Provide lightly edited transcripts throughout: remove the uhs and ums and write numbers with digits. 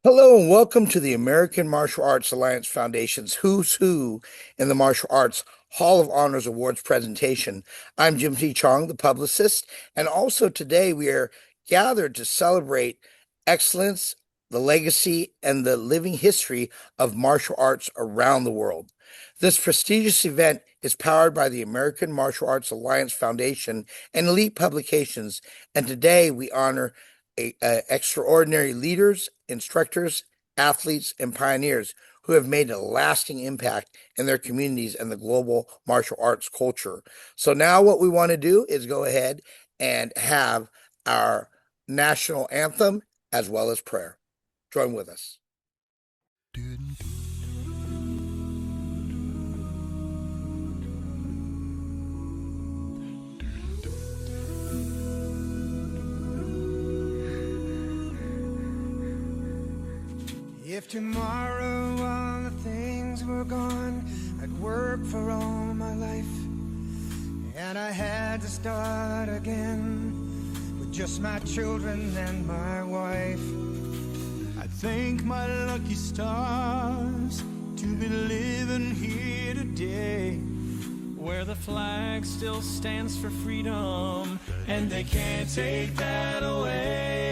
Hello and welcome to the American Martial Arts Alliance Foundation's Who's Who in the Martial Arts Hall of Honors Awards presentation. I'm Jim T. Chong, the publicist, and also today we are gathered to celebrate excellence, the legacy, and the living history of martial arts around the world. This prestigious event is powered by the American Martial Arts Alliance Foundation and Elite Publications, and today we honor extraordinary leaders, instructors, athletes, and pioneers who have made a lasting impact in their communities and the global martial arts culture. So now what we want to do is go ahead and have our national anthem as well as prayer. Join with us. If tomorrow all the things were gone, I'd work for all my life, and I had to start again with just my children and my wife. I thank my lucky stars to be living here today, where the flag still stands for freedom, and they can't take that away.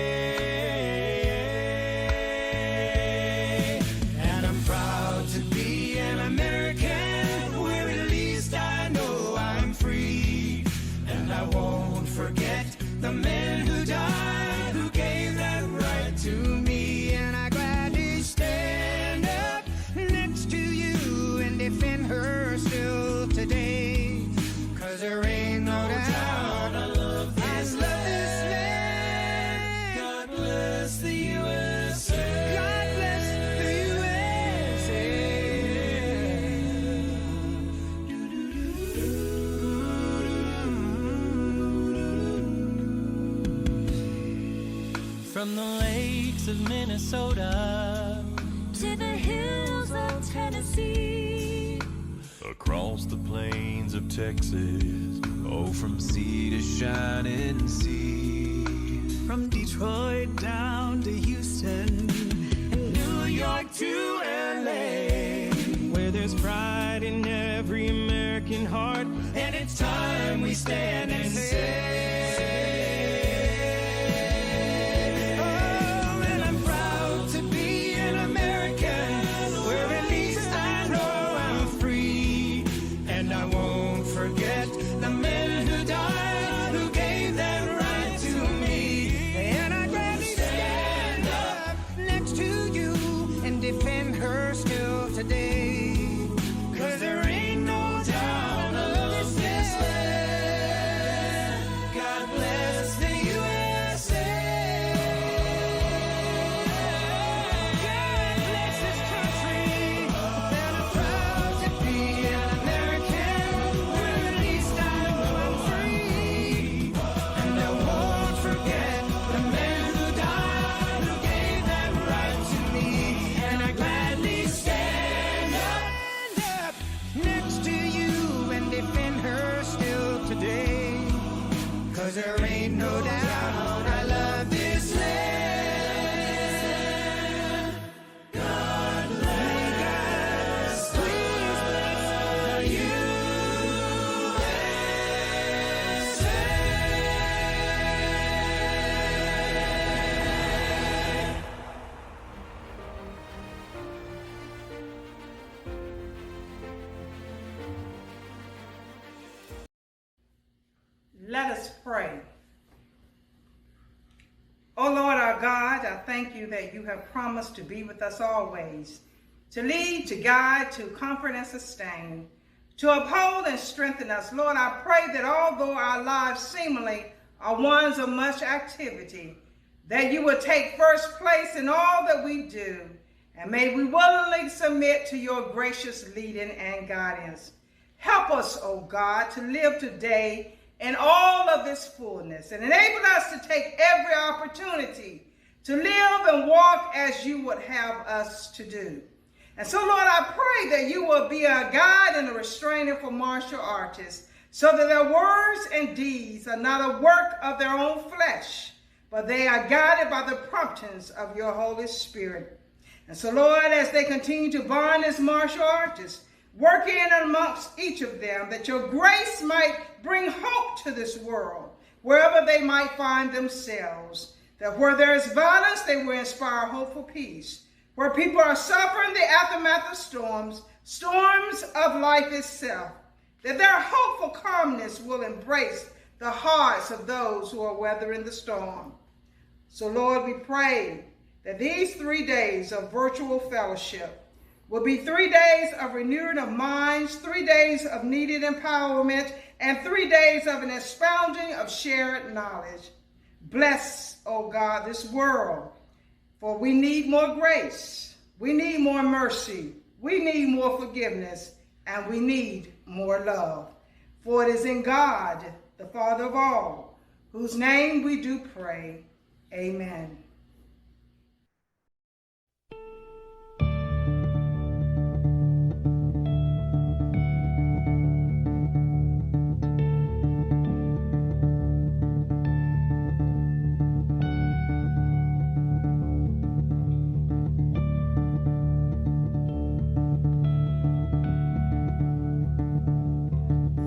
The men who died, who gave that right to me, and I gladly stand up next to you and defend her still today, 'cause there ain't no doubt I love this land. God bless the USA. God bless the USA. From the lakes of Minnesota to the hills of Tennessee, across the plains of Texas, oh, from sea to shining sea, from Detroit down to Houston and New York to LA, where there's pride in every American heart, and it's time we stand and say, there ain't no doubt I love this land. God bless the USA. Let us pray. Oh Lord our God, I thank you that you have promised to be with us always, to lead, to guide, to comfort and sustain, to uphold and strengthen us. Lord, I pray that although our lives seemingly are ones of much activity, that you will take first place in all that we do, and may we willingly submit to your gracious leading and guidance. Help us, oh God, to live today in all of this fullness, and enable us to take every opportunity to live and walk as you would have us to do. And so, Lord, I pray that you will be a guide and a restrainer for martial artists, so that their words and deeds are not a work of their own flesh, but they are guided by the promptings of your Holy Spirit. And so, Lord, as they continue to bond as martial artists, work in and amongst each of them, that your grace might bring hope to this world, wherever they might find themselves, that where there is violence, they will inspire hopeful peace. Where people are suffering the aftermath of storms of life itself, that their hopeful calmness will embrace the hearts of those who are weathering the storm. So, Lord, we pray that these 3 days of virtual fellowship will be 3 days of renewing of minds, 3 days of needed empowerment, and 3 days of an expounding of shared knowledge. Bless, oh God, this world, for we need more grace, we need more mercy, we need more forgiveness, and we need more love. For it is in God, the Father of all, whose name we do pray. Amen.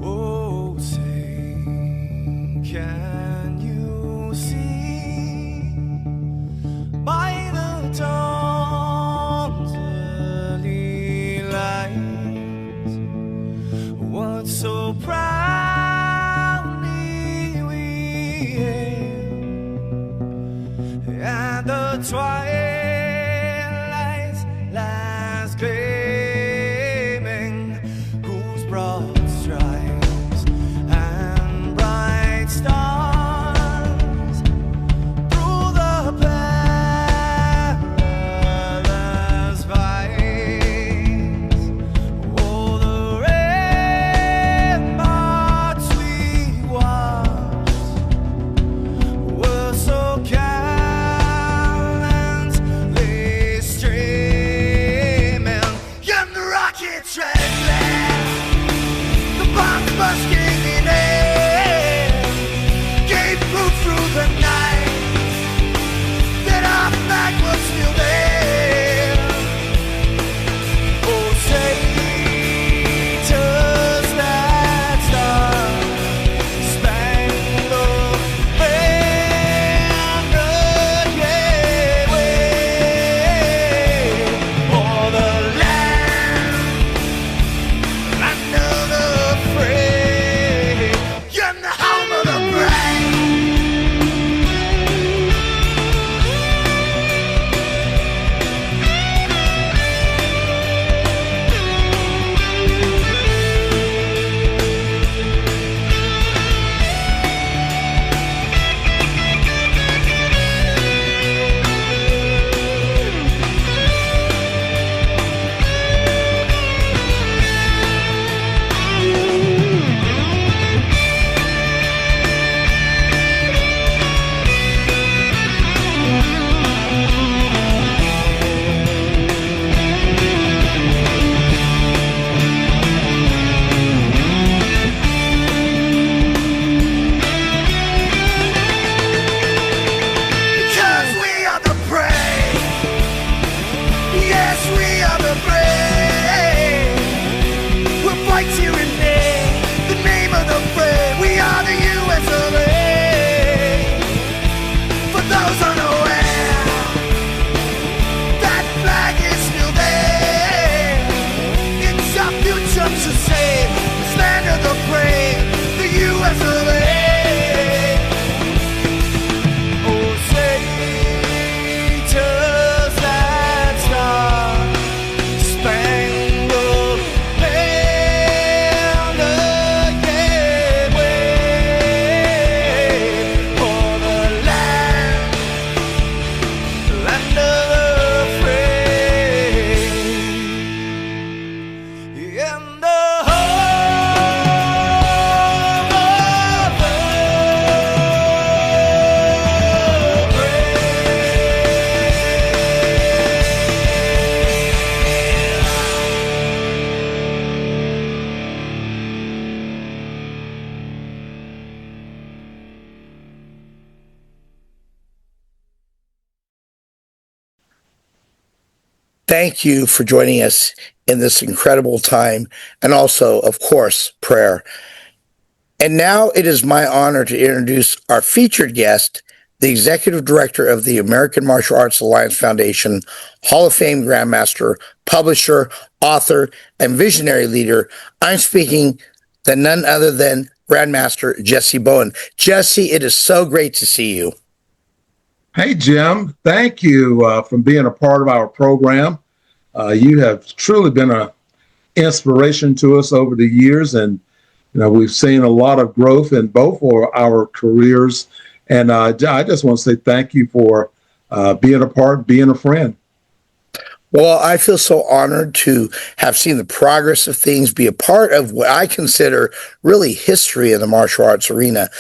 Oh, say, can you see Thank you for joining us in this incredible time, and also, of course, prayer. And now it is my honor to introduce our featured guest, the Executive Director of the American Martial Arts Alliance Foundation, Hall of Fame Grandmaster, publisher, author, and visionary leader. I'm speaking to none other than Grandmaster Jesse Bowen. Jesse, it is so great to see you. Hey, Jim. Thank you for being a part of our program. You have truly been an inspiration to us over the years, and we've seen a lot of growth in both of our careers. And I just want to say thank you for being a part, being a friend. Well, I feel so honored to have seen the progress of things, be a part of what I consider really history in the martial arts arena.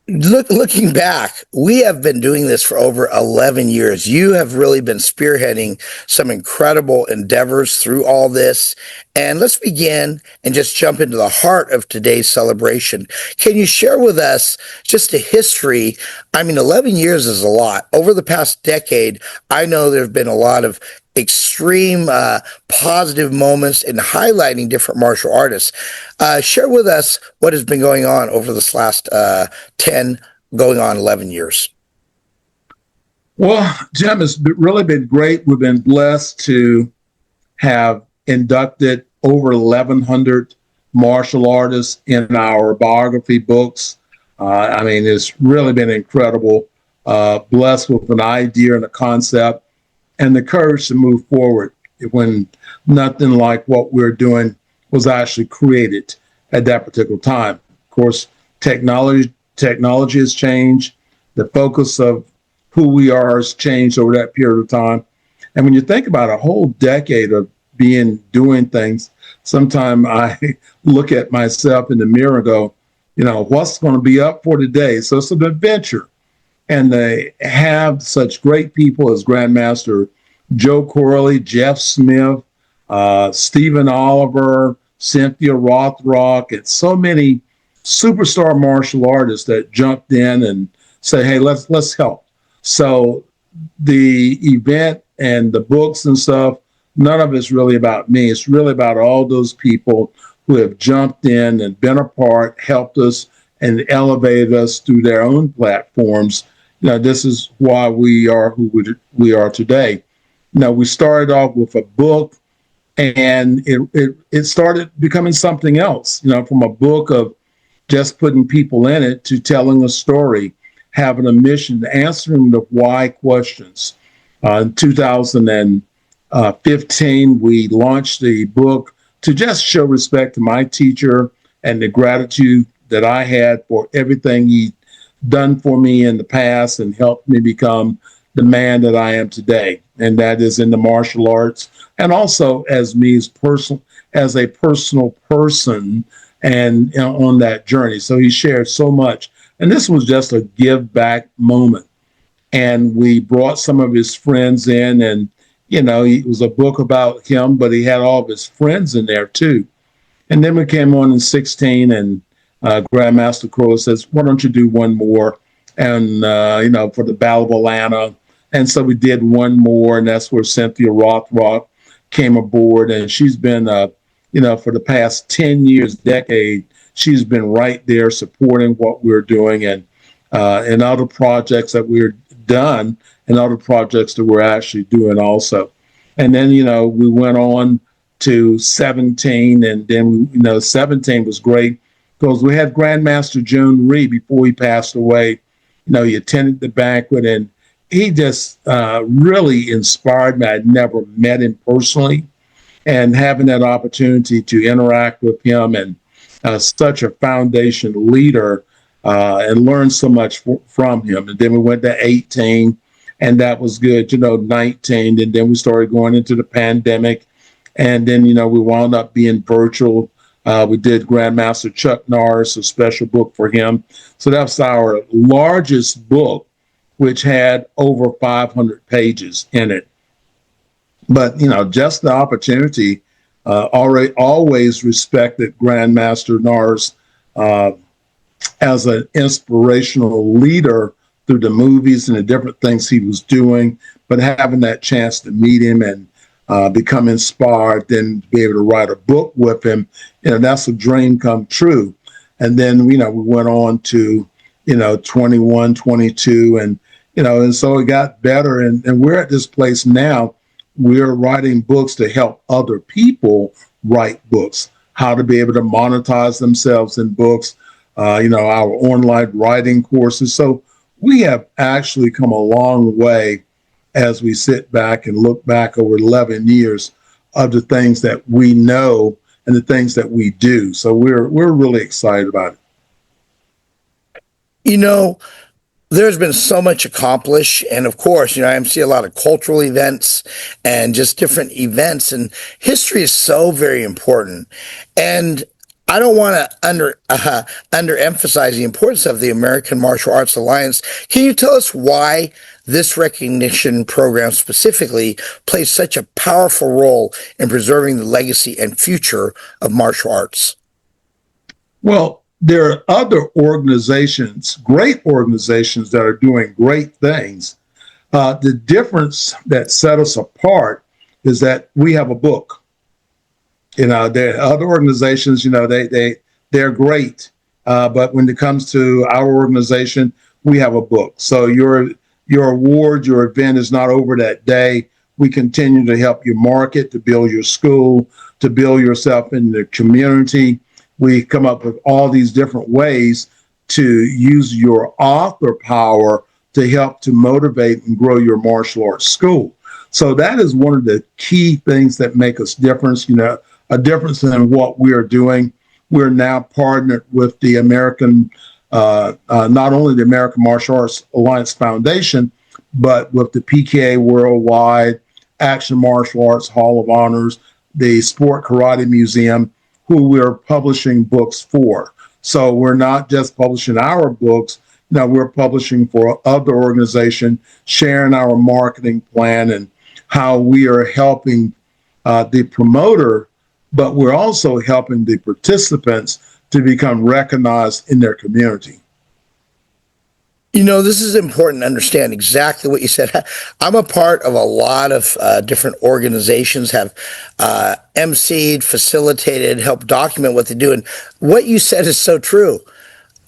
Looking back, we have been doing this for over 11 years. You have really been spearheading some incredible endeavors through all this. And let's begin and just jump into the heart of today's celebration. Can you share with us just a history? I mean, 11 years is a lot. Over the past decade, I know there have been a lot of extreme positive moments in highlighting different martial artists. Share with us what has been going on over this last 10, going on 11 years. Well, Jim, it's really been great. We've been blessed to have inducted over 1,100 martial artists in our biography books. I mean, it's really been incredible. Blessed with an idea and a concept and the courage to move forward when nothing like what we're doing was actually created at that particular time. Of course, technology has changed. The focus of who we are has changed over that period of time. And when you think about a whole decade of doing things, sometimes I look at myself in the mirror and go, what's going to be up for today? So it's an adventure. And they have such great people as Grandmaster Joe Corley, Jeff Smith, Stephen Oliver, Cynthia Rothrock, and so many superstar martial artists that jumped in and said, hey, let's help. So the event and the books and stuff, none of it's really about me. It's really about all those people who have jumped in and been a part, helped us, and elevated us through their own platforms. This is why we are who we are today. We started off with a book, and it started becoming something else, from a book of just putting people in it to telling a story, having a mission, answering the why questions. In 2015, we launched the book to just show respect to my teacher and the gratitude that I had for everything he done for me in the past and helped me become the man that I am today. And that is in the martial arts and also as me as a personal person and on that journey. So he shared so much. And this was just a give back moment. And we brought some of his friends in, and, it was a book about him, but he had all of his friends in there too. And then we came on in 16, and Grandmaster Corley says, why don't you do one more? And, for the Battle of Atlanta. And so we did one more, and that's where Cynthia Rothrock came aboard. And she's been, for the past 10 years, decade, she's been right there supporting what we're doing and other projects that we're done and other projects that we're actually doing also. And then, we went on to 17, and then, 17 was great because we had Grandmaster Joan Reed before he passed away. He attended the banquet, and he just really inspired me. I'd never met him personally, and having that opportunity to interact with him and such a foundation leader and learn so much from him. And then we went to 18, and that was good, 19, and then we started going into the pandemic. And then, we wound up being virtual. We did Grandmaster Chuck Norris, a special book for him. So that's our largest book, which had over 500 pages in it. But, just the opportunity, always respected Grandmaster Norris as an inspirational leader through the movies and the different things he was doing, but having that chance to meet him and become inspired, then be able to write a book with him, that's a dream come true. And then, we went on to, 21, 22, and so it got better. And we're at this place now, we're writing books to help other people write books, how to be able to monetize themselves in books, our online writing courses. So we have actually come a long way as we sit back and look back over 11 years of the things that we know and the things that we do. So we're really excited about it. There's been so much accomplished. And of course, I see a lot of cultural events and just different events. And history is so very important. And I don't want to underemphasize the importance of the American Martial Arts Alliance. Can you tell us why this recognition program specifically plays such a powerful role in preserving the legacy and future of martial arts? Well, there are other organizations, great organizations, that are doing great things. The difference that set us apart is that we have a book. There are other organizations, they're great. But when it comes to our organization, we have a book. So your award, your event is not over that day. We continue to help you market, to build your school, to build yourself in the community. We come up with all these different ways to use your author power to help to motivate and grow your martial arts school. So that is one of the key things that make us different, a difference in what we are doing. We're now partnered with the American, not only the American Martial Arts Alliance Foundation, but with the PKA Worldwide, Action Martial Arts Hall of Honors, the Sport Karate Museum, who we're publishing books for. So we're not just publishing our books, we're publishing for other organizations, sharing our marketing plan and how we are helping the promoter, but we're also helping the participants to become recognized in their community. This is important to understand exactly what you said. I'm a part of a lot of different organizations, have emceed, facilitated, helped document what they do. And what you said is so true.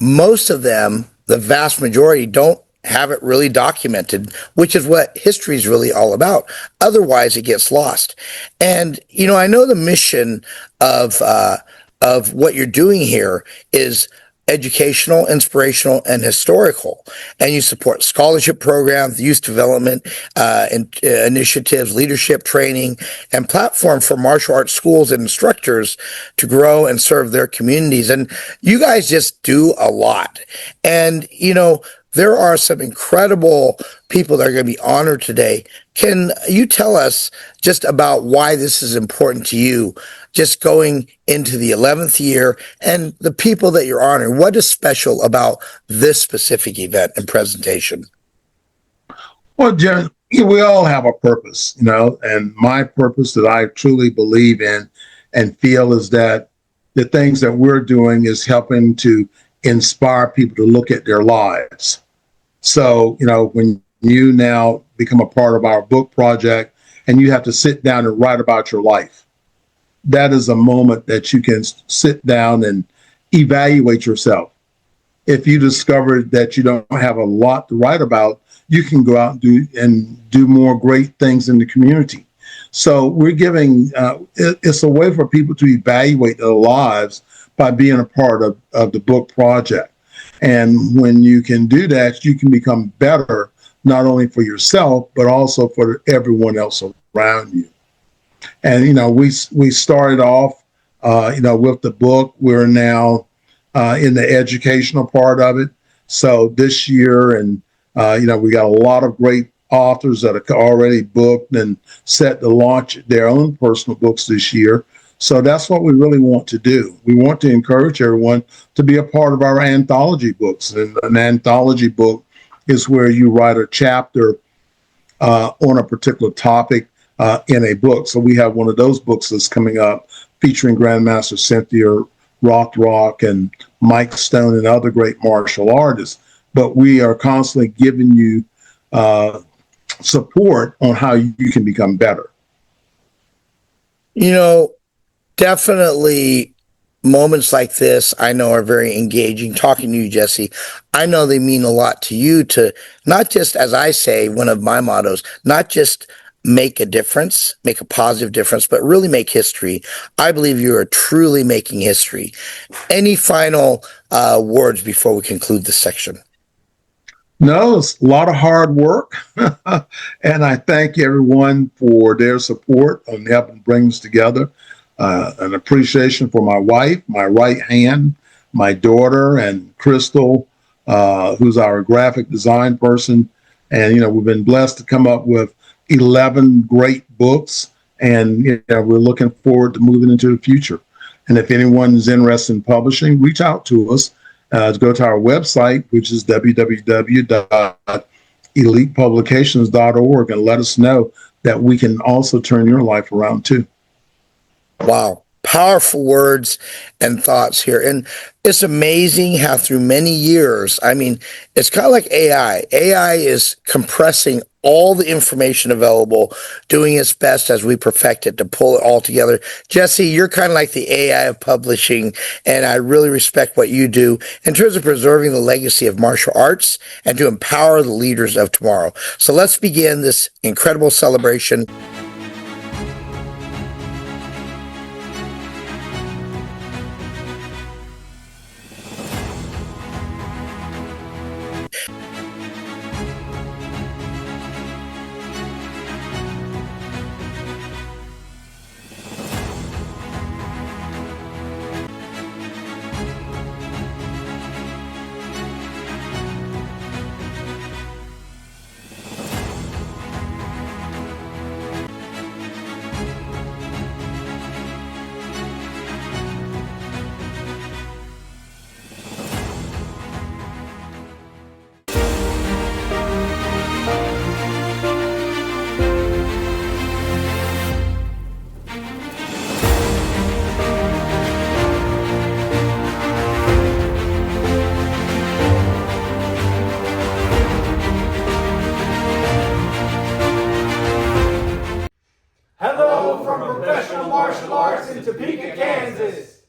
Most of them, the vast majority, don't have it really documented, which is what history is really all about. Otherwise, it gets lost. And, I know the mission of what you're doing here is educational, inspirational, and historical. And you support scholarship programs, youth development initiatives, leadership training, and platform for martial arts schools and instructors to grow and serve their communities. And you guys just do a lot. And, there are some incredible people that are going to be honored today. Can you tell us just about why this is important to you, just going into the 11th year, and the people that you're honoring? What is special about this specific event and presentation? Well, Jen, we all have a purpose, and my purpose that I truly believe in and feel is that the things that we're doing is helping to inspire people to look at their lives. So, when you now become a part of our book project and you have to sit down and write about your life, that is a moment that you can sit down and evaluate yourself. If you discover that you don't have a lot to write about, you can go out and do more great things in the community. So we're giving, it's a way for people to evaluate their lives by being a part of the book project. And when you can do that, you can become better, not only for yourself, but also for everyone else around you. And, we started off, with the book. We're now in the educational part of it. So this year, and, we got a lot of great authors that are already booked and set to launch their own personal books this year. So that's what we really want to do. We want to encourage everyone to be a part of our anthology books. And an anthology book is where you write a chapter on a particular topic in a book. So we have one of those books that's coming up featuring Grandmaster Cynthia Rothrock and Mike Stone and other great martial artists. but we are constantly giving you support on how you can become better. You know, definitely moments like this, I know, are very engaging. Talking to you, Jesse, I know they mean a lot to you, to not just, as I say, one of my mottos, not just make a difference, make a positive difference, but really make history. I believe you are truly making history. Any final words before we conclude this section? No, it's a lot of hard work. And I thank everyone for their support on helping bring us together. An appreciation for my wife, my right hand, my daughter, and Crystal, who's our graphic design person. And, we've been blessed to come up with 11 great books. And we're looking forward to moving into the future. And if anyone is interested in publishing, reach out to us. Go to our website, which is www.elitepublications.org, and let us know that we can also turn your life around too. Wow. Powerful words and thoughts here. And it's amazing how through many years, I mean, it's kind of like AI. AI is compressing all the information available, doing its best as we perfect it to pull it all together. Jesse, you're kind of like the AI of publishing, and I really respect what you do in terms of preserving the legacy of martial arts and to empower the leaders of tomorrow. So let's begin this incredible celebration. Hello from Professional Martial Arts in Topeka, Kansas.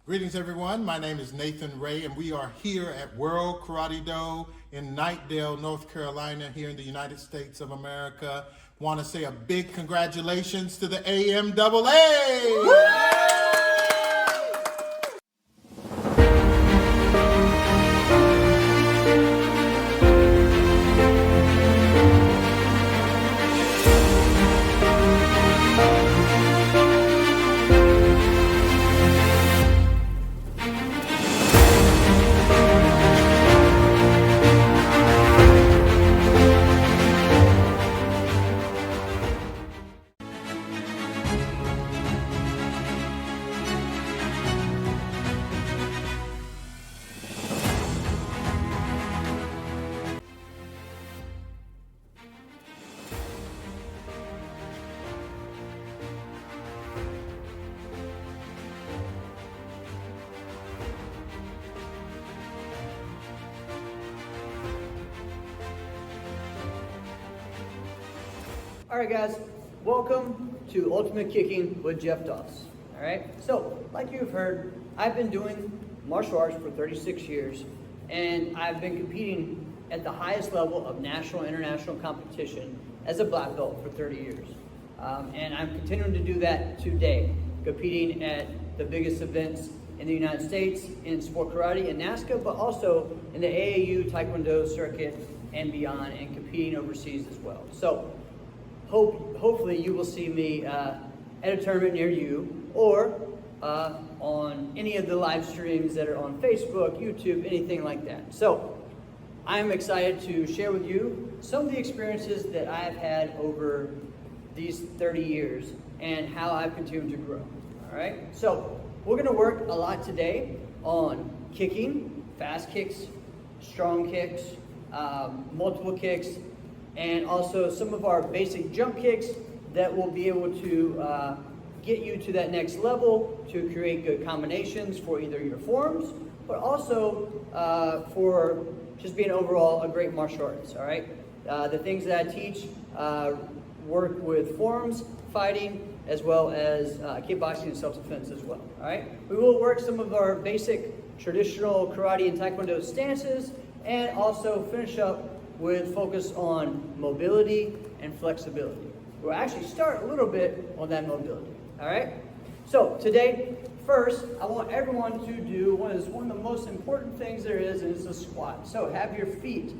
Greetings, everyone. My name is Nathan Ray, and we are here at World Karate Do in Knightdale, North Carolina, here in the United States of America. Want to say a big congratulations to the AMAA. Woo! All right, guys, welcome to Ultimate Kicking with Jeff Doss. All right, so like you've heard, I've been doing martial arts for 36 years, and I've been competing at the highest level of national and international competition as a black belt for 30 years. And I'm continuing to do that today, competing at the biggest events in the United States in sport karate and NASCA, but also in the AAU Taekwondo circuit and beyond, and competing overseas as well. So hopefully you will see me at a tournament near you, or on any of the live streams that are on Facebook, YouTube, anything like that. So I'm excited to share with you some of the experiences that I've had over these 30 years and how I've continued to grow. All right, so we're gonna work a lot today on kicking, fast kicks, strong kicks, multiple kicks, and also some of our basic jump kicks that will be able to get you to that next level to create good combinations for either your forms, but also for just being overall a great martial artist, all right? The things that I teach work with forms, fighting, as well as kickboxing and self-defense as well, all right? We will work some of our basic traditional karate and taekwondo stances, and also finish up with focus on mobility and flexibility. We'll actually start a little bit on that mobility, all right? So today, first, I want everyone to do one of the most important things there is, and it's a squat. So have your feet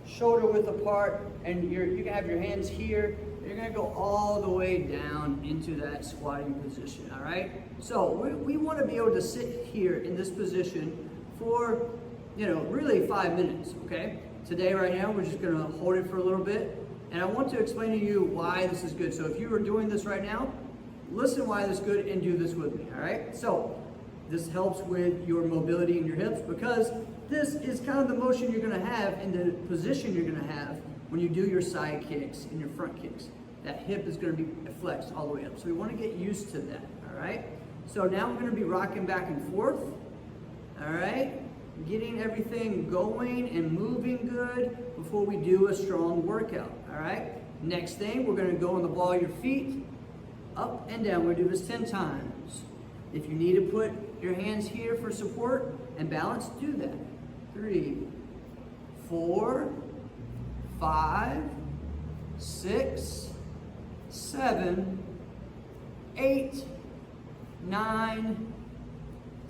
shoulder width apart, and you can have your hands here. You're gonna go all the way down into that squatting position, all right? So we wanna be able to sit here in this position for, really 5 minutes, okay? Today, right now, we're just gonna hold it for a little bit, and I want to explain to you why this is good. So if you are doing this right now, listen why this is good and do this with me, all right? So this helps with your mobility in your hips, because this is kind of the motion you're gonna have and the position you're gonna have when you do your side kicks and your front kicks. That hip is gonna be flexed all the way up. So we wanna get used to that, all right? So now we're gonna be rocking back and forth, all right? Getting everything going and moving good before we do a strong workout, all right? Next thing, we're gonna go on the ball of your feet, up and down. We're gonna do this 10 times. If you need to put your hands here for support and balance, do that. 3, 4, 5, 6, 7, 8, 9,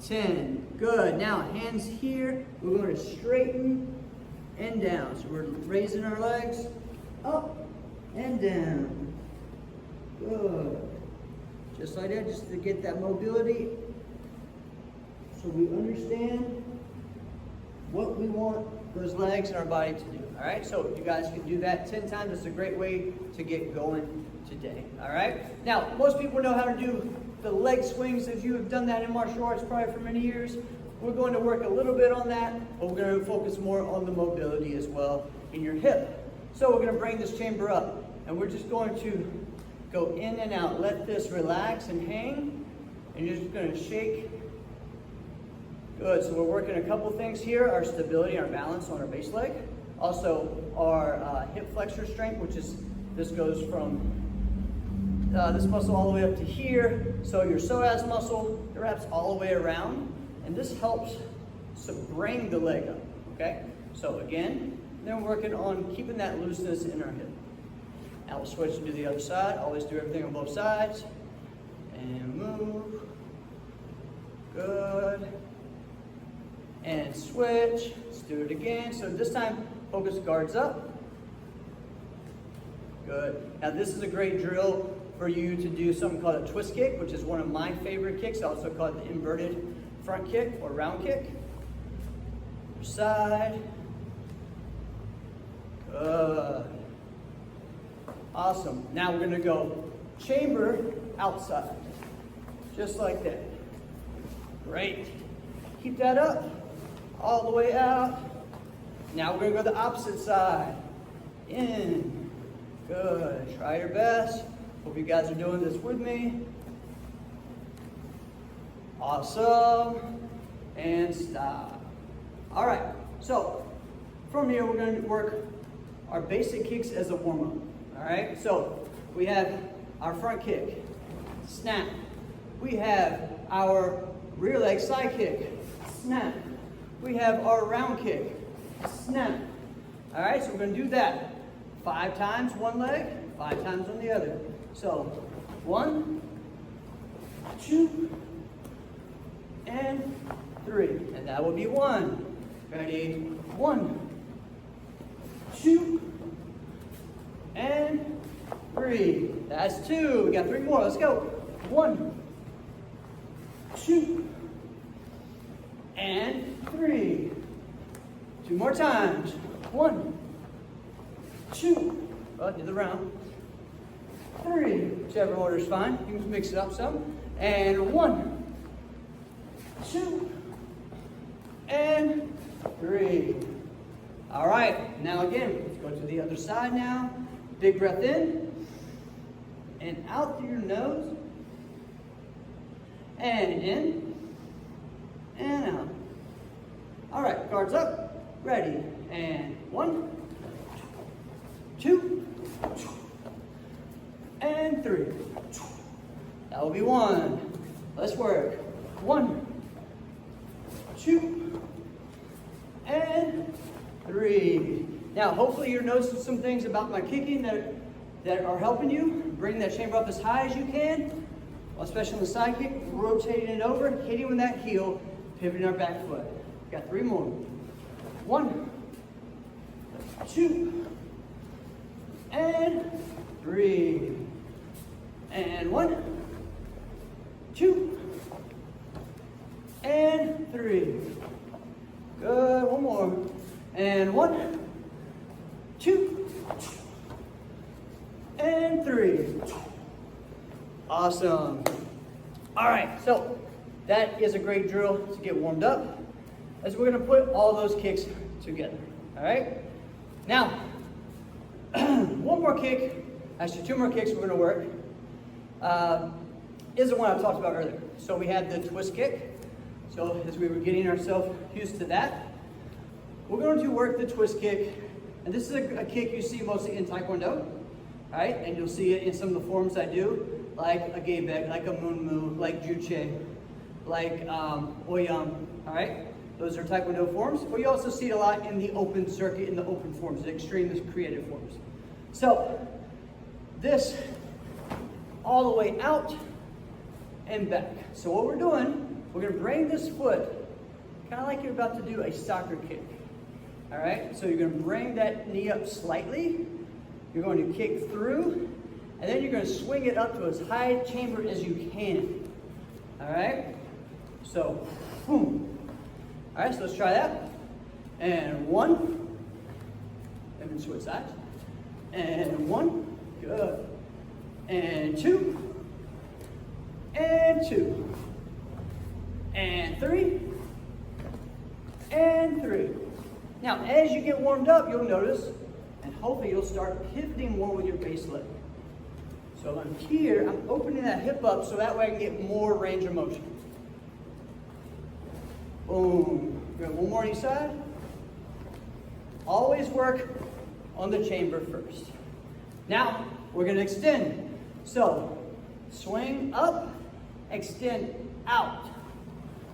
10. Good. Now hands here. We're going to straighten and down. So we're raising our legs up and down. Good. Just like that, just to get that mobility. So we understand what we want those legs and our body to do. All right, so you guys can do that 10 times. It's a great way to get going today. All right, now most people know how to do the leg swings. If you have done that in martial arts probably for many years, we're going to work a little bit on that, but we're going to focus more on the mobility as well in your hip. So we're going to bring this chamber up, and we're just going to go in and out. Let this relax and hang, and you're just going to shake. Good, so we're working a couple things here, our stability, our balance on our base leg. Also our hip flexor strength, which is, this goes from this muscle all the way up to here. So your psoas muscle, it wraps all the way around, and this helps to bring the leg up, okay? So again, then we're working on keeping that looseness in our hip. Now we'll switch to the other side. Always do everything on both sides. And move. Good. And switch. Let's do it again. So this time, focus guards up. Good. Now this is a great drill for you to do something called a twist kick, which is one of my favorite kicks. I also call it the inverted front kick or round kick. Other side. Good. Awesome. Now we're going to go chamber outside. Just like that. Great. Keep that up. All the way out. Now we're going to go the opposite side. In. Good. Try your best. Hope you guys are doing this with me. Awesome. And stop. All right. So from here, we're going to work our basic kicks as a warm-up. All right. So we have our front kick. Snap. We have our rear leg side kick. Snap. We have our round kick. Snap. All right. So we're going to do that 5 times one leg, 5 times on the other. So 1, 2, and 3. And that will be 1. Ready? 1, 2, and 3. That's 2. We got 3 more. Let's go. 1, 2, and 3. 2 more times. 1, 2. Well, do the round. 3. Whichever order is fine. You can mix it up some. And 1, 2, and 3. All right. Now again, let's go to the other side now. Big breath in. And out through your nose. And in. And out. All right. Guards up. ready. And 1, 2, and 3. That will be 1. Let's work. 1, 2, and 3. Now, hopefully you're noticing some things about my kicking that are helping you. Bring that chamber up as high as you can, especially on the side kick, rotating it over, hitting with that heel, pivoting our back foot. Got 3 more. 1, 2, and 3. And 1, 2, and 3. Good, 1 more. And 1, 2, and 3. Awesome. All right, so that is a great drill to get warmed up, as we're gonna put all those kicks together, all right? Now, 1 more kick, actually 2 more kicks we're gonna work, is the one I talked about earlier. So we had the twist kick. So as we were getting ourselves used to that, we're going to work the twist kick. And this is a kick you see mostly in Taekwondo, all right? And you'll see it in some of the forms I do, like a Gaebek, like a Munmu, like Juche, like Oyam, all right? Those are Taekwondo forms. But you also see it a lot in the open circuit, in the open forms, the extreme creative forms. So this all the way out and back. So what we're doing, we're gonna bring this foot, kind of like you're about to do a soccer kick. All right, so you're gonna bring that knee up slightly, you're going to kick through, and then you're gonna swing it up to as high chamber as you can. All right, so, boom. All right, so let's try that. And 1, and then switch sides. And 1, good. And 2, and 2, and 3, and 3. Now, as you get warmed up, you'll notice, and hopefully you'll start pivoting more with your base leg. So I'm here, I'm opening that hip up so that way I can get more range of motion. Boom. Good. 1 more on each side. Always work on the chamber first. Now, we're gonna extend. So, swing up, extend out.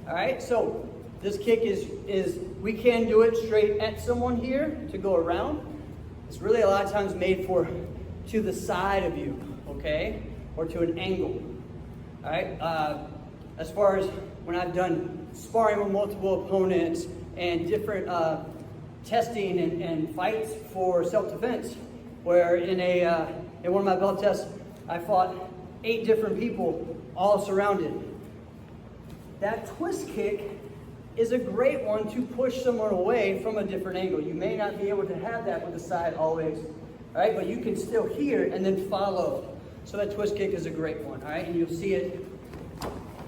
All right, so this kick is we can do it straight at someone here to go around. It's really a lot of times made for to the side of you, okay? Or to an angle, all right? As far as when I've done sparring with multiple opponents and different testing and fights for self-defense, where in one of my belt tests, I fought 8 different people, all surrounded. That twist kick is a great one to push someone away from a different angle. You may not be able to have that with the side always, all right? But you can still hear and then follow. So that twist kick is a great one, all right? And you'll see it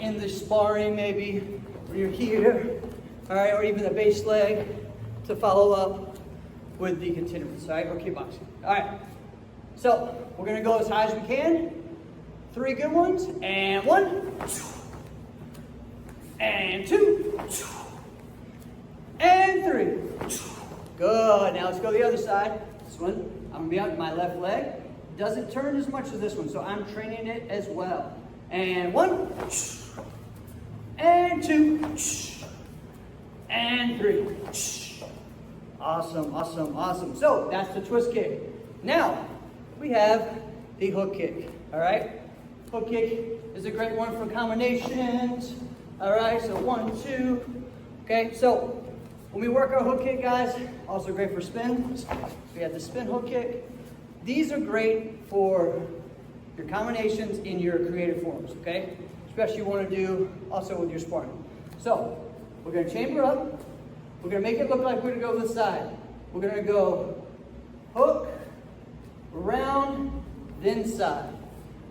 in the sparring maybe, when you're here, all right? Or even the base leg to follow up with the continuance, all right? Or kickboxing, all right? So we're gonna go as high as we can. 3 good ones, and 1, and 2, and 3. Good, now let's go the other side. This one, I'm gonna be on my left leg. Doesn't turn as much as this one, so I'm training it as well. And 1, and 2, and 3. Awesome, awesome, awesome. So that's the twist kick. Now, we have the hook kick, all right? Hook kick is a great one for combinations, all right? So 1, 2, okay? So when we work our hook kick, guys, also great for spins. We have the spin hook kick. These are great for your combinations in your creative forms, okay? Especially you want to do also with your sparring. So we're going to chamber up. We're going to make it look like we're going to go to the side. We're going to go hook, round, then side.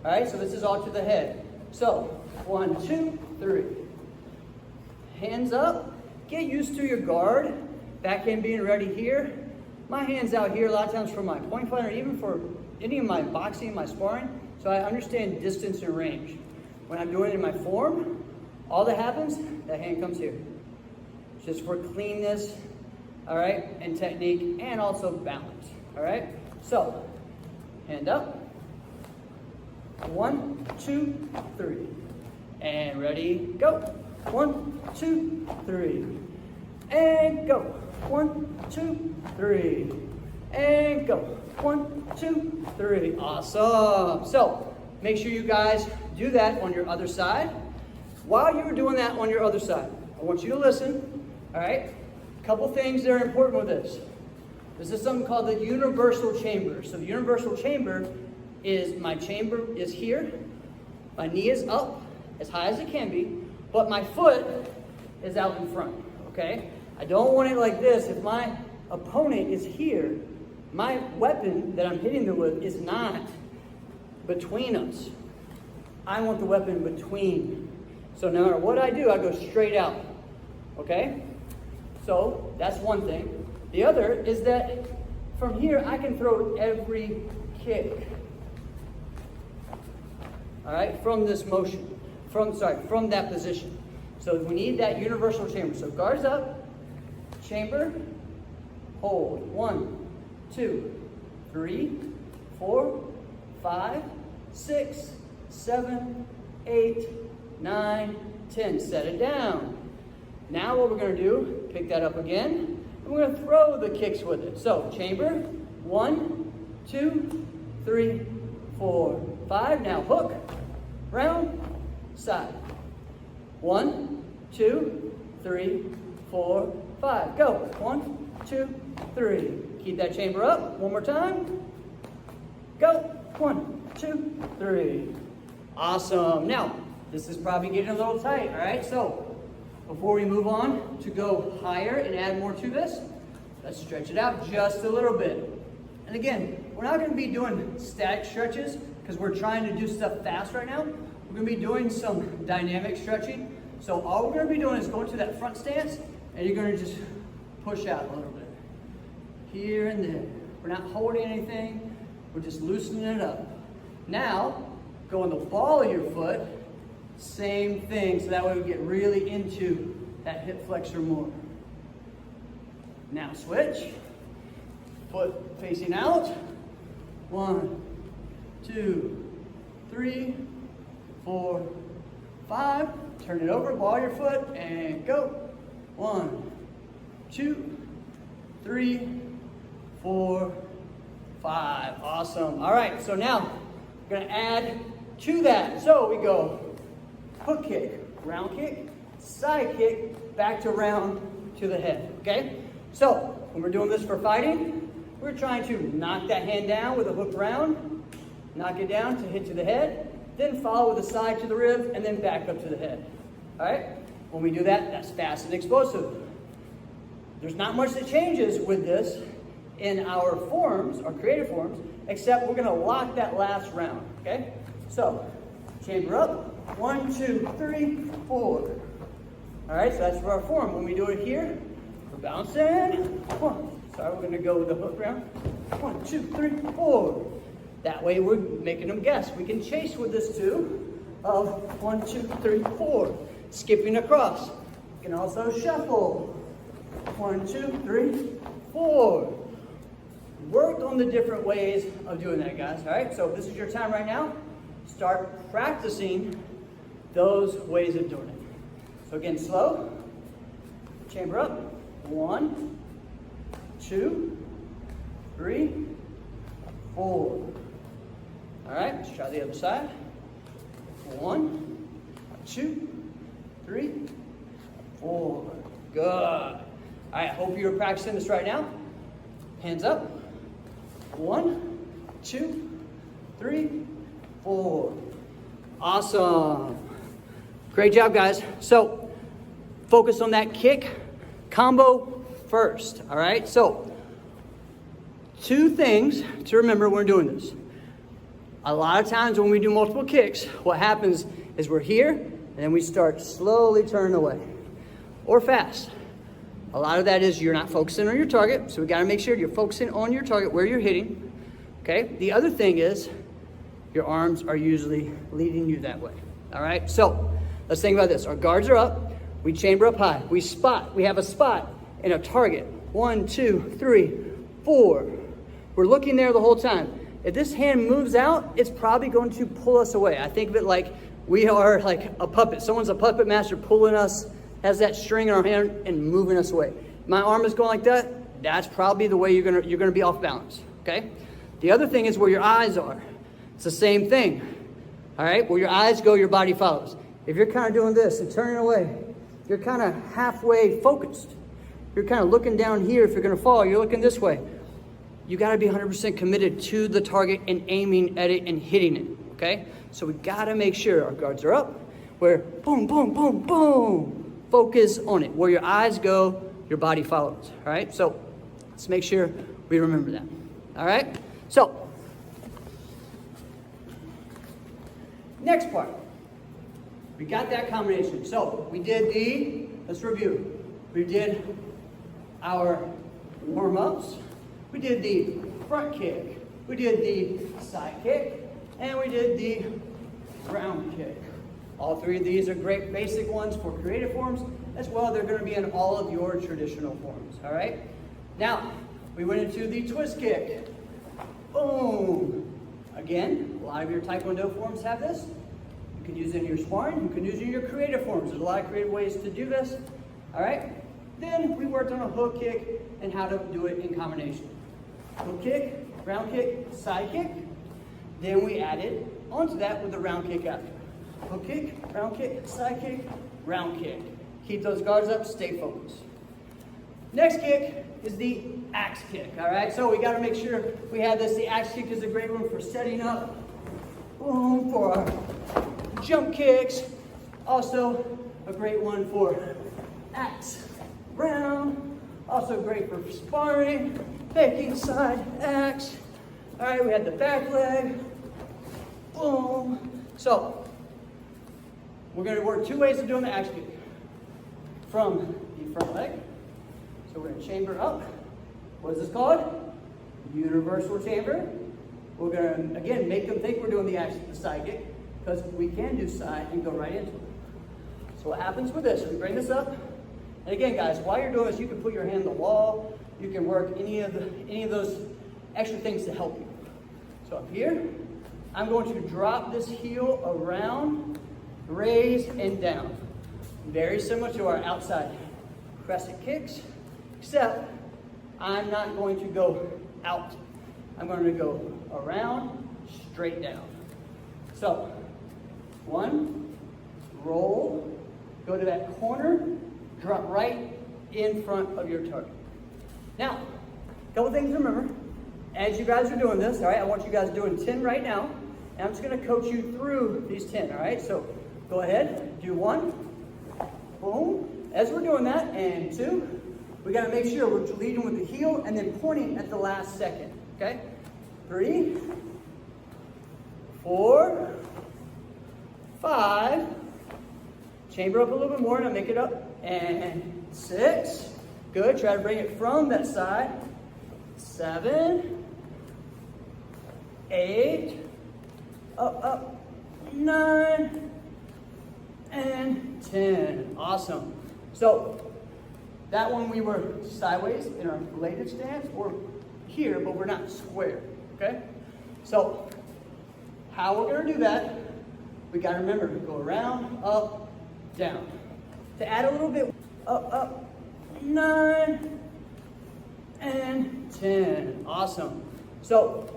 All right, so this is all to the head. So 1, 2, 3. Hands up. Get used to your guard. Backhand being ready here. My hand's out here a lot of times for my point fighter, even for any of my boxing, my sparring. So I understand distance and range. When I'm doing it in my form, all that happens, that hand comes here. Just for cleanness, all right, and technique, and also balance, all right? So, hand up. 1, 2, 3. And ready, go. 1, 2, 3. And go. 1, 2, 3. And go. 1, 2, 3. Awesome. So, make sure you guys do that on your other side. While you're doing that on your other side, I want you to listen, all right? A couple things that are important with this. This is something called the universal chamber. So the universal chamber is my chamber is here, my knee is up as high as it can be, but my foot is out in front, okay? I don't want it like this. If my opponent is here, my weapon that I'm hitting them with is not between us. I want the weapon between. So no matter what I do, I go straight out, okay? So that's one thing. The other is that from here, I can throw every kick. All right, from this motion, from that position. So we need that universal chamber. So guards up, chamber, hold. 1, 2, 3, 4, 5, 6, 7, 8, 9, 10. Set it down. Now what we're going to do, pick that up again, and we're going to throw the kicks with it. So chamber, 1, 2, 3, 4, 5. Now hook, round, side. 1, 2, 3, 4, 5. Go. 1, 2, 3. Keep that chamber up. One more time. Go. 1, 2, 3. Awesome. Now, this is probably getting a little tight, all right? So, before we move on to go higher and add more to this, let's stretch it out just a little bit. And again, we're not going to be doing static stretches because we're trying to do stuff fast right now. We're going to be doing some dynamic stretching. So all we're going to be doing is going to that front stance, and you're going to just push out a little bit. Here and there. We're not holding anything. We're just loosening it up. Now, go on the ball of your foot. Same thing, so that way we get really into that hip flexor more. Now switch. Foot facing out. 1, 2, 3, 4, 5. Turn it over, ball your foot, and go. 1, 2, 3, 4, 5. Awesome. All right, so now we're going to add to that. So we go hook kick, round kick, side kick, back to round to the head, okay? So when we're doing this for fighting, we're trying to knock that hand down with a hook round, knock it down to hit to the head, then follow with a side to the rib, and then back up to the head, all right? When we do that, that's fast and explosive. There's not much that changes with this in our forms, our creative forms, except we're gonna lock that last round, okay? So, chamber up, 1, 2, 3, 4. All right, so that's for our form. When we do it here, we're bouncing. We're gonna go with the hook round. 1, 2, 3, 4. That way we're making them guess. We can chase with this too, of 1, 2, 3, 4. Skipping across. You can also shuffle. 1, 2, 3, 4. Work on the different ways of doing that, guys. All right, so if this is your time right now, start practicing those ways of doing it. So again, slow. Chamber up. 1, 2, 3, 4. All right, let's try the other side. 1, 2, 3, 4. Good. All right, I hope you're practicing this right now. Hands up. 1, 2, 3, 4. Awesome. Great job, guys. So, focus on that kick combo first, all right? So, 2 things to remember when we're doing this. A lot of times when we do multiple kicks, what happens is we're here, and then we start slowly turning away, or fast. A lot of that is you're not focusing on your target, so we gotta make sure you're focusing on your target, where you're hitting, okay? The other thing is, your arms are usually leading you that way, all right? So, let's think about this. Our guards are up, we chamber up high, we have a spot and a target. 1, 2, 3, 4. We're looking there the whole time. If this hand moves out, it's probably going to pull us away. I think of it like we are like a puppet. Someone's a puppet master pulling us, has that string in our hand and moving us away. My arm is going like that. That's probably the way you're gonna be off balance, okay? The other thing is where your eyes are. It's the same thing, all right? Where your eyes go, your body follows. If you're kind of doing this and turning away, you're kind of halfway focused. You're kind of looking down here. If you're gonna fall, you're looking this way. You gotta be 100% committed to the target and aiming at it and hitting it, okay? So we gotta make sure our guards are up, where boom, boom, boom, boom. Focus on it. Where your eyes go, your body follows, all right? So let's make sure we remember that, all right? So, next part. We got that combination. So we did let's review. We did our warm-ups. We did the front kick, we did the side kick, and we did the ground kick. All three of these are great basic ones for creative forms. As well, they're going to be in all of your traditional forms, all right? Now, we went into the twist kick. Boom. Again, a lot of your Taekwondo forms have this. You can use it in your sparring. You can use it in your creative forms. There's a lot of creative ways to do this, all right? Then we worked on a hook kick and how to do it in combination. Hook kick, ground kick, side kick. Then we added onto that with the round kick after. Hook kick, ground kick, side kick, round kick. Keep those guards up, stay focused. Next kick is the axe kick, all right? So we gotta make sure we have this. The axe kick is a great one for setting up. Boom, for our jump kicks. Also a great one for axe round. Also great for sparring, taking side axe. All right, we had the back leg. Boom. So, we're gonna work two ways of doing the axe kick. From the front leg. So we're gonna chamber up. What is this called? Universal chamber. We're gonna, again, make them think we're doing the side kick, because we can do side and go right into it. So what happens with this, we bring this up. And again, guys, while you're doing this, you can put your hand on the wall. You can work any of those extra things to help you. So up here, I'm going to drop this heel around, raise, and down. Very similar to our outside crescent kicks, except I'm not going to go out. I'm going to go around, straight down. So, one, roll, go to that corner, drop right in front of your target. Now, a couple things to remember. As you guys are doing this, all right, I want you guys doing 10 right now, and I'm just gonna coach you through these 10, all right? So go ahead, do one, boom. As we're doing that, and two, we gotta make sure we're leading with the heel and then pointing at the last second, okay? 3, 4, 5, chamber up a little bit more, now make it up, and 6, good, try to bring it from that side, 7, 8, up, 9, and 10, awesome. So, that one we were sideways in our related stance, or here, but we're not square, okay? So, how we're gonna do that, we gotta remember to go around, up, down. To add a little bit, up, 9, and 10, awesome. So,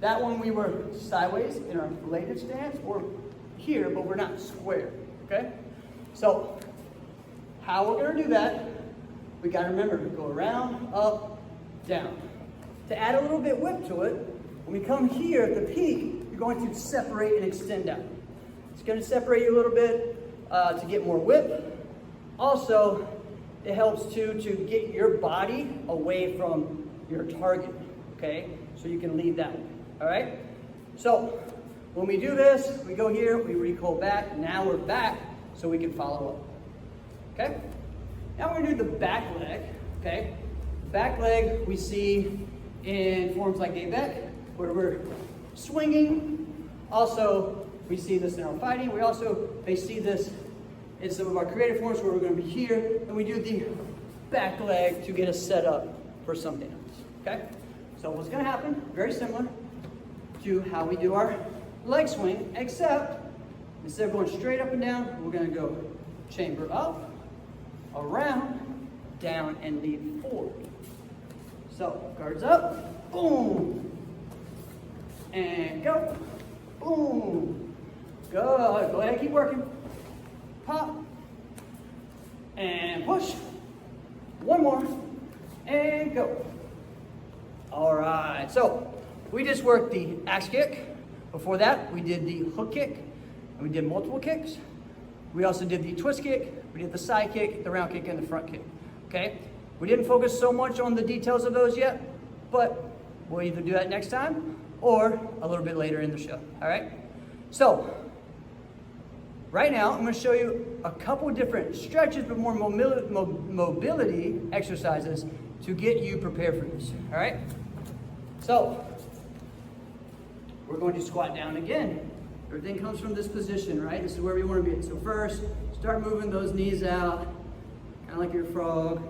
that one we were sideways in our related stance, or here, but we're not square, okay? So, how we're gonna do that, we gotta remember to go around, up, down. To add a little bit whip to it, when we come here at the peak, you're going to separate and extend out. It's gonna separate you a little bit to get more whip. Also, it helps to get your body away from your target, okay? So you can lead that way, all right? So, when we do this, we go here, we recoil back, now we're back, so we can follow up, okay? Now we're gonna do the back leg, okay? Back leg we see in forms like Gaybeck, where we're swinging. Also, we see this in our fighting. We see this in some of our creative forms where we're gonna be here, and we do the back leg to get us set up for something else, okay? So what's gonna happen, very similar to how we do our leg swing, except instead of going straight up and down, we're gonna go chamber up, around, down, and lead forward. So, guards up, boom, and go, boom, good, go ahead, keep working, pop, and push, one more, and go. All right, so we just worked the axe kick. Before that, we did the hook kick, and we did multiple kicks. We also did the twist kick, we did the side kick, the round kick, and the front kick, okay? We didn't focus so much on the details of those yet, but we'll either do that next time or a little bit later in the show, all right? So, right now, I'm gonna show you a couple different stretches, but more mobility exercises to get you prepared for this, all right? So, we're going to squat down again. Everything comes from this position, right? This is where we want to be. So first, start moving those knees out, kind of like your frog,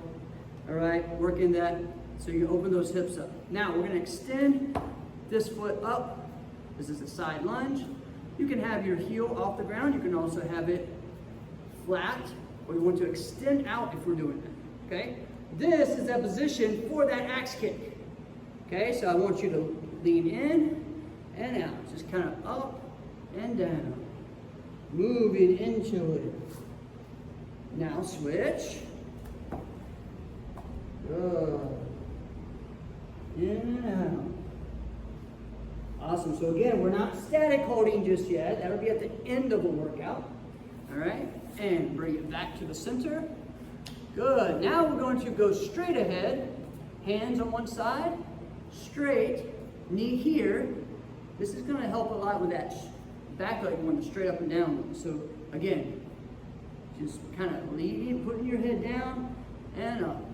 all right? Working that so you open those hips up. Now, we're going to extend this foot up. This is a side lunge. You can have your heel off the ground. You can also have it flat, or you want to extend out if we're doing that, okay? This is that position for that axe kick, okay? So I want you to lean in and out, just kind of up and down, moving into it. Now switch. Good. In and out. Awesome. So again, we're not static holding just yet. That'll be at the end of the workout. All right. And bring it back to the center. Good. Now we're going to go straight ahead. Hands on one side. Straight. Knee here. This is going to help a lot with that back leg going straight up and down. So again, just kind of leading, putting your head down and up.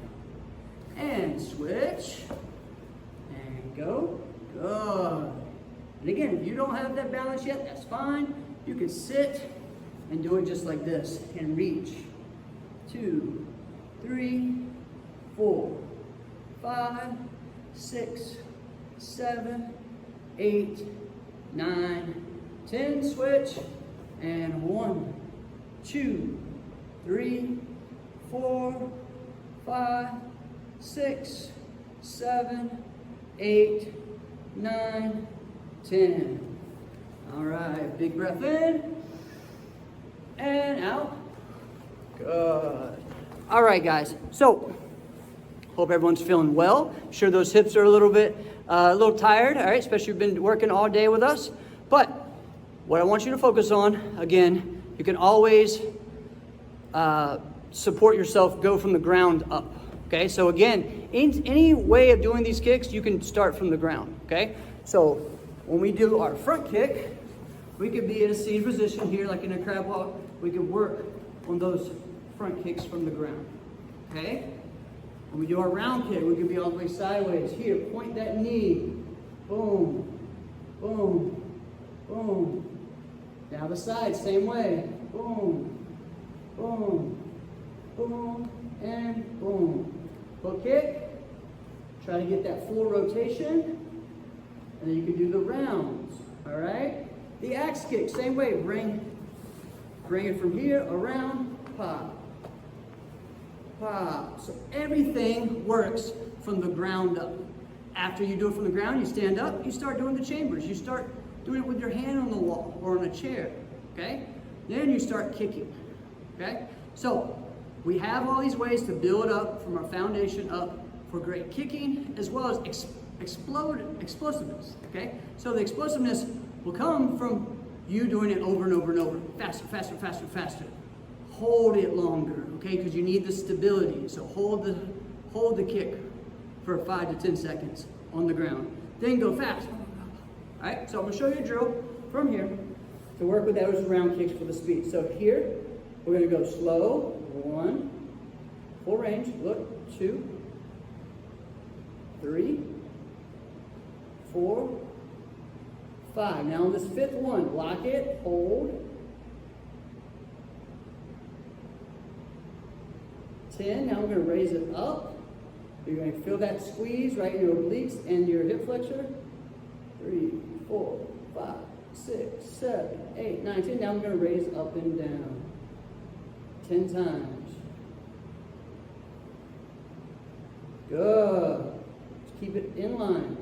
And switch. And go. Good. And again, if you don't have that balance yet, that's fine. You can sit and do it just like this and reach. 2, 3, 4, 5, 6, 7, 8, 9, 10, switch, and 1, 2, 3, 4, 5, 6, 7, 8, 9, 10. All right, big breath in and out. Good. All right, guys. So, hope everyone's feeling well. Sure, those hips are a little tired. All right, especially if you've been working all day with us. But what I want you to focus on, again, you can always support yourself, go from the ground up. Okay, so again, any way of doing these kicks, you can start from the ground. Okay, so when we do our front kick, we could be in a seated position here, like in a crab walk. We can work on those front kicks from the ground. Okay, when we do our round kick, we can be all the way sideways. Here, point that knee. Boom, boom, boom. Down the side, same way. Boom, boom, boom, and boom. Hook kick. Try to get that full rotation. And then you can do the rounds. All right? The axe kick, same way. Bring it from here, around, pop. Pop. So everything works from the ground up. After you do it from the ground, you stand up, you start doing the chambers. You start doing it with your hand on the wall or on a chair. Okay? Then you start kicking. Okay? So we have all these ways to build up from our foundation up for great kicking, as well as explosiveness. Okay? So the explosiveness will come from you doing it over and over and over. Faster, faster, faster, faster. Hold it longer, okay? Because you need the stability. So hold the kick for 5 to 10 seconds on the ground. Then go fast. All right, so I'm gonna show you a drill from here to work with those round kicks for the speed. So here, we're gonna go slow. 1, full range, look, 2, 3, 4, 5. Now on this fifth one, lock it, hold. 10. Now we're going to raise it up. You're going to feel that squeeze right in your obliques and your hip flexor. 3, 4, 5, 6, 7, 8, 9, 10. Now we're going to raise up and down 10 times. Good. Just keep it in line.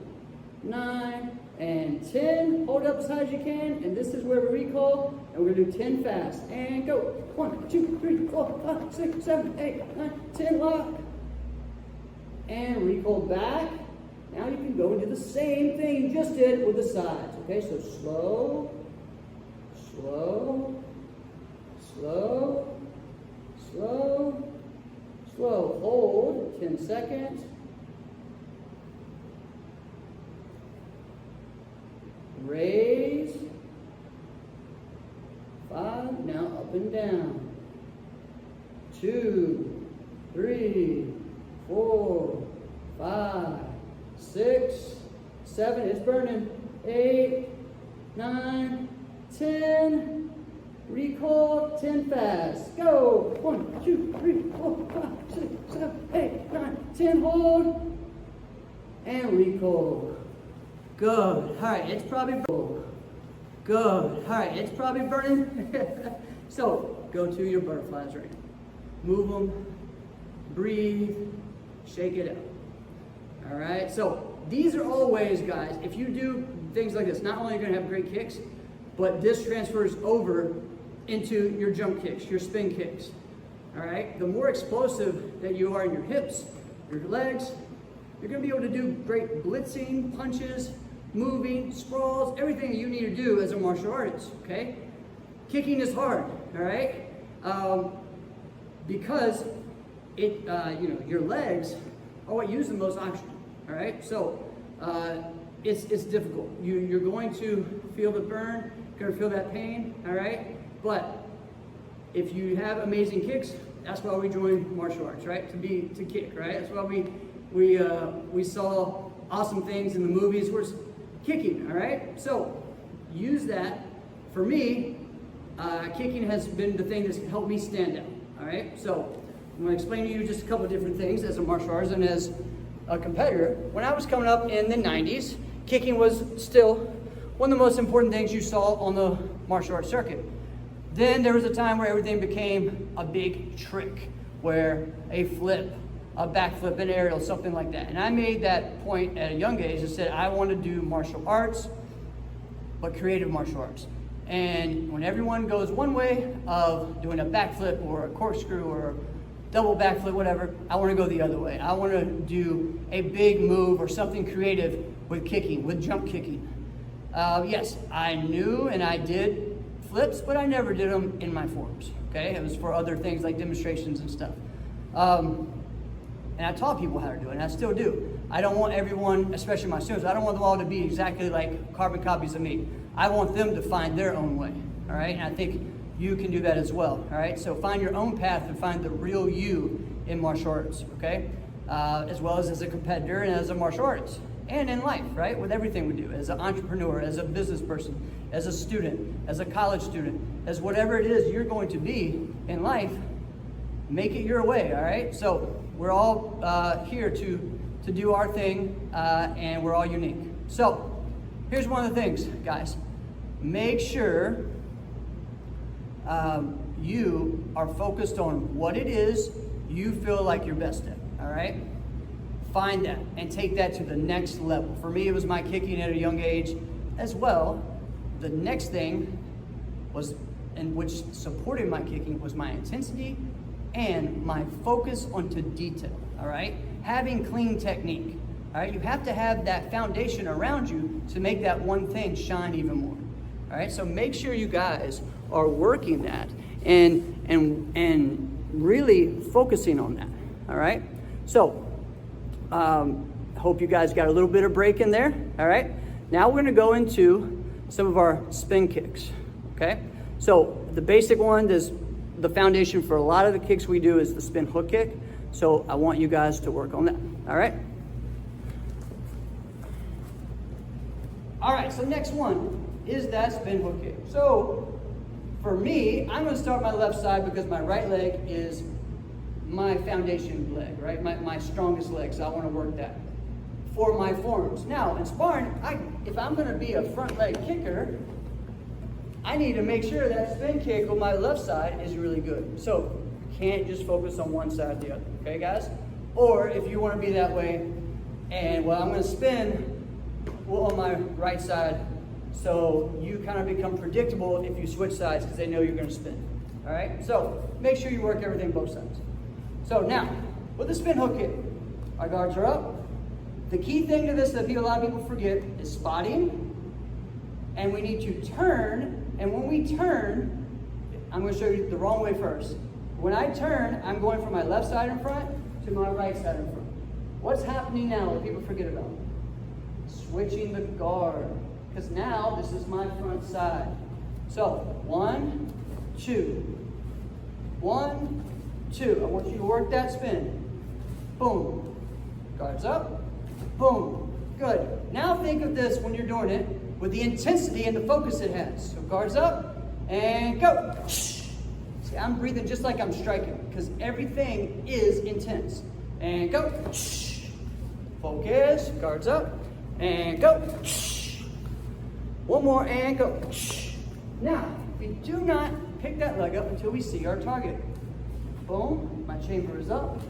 9 and 10. Hold up as high as you can. And this is where we recall. And we're going to do 10 fast. And go. 1, 2, 3, 4, 5, 6, 7, 8, 9, 10. Lock. And recall back. Now you can go and do the same thing you just did with the sides. Okay, so slow, slow, slow, slow, slow. Hold 10 seconds. Raise. 5. Now up and down. 2, 3, 4, 5, 6, 7. It's burning. 8, 9, 10. Recall 10 fast. Go. 1, 2, 3, 4, 5, 6, 7, 8, 9, 10. Hold. And recall. Good. All right, it's probably good. All right, it's probably burning. So go to your butterflies right now. Move them. Breathe. Shake it out. All right. So these are all ways, guys. If you do things like this, not only are you going to have great kicks, but this transfers over into your jump kicks, your spin kicks. All right. The more explosive that you are in your hips, your legs, you're going to be able to do great blitzing, punches, moving, sprawls, everything you need to do as a martial artist, okay? Kicking is hard, all right? Because it, your legs are what use the most oxygen, all right? So it's difficult. You're going to feel the burn, you're going to feel that pain, all right? But if you have amazing kicks, that's why we joined martial arts, right? To kick, right? That's why we saw awesome things in the movies. We're kicking, all right? So use that. For me, kicking has been the thing that's helped me stand out, all right? So I'm going to explain to you just a couple of different things as a martial artist and as a competitor. When I was coming up in the 90s, kicking was still one of the most important things you saw on the martial arts circuit. Then there was a time where everything became a big trick, where a flip, a backflip, an aerial, something like that. And I made that point at a young age and said, I want to do martial arts, but creative martial arts. And when everyone goes one way of doing a backflip or a corkscrew or double backflip, whatever, I want to go the other way. I want to do a big move or something creative with kicking, with jump kicking. Yes, I knew and I did flips, but I never did them in my forms, okay? It was for other things like demonstrations and stuff. And I taught people how to do it, and I still do. I don't want everyone, especially my students, I don't want them all to be exactly like carbon copies of me. I want them to find their own way, all right? And I think you can do that as well, all right? So find your own path and find the real you in martial arts, okay? As well as a competitor and as a martial artist. And in life, right? With everything we do, as an entrepreneur, as a business person, as a student, as a college student, as whatever it is you're going to be in life, make it your way, all right? So we're all here to do our thing, and we're all unique. So here's one of the things, guys. Make sure you are focused on what it is you feel like you're best at, all right? Find that and take that to the next level. For me, it was my kicking at a young age as well. The next thing was, and which supported my kicking, was my intensity and my focus onto detail, all right? Having clean technique, all right? You have to have that foundation around you to make that one thing shine even more, all right? So make sure you guys are working that and really focusing on that, all right? So, hope you guys got a little bit of break in there, all right? Now we're gonna go into some of our spin kicks, okay? So the basic one is the foundation for a lot of the kicks we do is the spin hook kick. So I want you guys to work on that, all right? All right, so next one is that spin hook kick. So for me, I'm gonna start my left side because my right leg is my foundation leg, right? My strongest leg, so I want to work that for my forearms. Now, in sparring, if I'm going to be a front leg kicker, I need to make sure that spin kick on my left side is really good. So you can't just focus on one side or the other, okay, guys? Or if you want to be that way, and well, I'm going to spin on my right side, so you kind of become predictable if you switch sides because they know you're going to spin. All right, so make sure you work everything both sides. So now, with the spin hook kick, our guards are up. The key thing to this that a lot of people forget is spotting, and we need to turn. And when we turn, I'm going to show you the wrong way first. When I turn, I'm going from my left side in front to my right side in front. What's happening now that people forget about? Switching the guard, because now this is my front side. So 1, 2, 1, 2. I want you to work that spin. Boom. Guards up. Boom. Good. Now think of this when you're doing it with the intensity and the focus it has. So guards up and go. See, I'm breathing just like I'm striking because everything is intense. And go. Focus. Guards up and go. One more and go. Now, we do not pick that leg up until we see our target. Boom. My chamber is up.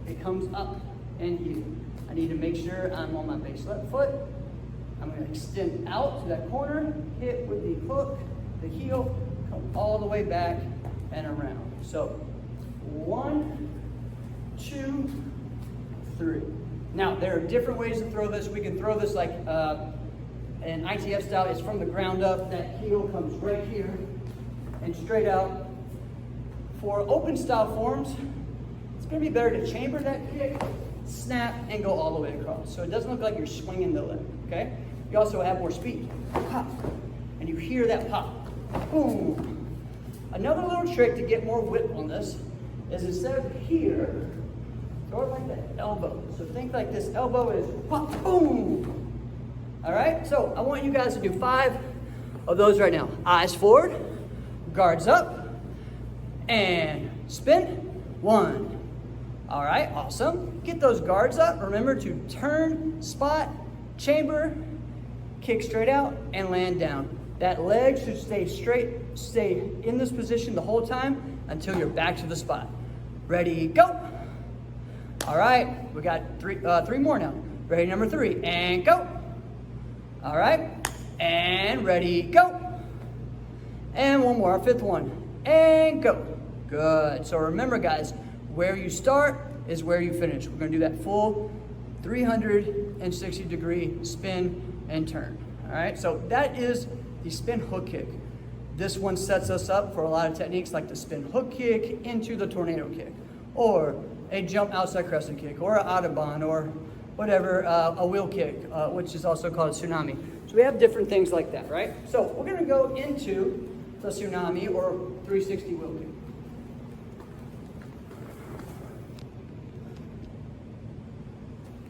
It comes up and you. I need to make sure I'm on my base left foot. I'm going to extend out to that corner, hit with the hook, the heel, come all the way back and around. So 1, 2, 3. Now, there are different ways to throw this. We can throw this like an ITF style. It's from the ground up. That heel comes right here and straight out. For open style forms, it's going to be better to chamber that kick, snap, and go all the way across. So it doesn't look like you're swinging the leg, okay? You also have more speed. Pop. And you hear that pop. Boom. Another little trick to get more whip on this is instead of here, throw it like that elbow. So think like this elbow is pop, boom. All right? So I want you guys to do 5 of those right now. Eyes forward, guards up, and spin. 1. All right, awesome. Get those guards up. Remember to turn, spot, chamber, kick straight out, and land down. That leg should stay straight, stay in this position the whole time until you're back to the spot. Ready, go. All right, we got 3 more now. Ready, number 3, and go. All right, and ready, go. And one more, our 5th one, and go. Good. So remember, guys, where you start is where you finish. We're going to do that full 360-degree spin and turn. All right, so that is the spin hook kick. This one sets us up for a lot of techniques like the spin hook kick into the tornado kick, or a jump outside crescent kick, or an Audubon, or whatever, a wheel kick, which is also called a tsunami. So we have different things like that, right? So we're going to go into the tsunami or 360 wheel kick.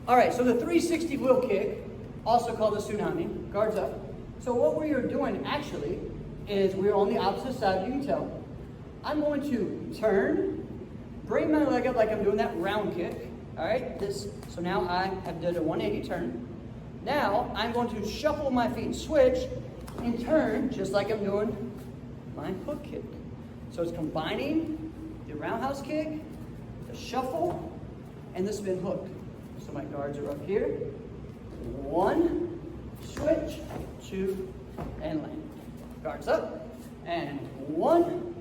All right, so the 360 wheel kick, also called the tsunami, guards up. So what we are doing actually is we're on the opposite side, you can tell. I'm going to turn, bring my leg up like I'm doing that round kick. All right, so now I have done a 180 turn. Now I'm going to shuffle my feet, switch, and turn just like I'm doing my hook kick. So it's combining the roundhouse kick, the shuffle, and the spin hook. So my guards are up here. 1, switch, 2, and land. Guards up, and 1,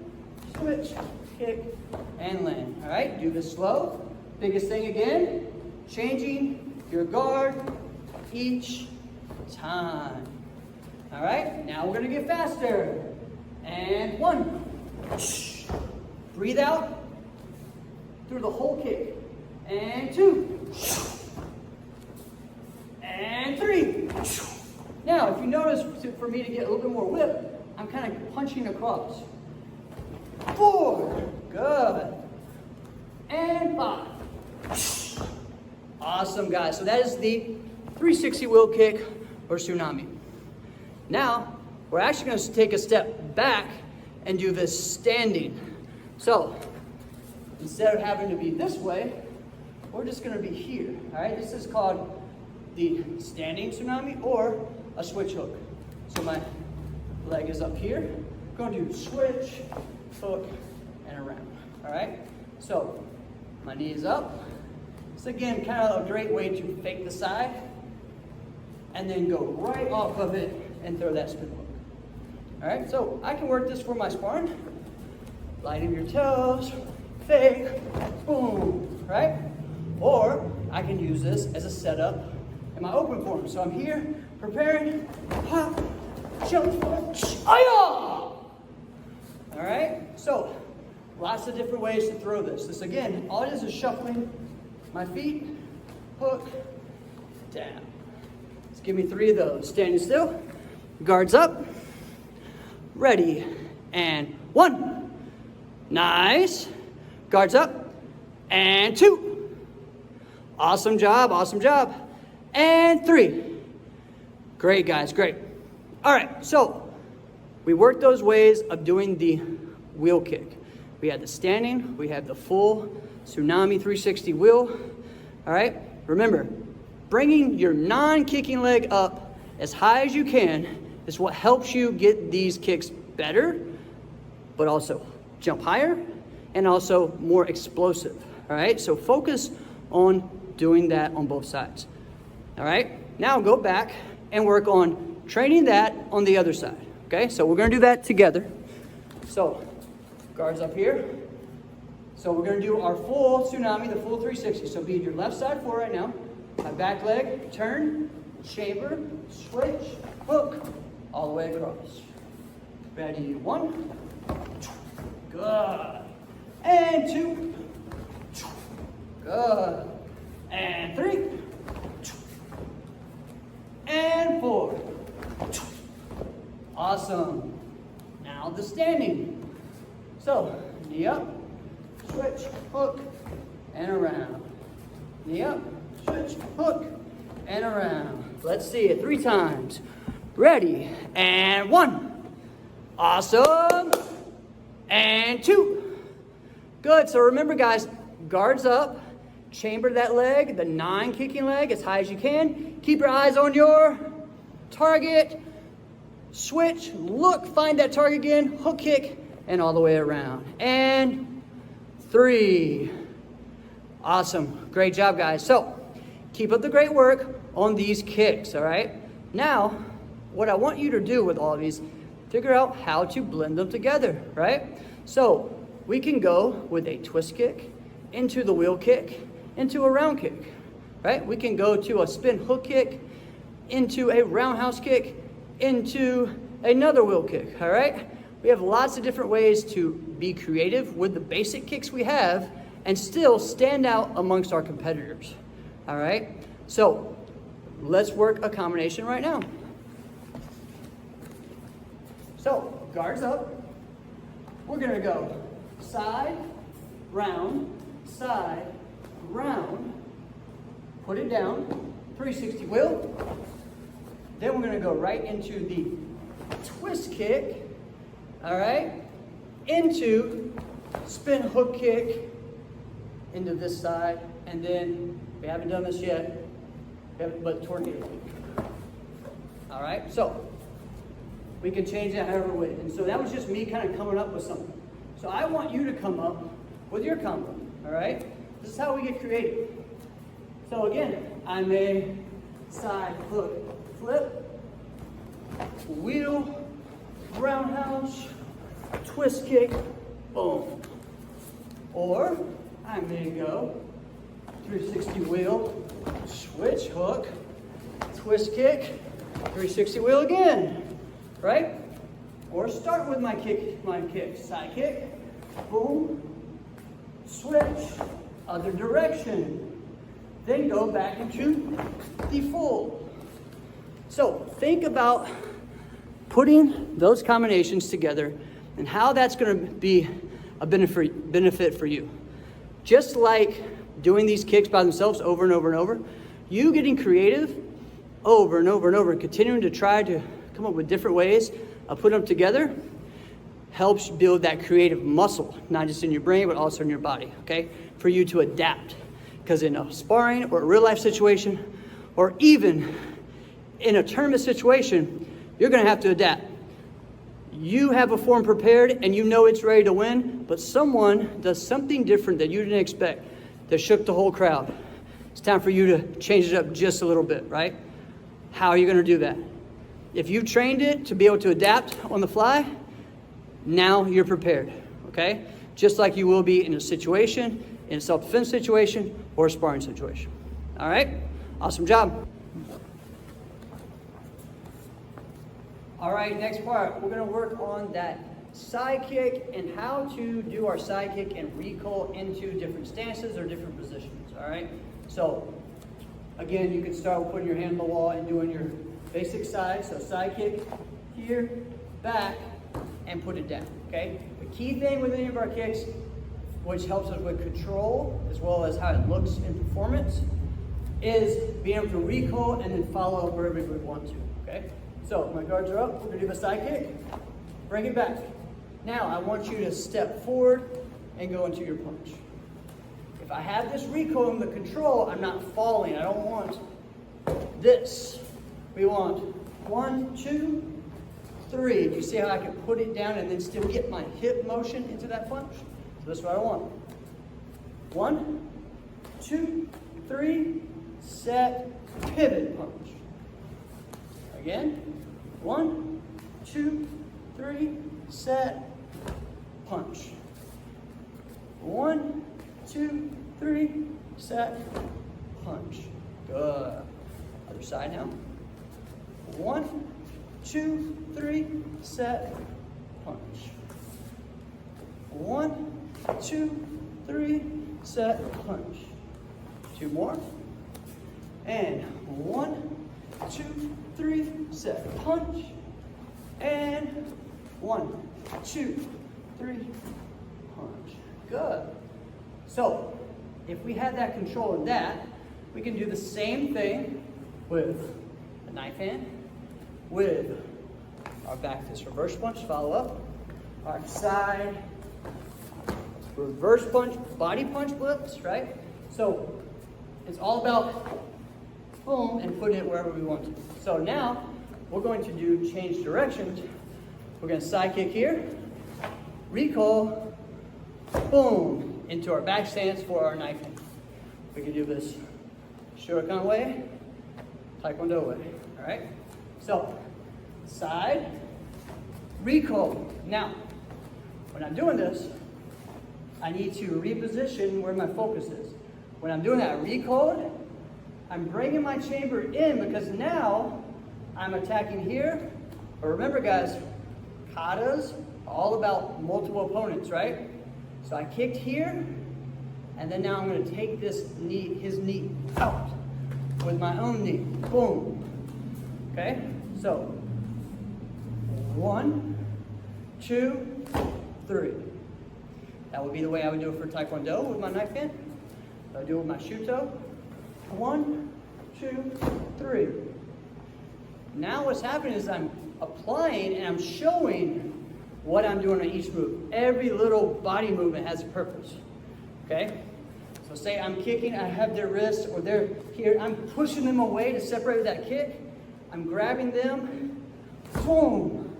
switch, kick, and land. All right, do this slow. Biggest thing again, changing your guard each time. All right, now we're gonna get faster. And 1, breathe out through the whole kick. And 2, and 3. Now, if you notice, for me to get a little bit more whip, I'm kind of punching across. 4, good. And 5. Awesome, guys. So that is the 360 wheel kick or tsunami. Now, we're actually going to take a step back and do this standing. So, instead of having to be this way, we're just gonna be here, all right? This is called the standing tsunami or a switch hook. So my leg is up here, I'm gonna do switch, hook, and around, all right? So my knee is up. It's again kind of a great way to fake the side and then go right off of it and throw that spin hook. All right, so I can work this for my sparring. Light of your toes, fake, boom, right? Or I can use this as a setup in my open form. So I'm here, preparing, hop, jump, all right, so lots of different ways to throw this. This again, all it is shuffling my feet, hook, down. Let's give me 3 of those. Standing still, guards up, ready, and 1. Nice. Guards up, and 2. Awesome job, awesome job. And 3. Great, guys, great. All right, so we worked those ways of doing the wheel kick. We had the standing, we had the full tsunami 360 wheel. All right, remember, bringing your non-kicking leg up as high as you can is what helps you get these kicks better, but also jump higher and also more explosive. All right, so focus on doing that on both sides. All right, now go back and work on training that on the other side. Okay, so we're gonna do that together. So guards up here. So we're gonna do our full tsunami, the full 360. So be your left side for right now. My back leg, turn, chamber, switch, hook, all the way across. Ready, 1. Good. And 2. Good. And 3. And 4. Awesome. Now the standing. So, knee up, switch, hook, and around. Knee up, switch, hook, and around. Let's see it 3 times. Ready, and 1. Awesome. And 2. Good, so remember guys, guards up, chamber that leg, the non-kicking leg as high as you can. Keep your eyes on your target. Switch, look, find that target again, hook kick, and all the way around. And 3. Awesome, great job guys. So keep up the great work on these kicks, all right? Now, what I want you to do with all of these, figure out how to blend them together, right? So we can go with a twist kick, into the wheel kick, into a round kick, right? We can go to a spin hook kick, into a roundhouse kick, into another wheel kick, all right? We have lots of different ways to be creative with the basic kicks we have and still stand out amongst our competitors, all right? So let's work a combination right now. So guards up, we're gonna go side, round, put it down, 360 wheel. Then we're gonna go right into the twist kick, all right? Into spin hook kick, into this side, and then, we haven't done this yet, but tornado kick. All right, so we can change that however way. And so that was just me kind of coming up with something. So I want you to come up with your combo, all right? This is how we get creative. So again, I may side hook, flip, wheel, roundhouse, twist kick, boom. Or I may go 360 wheel, switch hook, twist kick, 360 wheel again, right? Or start with my kick, side kick, boom, switch, other direction. Then go back into the full. So think about putting those combinations together and how that's going to be a benefit for you. Just like doing these kicks by themselves over and over and over, you getting creative over and over and over and continuing to try to come up with different ways of putting them together helps build that creative muscle, not just in your brain, but also in your body, okay? For you to adapt. Because in a sparring or a real life situation, or even in a tournament situation, you're gonna have to adapt. You have a form prepared and you know it's ready to win, but someone does something different that you didn't expect that shook the whole crowd. It's time for you to change it up just a little bit, right? How are you gonna do that? If you trained it to be able to adapt on the fly, now you're prepared, okay? Just like you will be in a situation, in a self-defense situation, or a sparring situation. All right? Awesome job. All right, next part, we're gonna work on that side kick and how to do our side kick and recoil into different stances or different positions, all right? So, again, you can start with putting your hand on the wall and doing your basic side. So side kick, here, back, and put it down, okay? The key thing with any of our kicks, which helps us with control, as well as how it looks in performance, is being able to recoil and then follow up wherever we want to, okay? So my guards are up, we're gonna do the side kick, bring it back. Now I want you to step forward and go into your punch. If I have this recoil and the control, I'm not falling. I don't want this. We want 1, 2, 3. Do you see how I can put it down and then still get my hip motion into that punch? So that's what I want. 1, 2, 3, set, pivot punch. Again, 1, 2, 3, set, punch. 1, 2, 3, set, punch. Good. Other side now. 1, 2, 3, set, punch. 1, 2, 3, set, punch. 2 more. And 1, 2, 3, set, punch. And 1, 2, 3, punch. Good. So, if we had that control in that, we can do the same thing with the knife hand, with our back fist reverse punch, follow up, our side reverse punch, body punch blips, right? So it's all about boom and putting it wherever we want to. So now we're going to do change directions. We're going to side kick here, recoil, boom, into our back stance for our knife hand. We can do this Shuriken way, Taekwondo way, all right? So, side, recoil. Now, when I'm doing this, I need to reposition where my focus is. When I'm doing that recoil, I'm bringing my chamber in because now I'm attacking here. But remember guys, katas are all about multiple opponents, right? So I kicked here, and then now I'm going to take this knee, his knee out with my own knee. Boom. Okay? So 1, 2, 3. That would be the way I would do it for Taekwondo with my knife hand. I would do it with my shuto. 1, 2, 3. Now what's happening is I'm applying and I'm showing what I'm doing on each move. Every little body movement has a purpose. Okay? So say I'm kicking, I have their wrist or they're here, I'm pushing them away to separate that kick. I'm grabbing them, boom.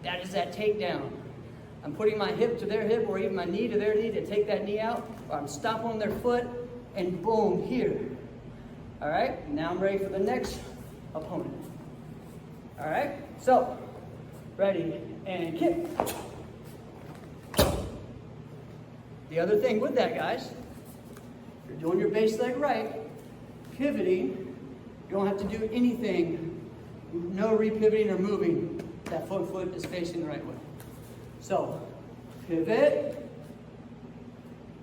That is that takedown. I'm putting my hip to their hip or even my knee to their knee to take that knee out. Or I'm stomping on their foot and boom, here. All right, now I'm ready for the next opponent. All right, so ready and kick. The other thing with that, guys, if you're doing your base leg right, pivoting, you don't have to do anything, no repivoting or moving. That foot is facing the right way. So, pivot,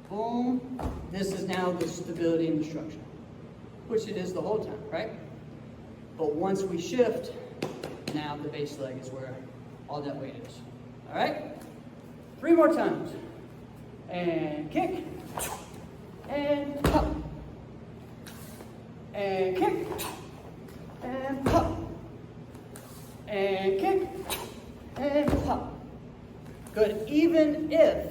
boom. This is now the stability and the structure, which it is the whole time, right? But once we shift, now the base leg is where all that weight is. All right? 3 more times. And kick. And pop. And kick. And pop. And kick. And pop. Good. Even if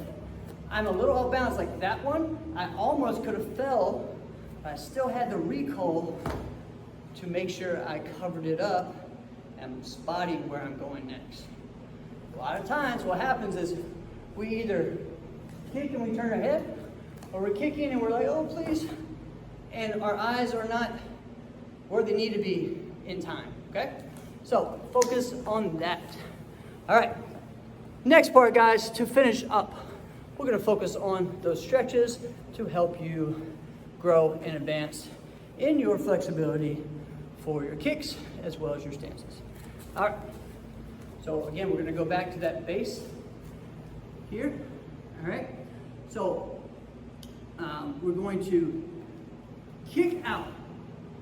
I'm a little off balance like that one, I almost could have fell, but I still had the recoil to make sure I covered it up and spotting where I'm going next. A lot of times what happens is we either kick and we turn our head, or we're kicking and we're like, oh please, and our eyes are not where they need to be in time, okay? So focus on that. All right, next part, guys, to finish up, we're gonna focus on those stretches to help you grow and advance in your flexibility for your kicks as well as your stances. All right, so again, we're gonna go back to that base here, all right? So we're going to kick out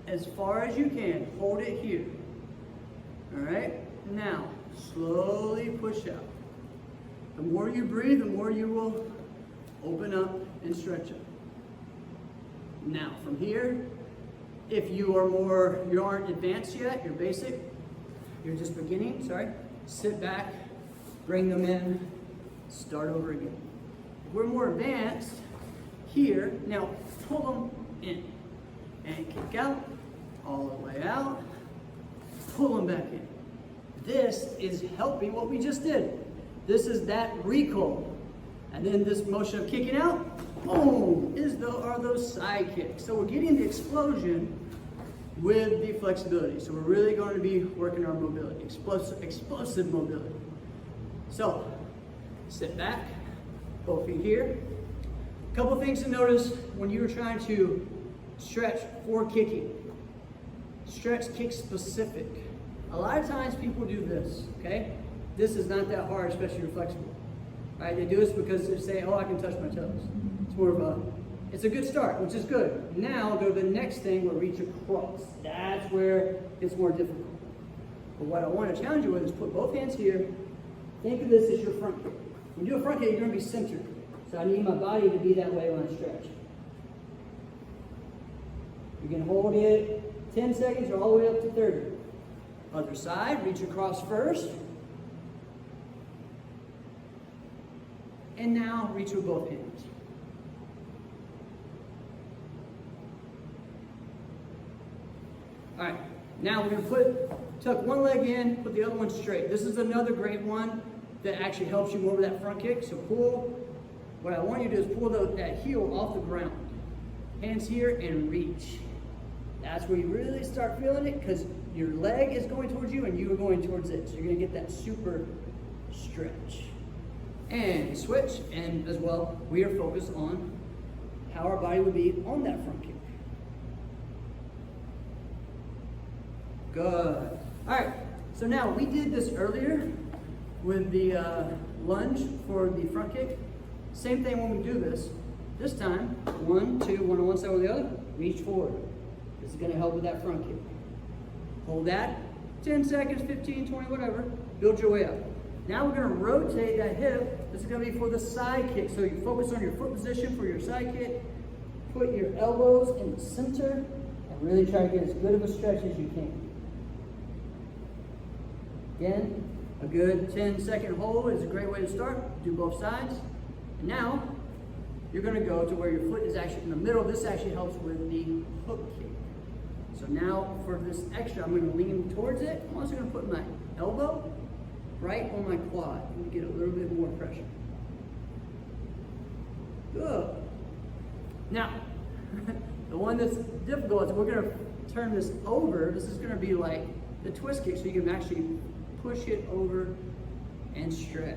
as far as you can, hold it here, all right? Now, slowly push out. The more you breathe, the more you will open up and stretch up. Now, from here, if you aren't advanced yet, you're basic, you're just beginning, sit back, bring them in, start over again. If we're more advanced, here, now pull them in and kick out, all the way out, pull them back in. This is helping what we just did. This is that recoil. And then this motion of kicking out, boom, are those side kicks. So we're getting the explosion with the flexibility. So we're really going to be working our mobility, explosive mobility. So sit back, both feet here. A couple things to notice when you're trying to stretch for kicking. Stretch kick specific. A lot of times people do this, okay? This is not that hard, especially if you're flexible. All right, they do this because they say, oh, I can touch my toes. It's more of it's a good start, which is good. Now go to the next thing where reach across. That's where it's more difficult. But what I want to challenge you with is put both hands here. Think of this as your front kick. When you do a front kick, you're going to be centered. So I need my body to be that way when I stretch. You can hold it 10 seconds or all the way up to 30. Other side, reach across first. And now reach with both hands. All right, now we're gonna tuck one leg in, put the other one straight. This is another great one that actually helps you more with that front kick. So pull, what I want you to do is pull that heel off the ground. Hands here and reach. That's where you really start feeling it because your leg is going towards you and you are going towards it. So you're gonna get that super stretch. And switch, and as well, we are focused on how our body would be on that front kick. Good. All right, so now we did this earlier with the lunge for the front kick. Same thing when we do this. This time, 1, 2, one on one side or the other, reach forward. This is gonna help with that front kick. Hold that, 10 seconds, 15, 20, whatever, build your way up. Now we're gonna rotate that hip. This is gonna be for the side kick. So you focus on your foot position for your side kick. Put your elbows in the center and really try to get as good of a stretch as you can. Again, a good 10-second hold is a great way to start. Do both sides. And now you're gonna go to where your foot is actually in the middle. This actually helps with the hook kick. So now for this extra, I'm gonna lean towards it. I'm also gonna put my elbow right on my quad and get a little bit more pressure. Good. Now, the one that's difficult is we're gonna turn this over. This is gonna be like the twist kick, so you can actually push it over and stretch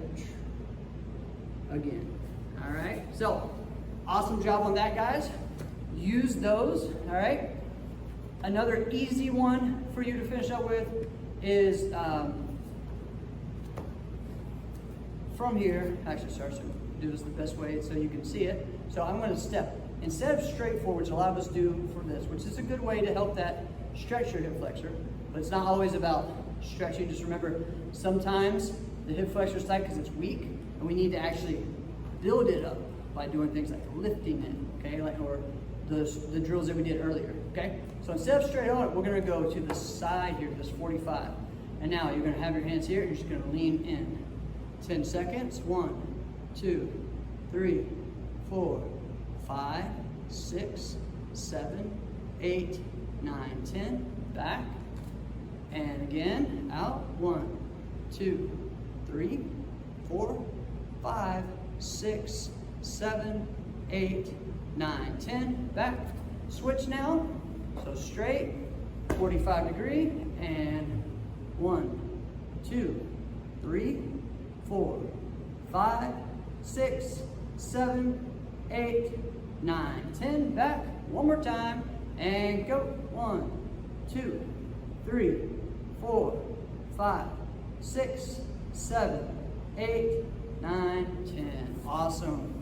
again. All right, so awesome job on that, guys. Use those, all right? Another easy one for you to finish up with is from here, actually, sorry, so do this the best way so you can see it. So I'm gonna step. Instead of straight forward, which a lot of us do for this, which is a good way to help that stretch your hip flexor, but it's not always about stretching. Just remember, sometimes the hip flexor is tight because it's weak, and we need to actually build it up by doing things like lifting it, okay, or the drills that we did earlier, okay? So instead of straight on, we're gonna go to the side here, this 45. And now you're gonna have your hands here, you're just gonna lean in. 10 seconds. 1, 2, 3, 4, 5, 6, 7, 8, 9, 10. Back. And again, out. 1, 2, 3, 4, 5, 6, 7, 8, 9, 10. Back. Switch now. So straight, 45 degree, and 1, 2, 3, 4, 5, 6, 7, 8, 9, 10. Back. One more time, and go. 1, 2, 3, 4, 5, 6, 7, 8, 9, 10. Awesome.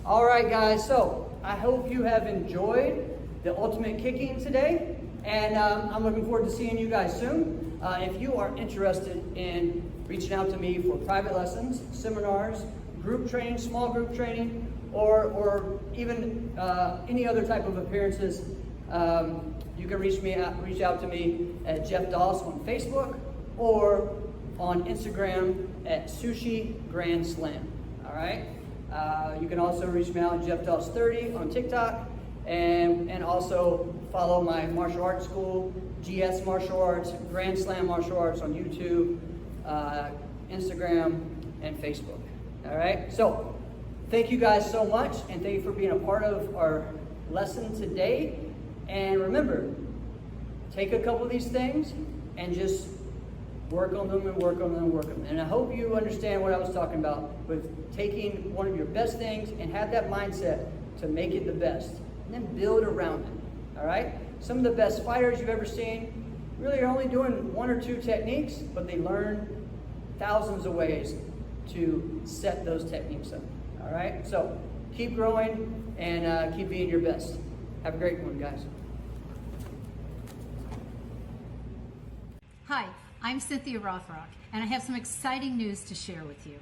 All right, guys, so I hope you have enjoyed the ultimate kicking today, and I'm looking forward to seeing you guys soon. If you are interested in reaching out to me for private lessons, seminars, group training, small group training, or even any other type of appearances, you can reach out to me at Jeff Doss on Facebook or on Instagram at Sushi Grand Slam. All right. You can also reach me out at Jeff Doss 30 on TikTok, and also follow my martial arts school, GS Martial Arts, Grand Slam Martial Arts on YouTube, Instagram, and Facebook. All right. So thank you guys so much, and thank you for being a part of our lesson today. And remember, take a couple of these things and just work on them and work on them and work on them. And I hope you understand what I was talking about with taking one of your best things and have that mindset to make it the best, and then build around it. All right? Some of the best fighters you've ever seen really are only doing 1 or 2 techniques, but they learn thousands of ways to set those techniques up. All right? So keep growing and keep being your best. Have a great one, guys. Hi, I'm Cynthia Rothrock, and I have some exciting news to share with you.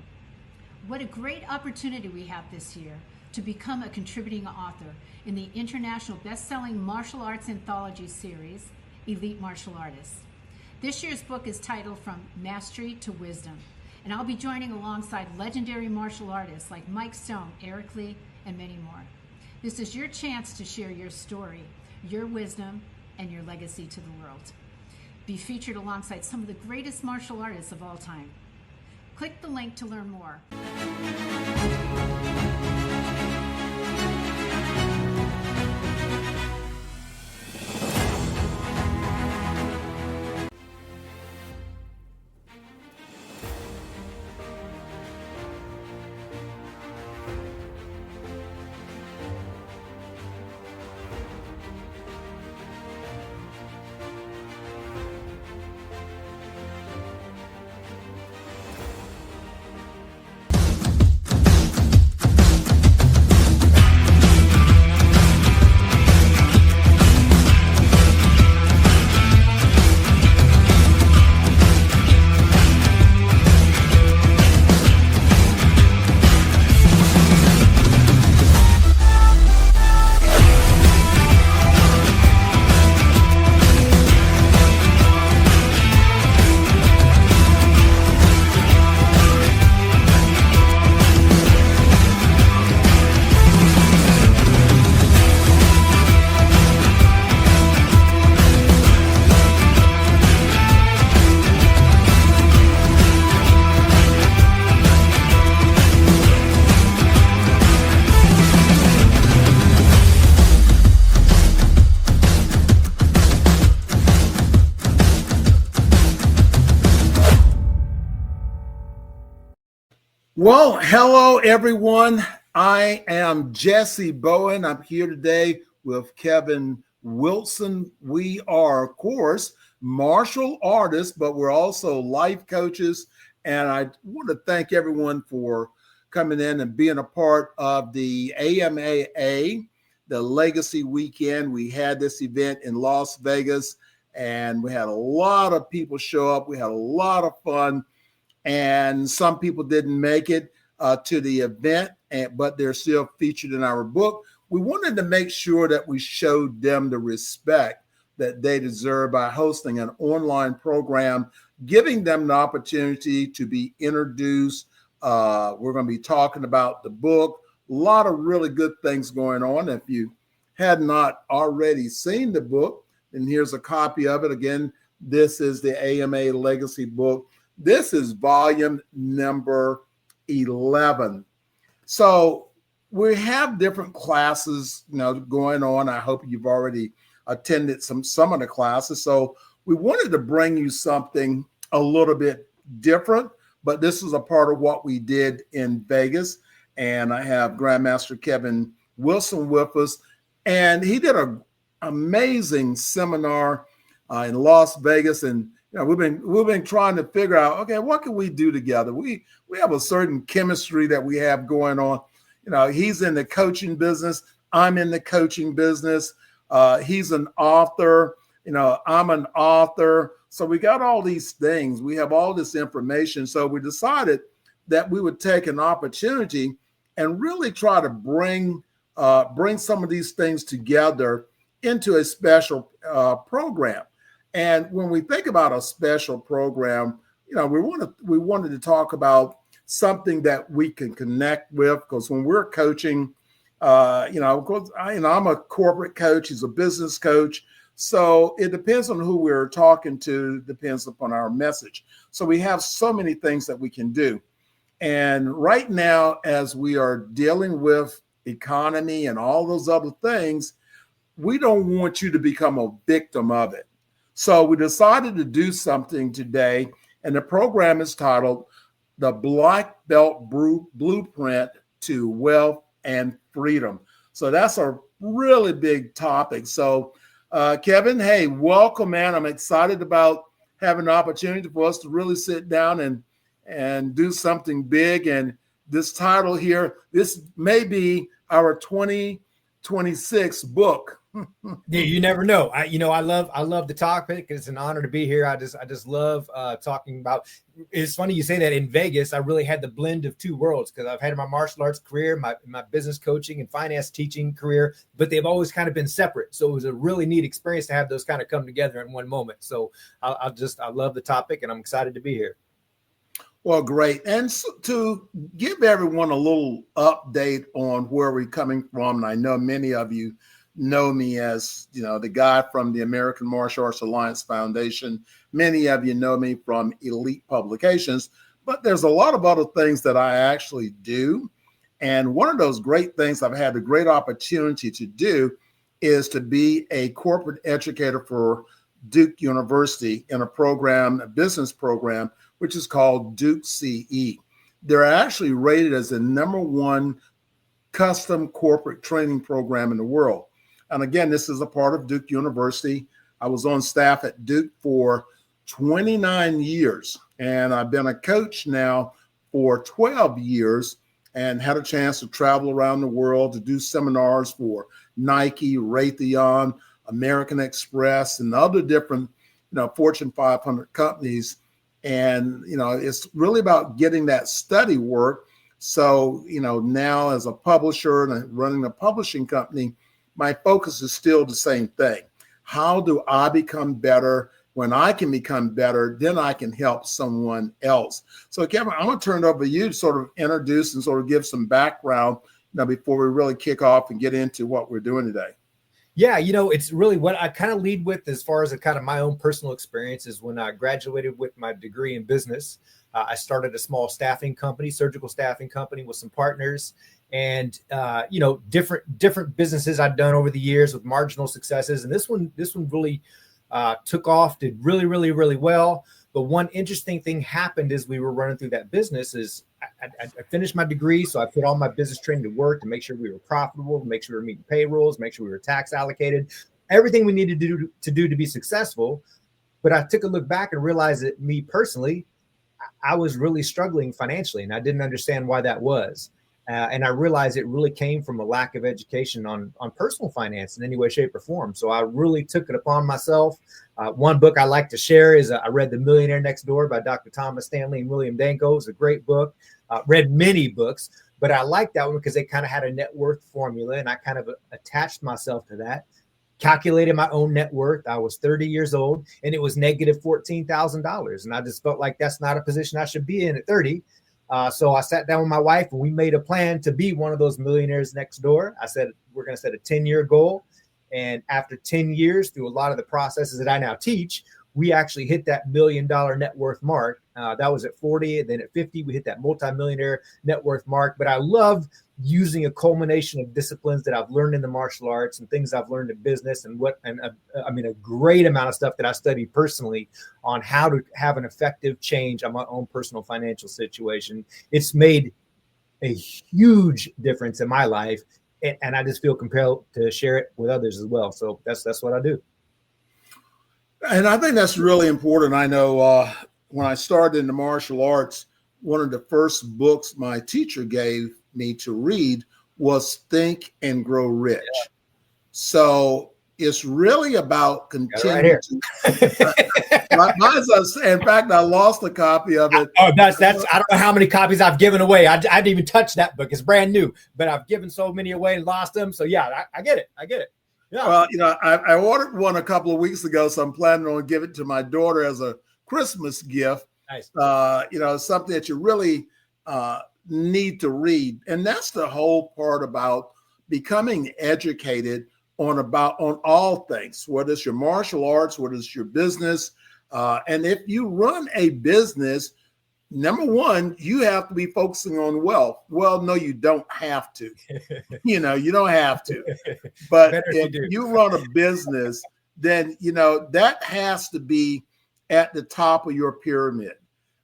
What a great opportunity we have this year to become a contributing author in the international best-selling martial arts anthology series, Elite Martial Artists. This year's book is titled From Mastery to Wisdom, and I'll be joining alongside legendary martial artists like Mike Stone, Eric Lee, and many more. This is your chance to share your story, your wisdom, and your legacy to the world. Be featured alongside some of the greatest martial artists of all time. Click the link to learn more. Well, hello, everyone. I am Jesse Bowen. I'm here today with Kevin Wilson. We are, of course, martial artists, but we're also life coaches. And I want to thank everyone for coming in and being a part of the AMAA, the Legacy Weekend. We had this event in Las Vegas, and we had a lot of people show up. We had a lot of fun. And some people didn't make it to the event, but they're still featured in our book. We wanted to make sure that we showed them the respect that they deserve by hosting an online program, giving them the opportunity to be introduced We're going to be talking about the book. A lot of really good things going on. If you had not already seen the book, then here's a copy of it. Again, this is the AMAA Legacy book. This is volume number 11. So we have different classes, going on. I hope you've already attended some of the classes. So we wanted to bring you something a little bit different, but this is a part of what we did in Vegas. And I have Grandmaster Kevin Wilson with us, and he did an amazing seminar in Las Vegas. And we've been trying to figure out, okay, what can we do together? We have a certain chemistry that we have going on. He's in the coaching business. I'm in the coaching business. He's an author. I'm an author. So we got all these things. We have all this information. So we decided that we would take an opportunity and really try to bring some of these things together into a special program. And when we think about a special program, we wanted to talk about something that we can connect with, because when we're coaching, of course, I'm a corporate coach. He's a business coach. So it depends on who we're talking to, depends upon our message. So we have so many things that we can do. And right now, as we are dealing with economy and all those other things, we don't want you to become a victim of it. So we decided to do something today, and the program is titled The Black Belt Blueprint to Wealth and Freedom. So that's a really big topic. So Kevin, hey, welcome, man. I'm excited about having an opportunity for us to really sit down and do something big. And this title here, this may be our 2026 book. Yeah, you never know. I love the topic. It's an honor to be here. I just love talking about. It's funny you say that. In Vegas, I really had the blend of two worlds, because I've had my martial arts career, my business coaching and finance teaching career, but they've always kind of been separate. So it was a really neat experience to have those kind of come together in one moment. So I love the topic, and I'm excited to be here. Well, great. And so to give everyone a little update on where we're coming from, and I know many of you know me as, the guy from the American Martial Arts Alliance Foundation. Many of you know me from Elite Publications, but there's a lot of other things that I actually do. And one of those great things I've had the great opportunity to do is to be a corporate educator for Duke University in a business program, which is called Duke CE. They're actually rated as the #1 custom corporate training program in the world. And again, this is a part of Duke University. I was on staff at Duke for 29 years, and I've been a coach now for 12 years, and had a chance to travel around the world to do seminars for Nike, Raytheon, American Express, and other different, Fortune 500 companies. And, it's really about getting that study work. So, now as a publisher and running a publishing company, my focus is still the same thing. How do I become better? When I can become better, then I can help someone else. So Kevin, I'm going to turn it over to you to sort of introduce and sort of give some background, before we really kick off and get into what we're doing today. Yeah, it's really what I kind of lead with as far as a kind of my own personal experiences. When I graduated with my degree in business, I started a small staffing company, surgical staffing company, with some partners, and different businesses I've done over the years with marginal successes. And this one really took off, did really, really, really well. But one interesting thing happened as we were running through that business is I finished my degree. So I put all my business training to work to make sure we were profitable, to make sure we were meeting payrolls, make sure we were tax allocated, everything we needed to do to be successful. But I took a look back and realized that me personally, I was really struggling financially, and I didn't understand why that was. And I realized it really came from a lack of education on personal finance in any way, shape, or form. So I really took it upon myself. One book I like to share is I read The Millionaire Next Door by Dr. Thomas Stanley and William Danko. It's a great book. Read many books, but I liked that one because they kind of had a net worth formula, and I kind of attached myself to that. Calculated my own net worth. I was 30 years old, and it was negative $14,000. And I just felt like that's not a position I should be in at 30. So I sat down with my wife and we made a plan to be one of those millionaires next door. I said, we're going to set a 10-year goal. And after 10 years, through a lot of the processes that I now teach, we actually hit that $1 million net worth mark. That was at 40. And then at 50, we hit that multimillionaire net worth mark. But I love using a culmination of disciplines that I've learned in the martial arts and things I've learned in business and a great amount of stuff that I studied personally on how to have an effective change on my own personal financial situation. It's made a huge difference in my life. And I just feel compelled to share it with others as well. So that's what I do. And I think that's really important. I know when I started in the martial arts, one of the first books my teacher gave me to read was Think and Grow Rich. Yeah. So it's really about continuing in fact, I lost a copy of it. Oh, that's I don't know how many copies I've given away. I didn't even touch that book. It's brand new, but I've given so many away and lost them. So yeah, I get it. Yeah. Well, I ordered one a couple of weeks ago, so I'm planning on giving it to my daughter as a Christmas gift. Nice. Something that you really need to read. And that's the whole part about becoming educated on all things, whether it's your martial arts, whether it's your business. And if you run a business, number one, you have to be focusing on wealth. Well, no, you don't have to. You don't have to. But if you run a business, then, that has to be at the top of your pyramid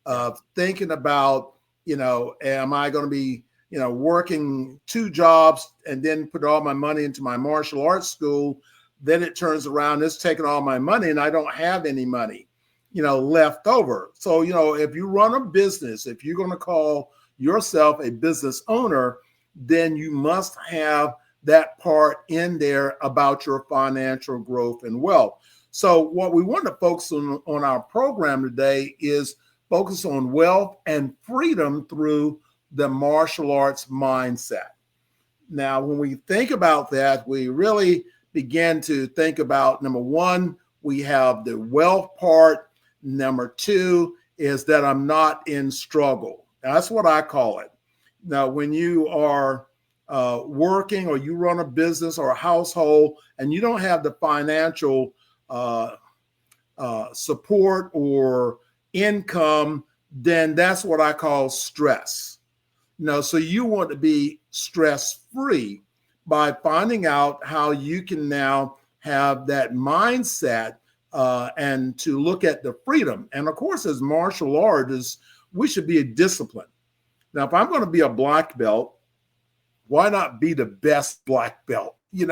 of thinking about, am I going to be, working 2 jobs and then put all my money into my martial arts school? Then it turns around, it's taking all my money and I don't have any money, left over. So, if you run a business, if you're going to call yourself a business owner, then you must have that part in there about your financial growth and wealth. So what we want to focus on our program today is focus on wealth and freedom through the martial arts mindset. Now, when we think about that, we really begin to think about, number one, we have the wealth part. Number 2 is that I'm not in struggle. That's what I call it. Now, when you are working or you run a business or a household and you don't have the financial support or income, then that's what I call stress. So you want to be stress-free by finding out how you can now have that mindset and to look at the freedom. And of course, as martial artists, we should be a discipline. Now, if I'm going to be a black belt, why not be the best black belt? If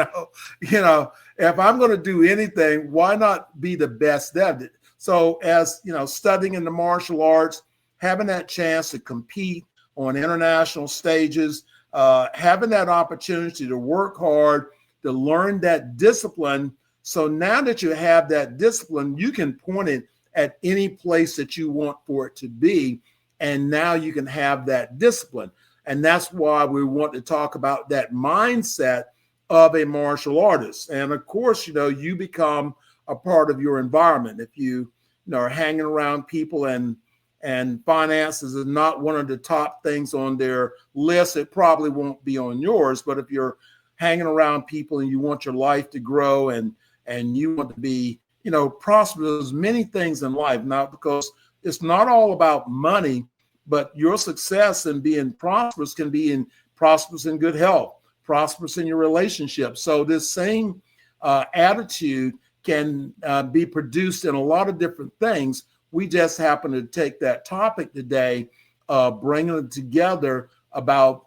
I'm going to do anything, why not be the best at it? So as, studying in the martial arts, having that chance to compete on international stages, having that opportunity to work hard, to learn that discipline. So now that you have that discipline, you can point it at any place that you want for it to be. And now you can have that discipline. And that's why we want to talk about that mindset of a martial artist. And of course, you become a part of your environment. If you, are hanging around people and finances is not one of the top things on their list, it probably won't be on yours. But if you're hanging around people and you want your life to grow and you want to be, prosperous, there's many things in life, not because it's not all about money, but your success in being prosperous can be prosperous in good health, prosperous in your relationship. So this same attitude can be produced in a lot of different things. We just happen to take that topic today, bringing it together about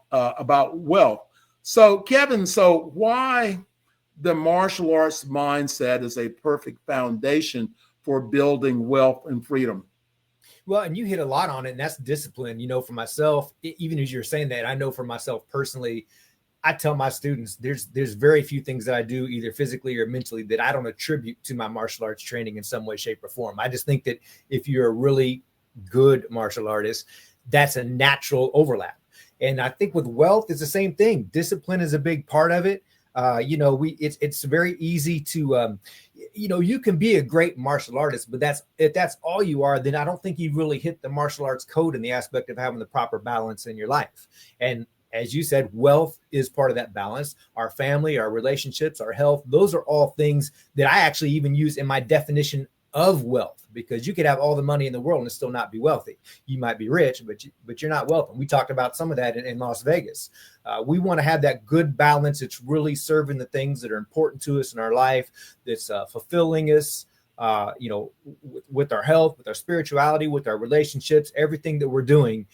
wealth. So Kevin, why the martial arts mindset is a perfect foundation for building wealth and freedom? Well, and you hit a lot on it, and that's discipline. For myself, even as you're saying that, I know for myself personally, I tell my students there's very few things that I do either physically or mentally that I don't attribute to my martial arts training in some way, shape, or form. I just think that if you're a really good martial artist, that's a natural overlap. And I think with wealth, it's the same thing. Discipline is a big part of it. It's very easy to, you can be a great martial artist, but if that's all you are, then I don't think you've really hit the martial arts code in the aspect of having the proper balance in your life. And as you said, wealth is part of that balance. Our family, our relationships, our health, those are all things that I actually even use in my definition of wealth, because you could have all the money in the world and still not be wealthy. You might be rich, but you're not wealthy. We talked about some of that in Las Vegas. We want to have that good balance. It's really serving the things that are important to us in our life, that's fulfilling us, with our health, with our spirituality, with our relationships, everything that we're doing.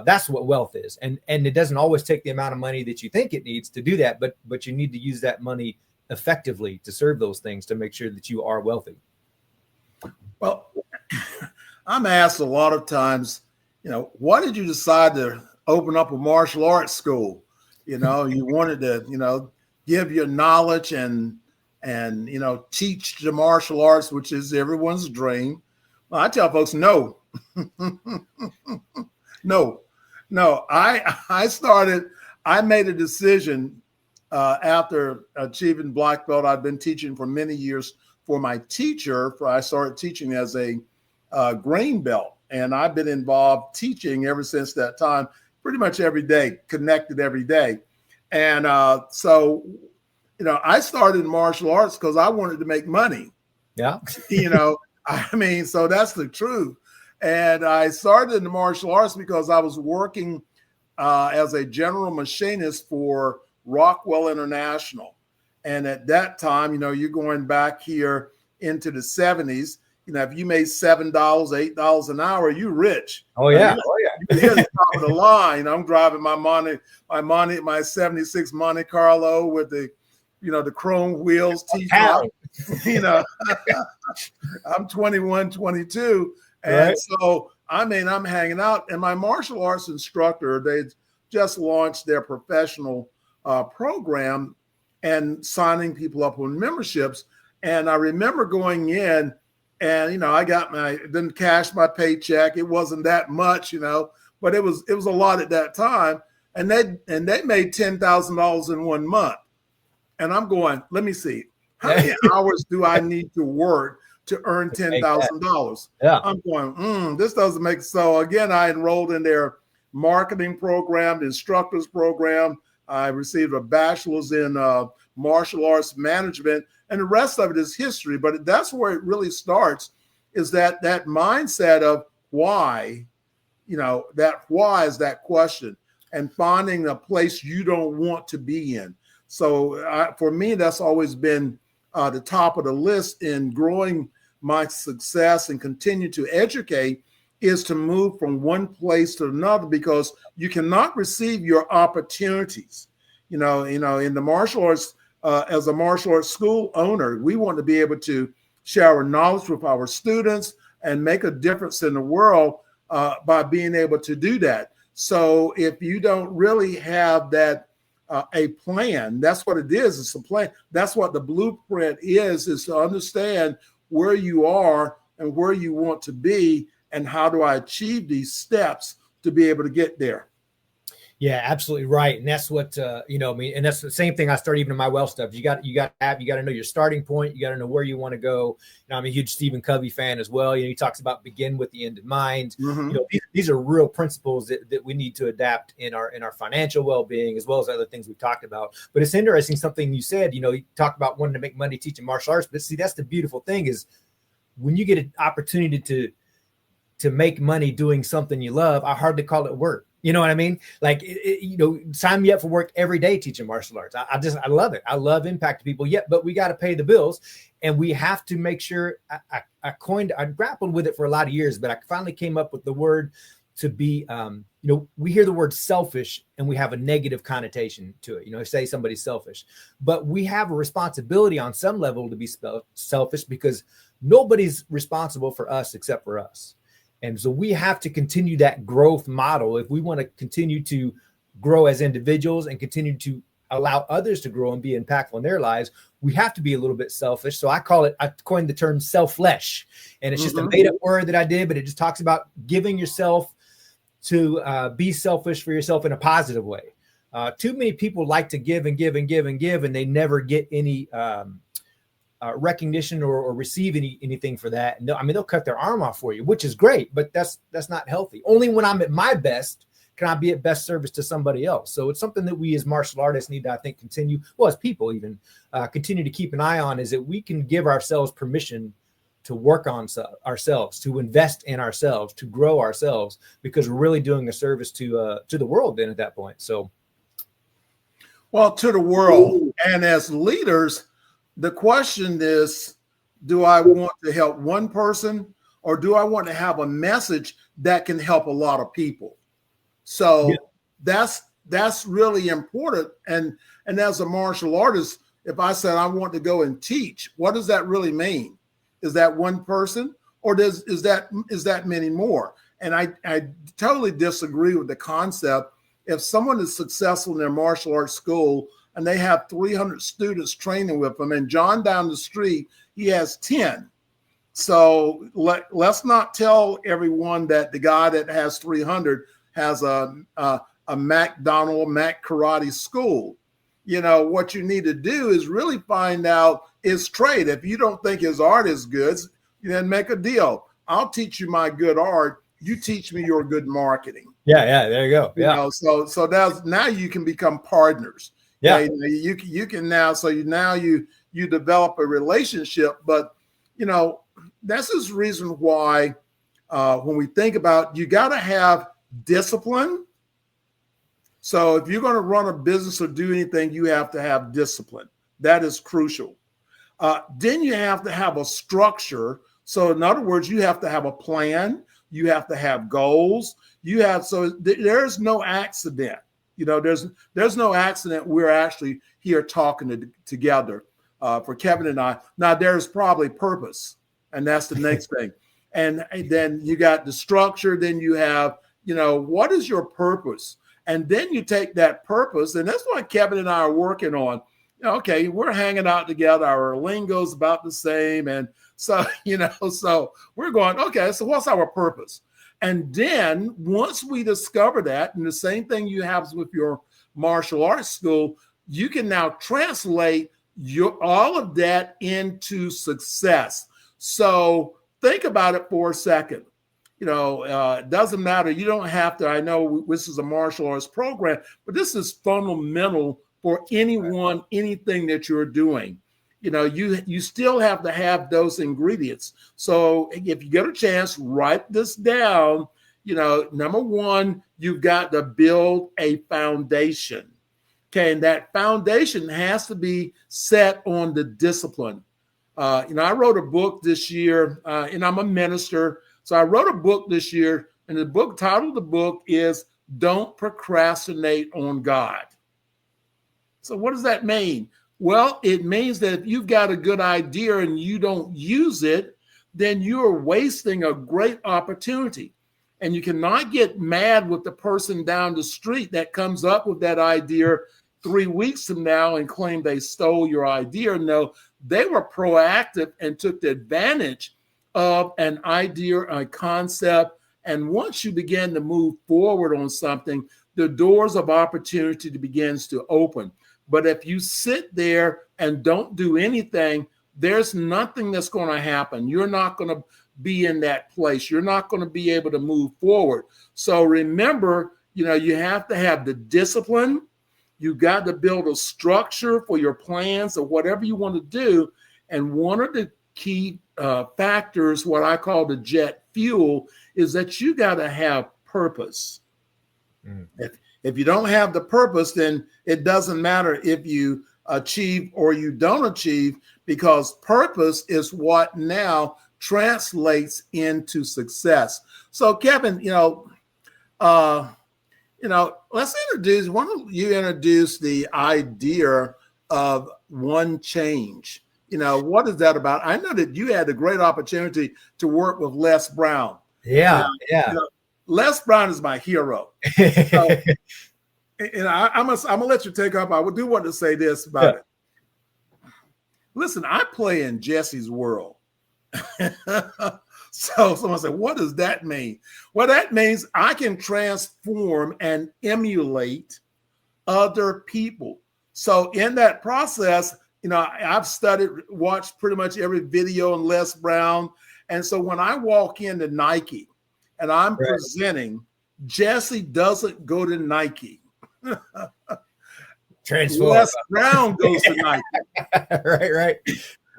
That's what wealth is. And it doesn't always take the amount of money that you think it needs to do that, but you need to use that money effectively to serve those things to make sure that you are wealthy. Well, I'm asked a lot of times, why did you decide to open up a martial arts school? You wanted to, give your knowledge and teach the martial arts, which is everyone's dream. Well, I tell folks, no, no. I made a decision after achieving black belt. I've been teaching for many years. For my teacher, I started teaching as a green belt, and I've been involved teaching ever since that time, pretty much every day, connected every day. And so I started in martial arts because I wanted to make money. Yeah. So that's the truth. And I started in the martial arts because I was working as a general machinist for Rockwell International. And at that time, you're going back here into the 70s. If you made $7, $8 an hour, you're rich. Oh yeah, You're the top of the line. I'm driving my 76 Monte Carlo with the, the chrome wheels. I'm 21, 22, and so I'm hanging out. And my martial arts instructor, they just launched their professional program and signing people up on memberships. And I remember going in and, I didn't cash my paycheck. It wasn't that much, but it was a lot at that time. And they made $10,000 in 1 month. And I'm going, let me see, how many hours do I need to work to earn $10,000? Yeah. I'm going, this doesn't make sense. So again, I enrolled in their marketing program, the instructors program. I received a bachelor's in martial arts management, and the rest of it is history. But that's where it really starts, is that mindset of why, that why is that question, and finding a place you don't want to be in. So for me, that's always been the top of the list in growing my success and continue to educate, is to move from one place to another, because you cannot receive your opportunities. In the martial arts, as a martial arts school owner, we want to be able to share our knowledge with our students and make a difference in the world by being able to do that. So if you don't really have that a plan, that's what it is. It's a plan. That's what the blueprint is to understand where you are and where you want to be, and how do I achieve these steps to be able to get there. Yeah, absolutely right. And that's what, and that's the same thing I start even in my wealth stuff. You got to know your starting point. You got to know where you want to go. I'm a huge Stephen Covey fan as well. He talks about begin with the end in mind. Mm-hmm. These are real principles that we need to adapt in our financial well-being, as well as other things we've talked about. But it's interesting, something you said, you talk about wanting to make money teaching martial arts, but see, that's the beautiful thing, is when you get an opportunity to make money doing something you love, I hardly call it work. You know what I mean? Like, sign me up for work every day teaching martial arts. I love it. I love impacting people. But we got to pay the bills, and we have to make sure. I grappled with it for a lot of years, but I finally came up with the word to be. We hear the word selfish, and we have a negative connotation to it. Say somebody's selfish, but we have a responsibility on some level to be selfish, because nobody's responsible for us except for us. And so we have to continue that growth model if we want to continue to grow as individuals and continue to allow others to grow and be impactful in their lives. We have to be a little bit selfish. So I coined the term selfless, and it's just a made up word that I did, but it just talks about giving yourself to be selfish for yourself in a positive way. Too many people like to give and give and give and give, and they never get any recognition or receive anything for that. And I mean, they'll cut their arm off for you, which is great, but that's not healthy. Only when I'm at my best can I be at best service to somebody else. So it's something that we as martial artists need to, I think, continue, well, as people even, continue to keep an eye on, is that we can give ourselves permission to work on ourselves, to invest in ourselves, to grow ourselves, because we're really doing a service to the world then at that point. So, well, to the world. And as leaders, the question is, do I want to help one person, or do I want to have a message that can help a lot of people? So that's really important. And as a martial artist, if I said I want to go and teach, what does that really mean? Is that one person, or is that many more? And I totally disagree with the concept. If someone is successful in their martial arts school and they have 300 students training with them, and John down the street, he has 10. So let's not tell everyone that the guy that has 300 has a Mac Karate school. You know, what you need to do is really find out his trade. If you don't think his art is good, then make a deal. I'll teach you my good art. You teach me your good marketing. Yeah, there you go. Yeah. You know, so now you can become partners. Yeah. You can now. So you develop a relationship. But you know, that's the reason why when we think about, you got to have discipline. So if you're going to run a business or do anything, you have to have discipline. That is crucial. Then you have to have a structure. So in other words, you have to have a plan. You have to have goals. There's no accident. You know, there's no accident. We're actually here talking together for Kevin and I. Now there's probably purpose, and that's the next thing. And then you got the structure. Then you have, you know, what is your purpose? And then you take that purpose, and that's what Kevin and I are working on. Okay, we're hanging out together. Our lingo's about the same. And so, you know, so we're going, okay, so what's our purpose? And then once we discover that, and the same thing you have with your martial arts school, you can now translate all of that into success. So think about it for a second. You know, it doesn't matter. You don't have to. I know this is a martial arts program, but this is fundamental for anyone, anything that you're doing. You know, you still have to have those ingredients. So if you get a chance, write this down. You know, number one, you've got to build a foundation. Okay, and that foundation has to be set on the discipline. You know, I wrote a book this year, and I'm a minister. So I wrote a book this year, and the title of the book is Don't Procrastinate on God. So what does that mean? Well, it means that if you've got a good idea and you don't use it, then you're wasting a great opportunity. And you cannot get mad with the person down the street that comes up with that idea 3 weeks from now and claim they stole your idea. No, they were proactive and took the advantage of an idea, a concept. And once you begin to move forward on something, the doors of opportunity begins to open. But if you sit there and don't do anything, there's nothing that's going to happen. You're not going to be in that place. You're not going to be able to move forward. So remember, you know, you have to have the discipline. You got to build a structure for your plans or whatever you want to do. And one of the key factors, what I call the jet fuel, is that you got to have purpose. If you don't have the purpose, then it doesn't matter if you achieve or you don't achieve, because purpose is what now translates into success. So Kevin, let's introduce, why don't you introduce the idea of one change? You know, what is that about? I know that you had a great opportunity to work with Les Brown. Yeah. You know, Les Brown is my hero. So, and I'm gonna let you take up. I do want to say this about it. Listen, I play in Jesse's world. So someone said, what does that mean? Well, that means I can transform and emulate other people. So in that process, I've watched pretty much every video on Les Brown. And so when I walk into Nike and I'm presenting, Jesse doesn't go to Nike. Transform. Les Brown goes to Nike.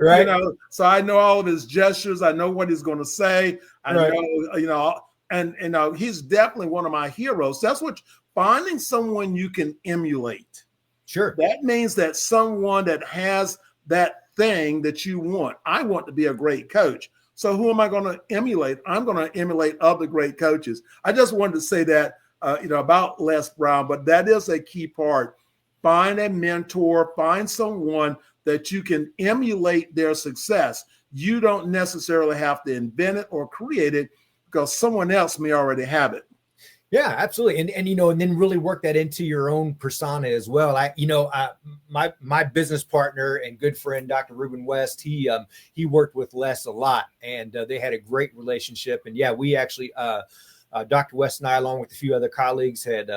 Right. So I know all of his gestures. I know what he's going to say. I know, and he's definitely one of my heroes. That's what finding someone you can emulate. Sure. That means that someone that has that thing that you want. I want to be a great coach. So who am I going to emulate? I'm going to emulate other great coaches. I just wanted to say that, about Les Brown, but that is a key part. Find a mentor, find someone that you can emulate their success. You don't necessarily have to invent it or create it because someone else may already have it. Yeah, absolutely. And then really work that into your own persona as well. My business partner and good friend, Dr. Ruben West, he worked with Les a lot, and they had a great relationship. And yeah, we actually, Dr. West and I, along with a few other colleagues, had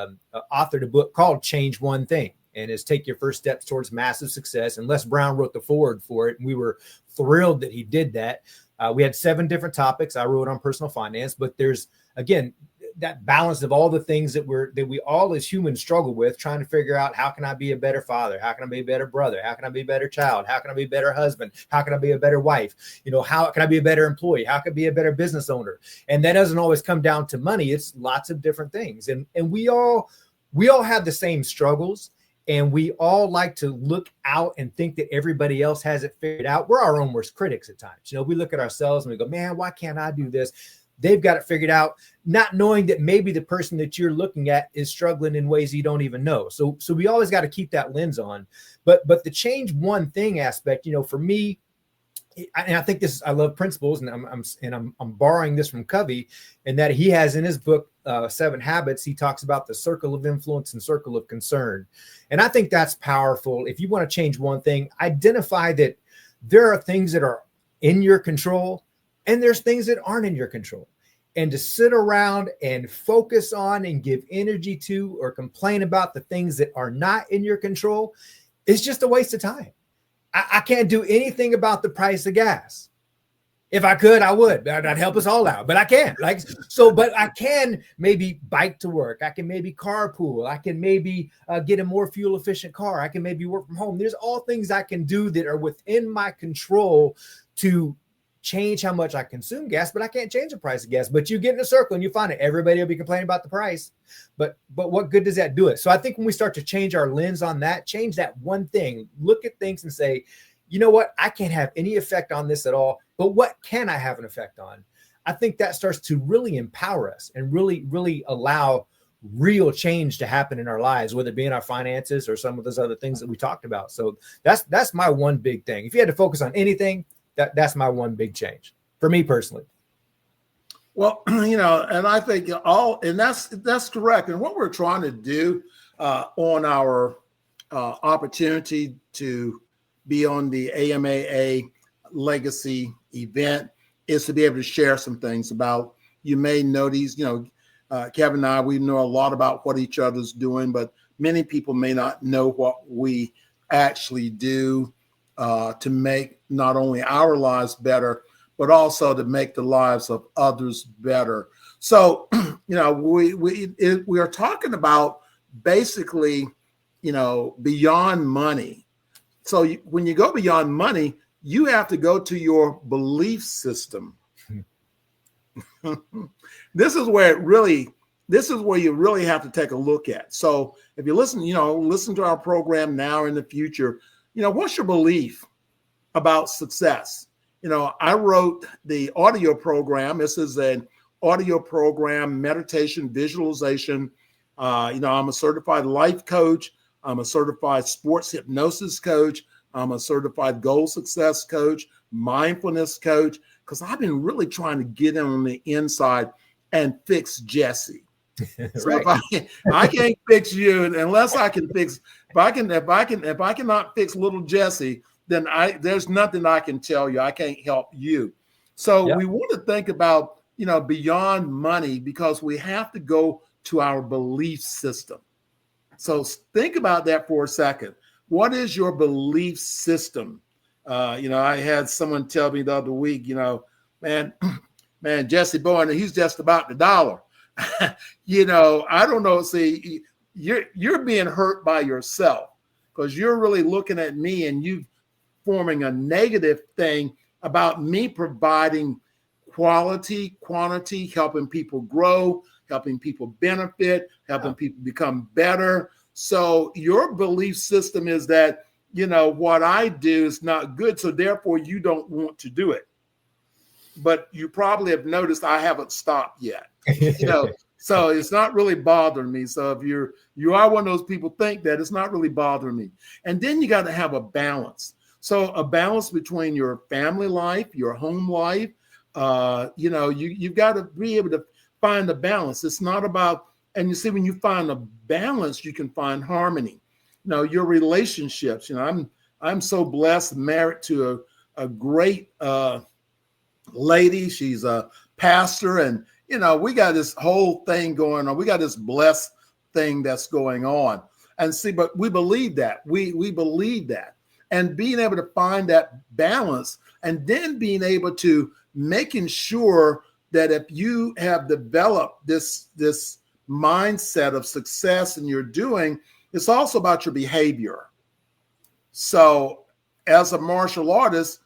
authored a book called Change One Thing, and it's Take Your First Steps Towards Massive Success. And Les Brown wrote the foreword for it, and we were thrilled that he did that. We had 7 different topics. I wrote on personal finance, but there's, again, that balance of all the things that we all as humans struggle with, trying to figure out, how can I be a better father? How can I be a better brother? How can I be a better child? How can I be a better husband? How can I be a better wife? How can I be a better employee? How can I be a better business owner? And that doesn't always come down to money. It's lots of different things. And we all have the same struggles, and we all like to look out and think that everybody else has it figured out. We're our own worst critics at times. We look at ourselves and we go, man, why can't I do this? They've got it figured out, not knowing that maybe the person that you're looking at is struggling in ways you don't even know. So we always got to keep that lens on. But the change one thing aspect, for me, and I think I love principles, and I'm borrowing this from Covey, and that he has in his book 7 Habits. He talks about the circle of influence and circle of concern, and I think that's powerful. If you want to change one thing, identify that there are things that are in your control, and there's things that aren't in your control. And to sit around and focus on and give energy to or complain about the things that are not in your control is just a waste of time. I can't do anything about the price of gas. If I could, I would. That'd help us all out, but I can't. But I can maybe bike to work. I can maybe carpool. I can maybe get a more fuel efficient car. I can maybe work from home. There's all things I can do that are within my control to change how much I consume gas, but I can't change the price of gas. But you get in a circle and you find it. Everybody will be complaining about the price, but what good does that do it? So I think when we start to change our lens on that, change that one thing, look at things and say, you know what? I can't have any effect on this at all, but what can I have an effect on? I think that starts to really empower us and really, really allow real change to happen in our lives, whether it be in our finances or some of those other things that we talked about. So that's my one big thing. If you had to focus on anything, that's my one big change for me personally. Well, and I think that's correct. And what we're trying to do on our opportunity to be on the AMAA legacy event is to be able to share some things about, you may know these, Kevin and I, we know a lot about what each other's doing, but many people may not know what we actually do to make not only our lives better, but also to make the lives of others better. So, we are talking about basically, beyond money. So when you go beyond money, you have to go to your belief system. This is where you really have to take a look at. So if you listen to our program now or in the future, what's your belief about success? I wrote the audio program. This is an audio program, meditation, visualization. I'm a certified life coach. I'm a certified sports hypnosis coach. I'm a certified goal success coach, mindfulness coach, because I've been really trying to get in on the inside and fix Jesse. So right. If I can't fix you unless I can fix, if I cannot fix little Jesse, then there's nothing I can tell you. I can't help you. So we want to think about, beyond money, because we have to go to our belief system. So think about that for a second. What is your belief system? I had someone tell me the other week, man, Jesse Bowen, he's just about the dollar. I don't know. See, you're being hurt by yourself because you're really looking at me and you forming a negative thing about me providing quality, quantity, helping people grow, helping people benefit, helping people become better. So your belief system is that, what I do is not good. So therefore you don't want to do it. But you probably have noticed I haven't stopped yet. So it's not really bothering me. So if you are one of those people think that, it's not really bothering me. And then you got to have a balance. So a balance between your family life, your home life. You've got to be able to find a balance. It's not about, and you see, when you find a balance, you can find harmony. Your relationships. I'm so blessed, married to a great lady. She's a pastor, and we got this whole thing going on. We got this blessed thing that's going on. And see, but we believe that. We believe that. And being able to find that balance, and then being able to making sure that if you have developed this mindset of success and you're doing, it's also about your behavior. So as a martial artist,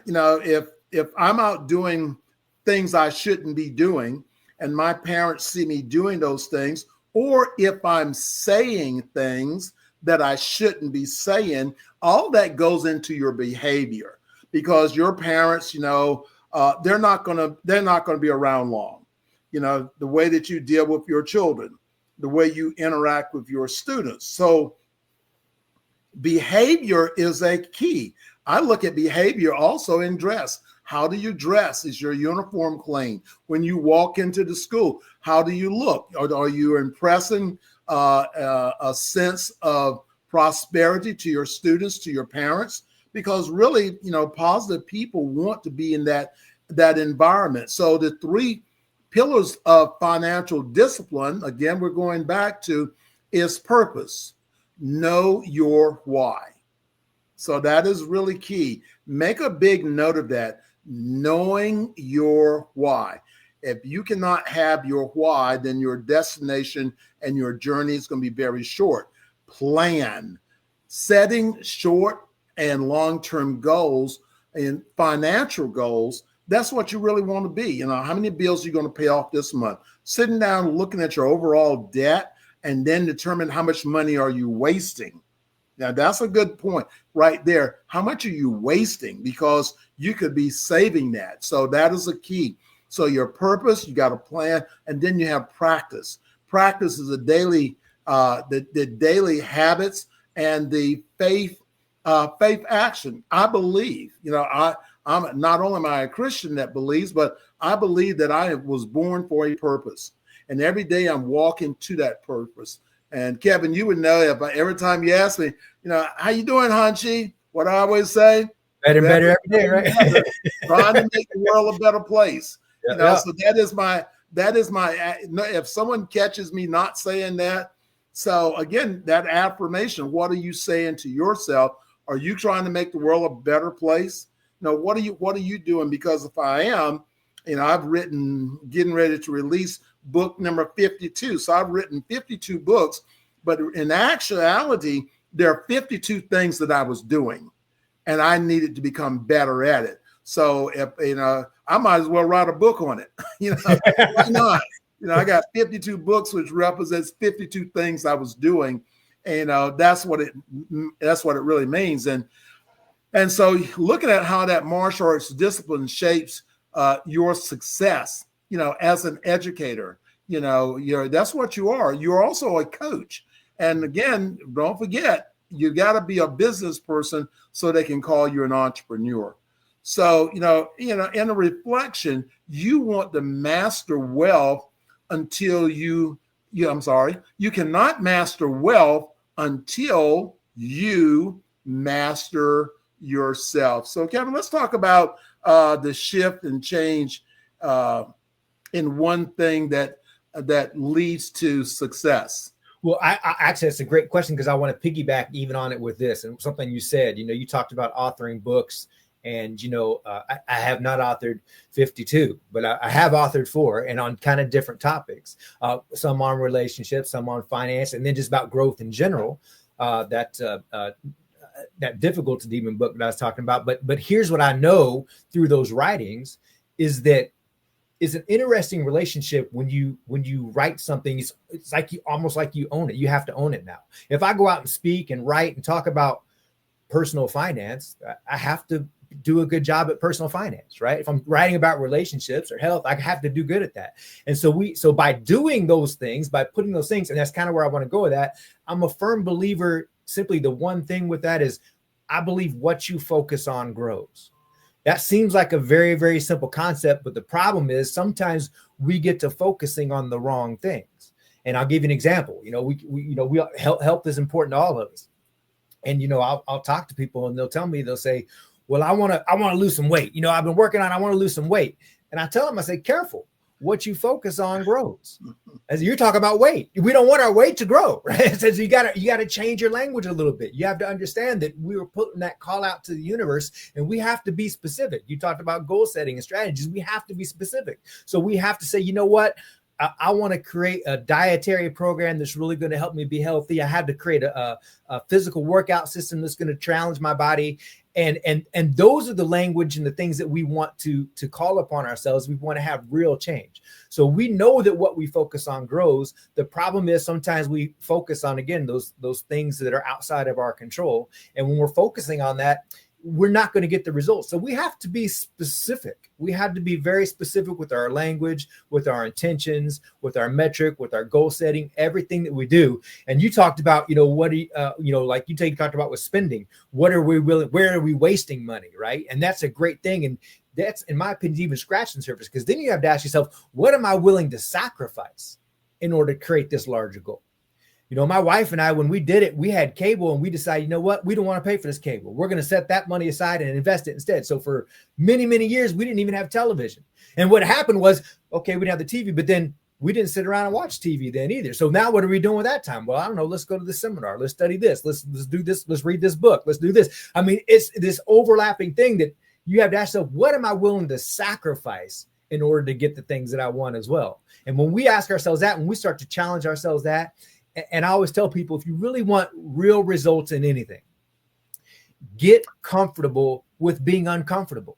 if I'm out doing things I shouldn't be doing, and my parents see me doing those things, or if I'm saying things that I shouldn't be saying, all that goes into your behavior, because your parents, they're not going to be around long. The way that you deal with your children, the way you interact with your students. So behavior is a key. I look at behavior also in dress. How do you dress? Is your uniform clean? When you walk into the school, how do you look? Are you impressing a sense of prosperity to your students, to your parents? Because really, positive people want to be in that environment. So the three pillars of financial discipline, again, we're going back to, is purpose. Know your why. So that is really key. Make a big note of that. Knowing your why. If you cannot have your why, then your destination and your journey is going to be very short. Plan. Setting short and long-term goals and financial goals, that's what you really want to be. How many bills are you going to pay off this month? Sitting down, looking at your overall debt, and then determine how much money are you wasting. Now, that's a good point right there. How much are you wasting? Because you could be saving that. So that is a key. So your purpose, you got a plan, and then you have practice. Practice is a daily, the daily habits and the faith action. I believe, I'm not only am I a Christian that believes, but I believe that I was born for a purpose. And every day I'm walking to that purpose. And Kevin, you would know if every time you ask me, how you doing, Hunchy? What I always say, better every day, right? Trying to make the world a better place. So that is my, if someone catches me not saying that. So again, that affirmation, what are you saying to yourself? Are you trying to make the world a better place? What are you doing? Because if I am, I've written, getting ready to release book number 52. So I've written 52 books, but in actuality, there are 52 things that I was doing and I needed to become better at it. So if, I might as well write a book on it. Why not? I got 52 books, which represents 52 things I was doing. And that's what it really means. And so looking at how that martial arts discipline shapes your success, as an educator, that's what you are. You're also a coach. And again, don't forget, you got to be a business person so they can call you an entrepreneur. So, in a reflection, you want to master wealth until you cannot master wealth until you master yourself. So, Kevin, let's talk about the shift and change in one thing that leads to success. Well, I actually, it's a great question because I want to piggyback even on it with this and something you said. You talked about authoring books, and I have not authored 52, but I have authored 4, and on kind of different topics. Some on relationships, some on finance, and then just about growth in general. That difficult to demon book that I was talking about. But here's what I know through those writings is that is an interesting relationship when you write something. It's like almost like you own it. You have to own it now. If I go out and speak and write and talk about personal finance, I have to do a good job at personal finance, right? If I'm writing about relationships or health, I have to do good at that. And so by doing those things, by putting those things, and that's kind of where I want to go with that. I'm a firm believer. Simply the one thing with that is I believe what you focus on grows. That seems like a very, very simple concept, but the problem is sometimes we get to focusing on the wrong things. And I'll give you an example. We health is important to all of us. And I'll talk to people and they'll say, "Well, I want to lose some weight. I've been working on. I want to lose some weight." And I tell them, I say, "Careful. What you focus on grows." As you're talking about weight, we don't want our weight to grow, right? It says you gotta change your language a little bit. You have to understand that we were putting that call out to the universe, and we have to be specific. You talked about goal setting and strategies. We have to be specific. So we have to say, you know what? I want to create a dietary program that's really going to help me be healthy. I have to create a physical workout system that's going to challenge my body. And those are the language and the things that we want to call upon ourselves. We want to have real change. So we know that what we focus on grows. The problem is sometimes we focus on, again, those things that are outside of our control. And when we're focusing on that, we're not going to get the results. So we have to be specific. We have to be very specific with our language, with our intentions, with our metric, with our goal setting, everything that we do. And you talked about, like you talked about with spending. What are we willing? Where are we wasting money? Right. And that's a great thing. And that's, in my opinion, even scratching the surface, because then you have to ask yourself, what am I willing to sacrifice in order to create this larger goal? My wife and I, when we did it, we had cable and we decided, you know what? We don't want to pay for this cable. We're going to set that money aside and invest it instead. So for many, many years, we didn't even have television. And what happened was, okay, we didn't have the TV, but then we didn't sit around and watch TV then either. So now what are we doing with that time? Well, I don't know. Let's go to this seminar. Let's study this. Let's do this. Let's read this book. Let's do this. I mean, it's this overlapping thing that you have to ask yourself, what am I willing to sacrifice in order to get the things that I want as well? And when we ask ourselves that, when we start to challenge ourselves that, and I always tell people, if you really want real results in anything, get comfortable with being uncomfortable.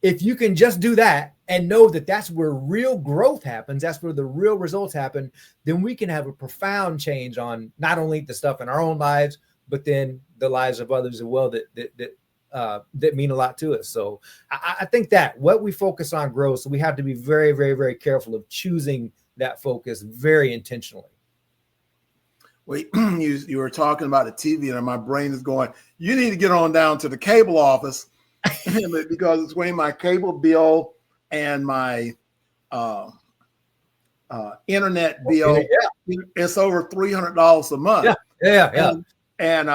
If you can just do that and know that that's where real growth happens, that's where the real results happen, then we can have a profound change on not only the stuff in our own lives, but then the lives of others as well that mean a lot to us. So I think that what we focus on grows. So we have to be very, very, very careful of choosing that focus very intentionally. Well, you were talking about the TV, and my brain is going, you need to get on down to the cable office because between my cable bill and my internet bill, it's over $300 a month. Yeah. And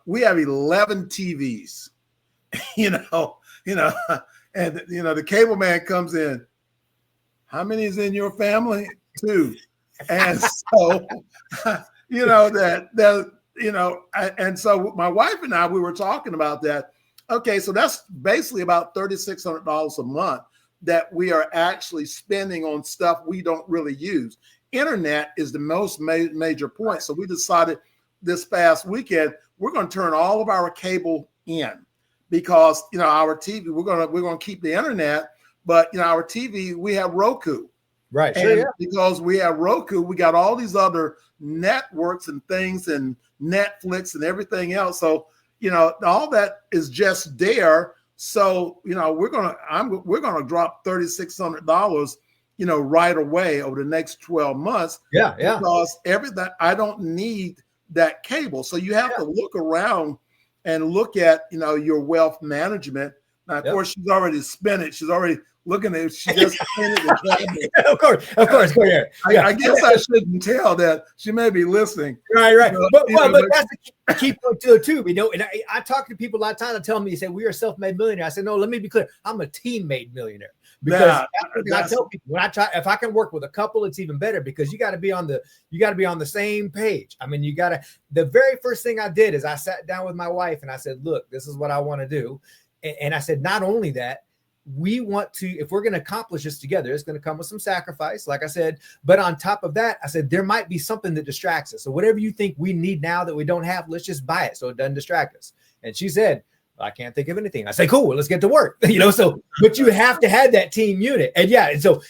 we have 11 TVs, and the cable man comes in. How many is in your family? 2. And so, and so my wife and I, we were talking about that. Okay, so that's basically about $3,600 a month that we are actually spending on stuff we don't really use. Internet is the most major point. So we decided this past weekend, we're going to turn all of our cable in because, our TV, we're going to keep the internet, but, our TV, we have Roku. Right. Sure, yeah. Because we have Roku, we got all these other networks and things and Netflix and everything else. So, all that is just there. So, we're gonna drop $3,600, right away over the next 12 months. Yeah. Because everything, I don't need that cable. So you have to look around and look at, your wealth management. Now, of course, she's already spent it. She's already looking at it. She just spent it. Of course. Yeah. I guess I shouldn't tell that. She may be listening. Right. But that's the key point to it too. And I talk to people a lot of times. I tell them, you say, we are a self-made millionaire. I said, no, let me be clear. I'm a team-made millionaire. because Yeah, I tell people when I try, if I can work with a couple, it's even better because you got to be on the same page. I mean, the very first thing I did is I sat down with my wife and I said, look, this is what I want to do. And I said, not only that, we want to, if we're going to accomplish this together, it's going to come with some sacrifice, like I said. But on top of that, I said, there might be something that distracts us. So whatever you think we need now that we don't have, let's just buy it so it doesn't distract us. And she said, I can't think of anything. I say, cool, well, let's get to work. So, but you have to have that team unit. And yeah, and so,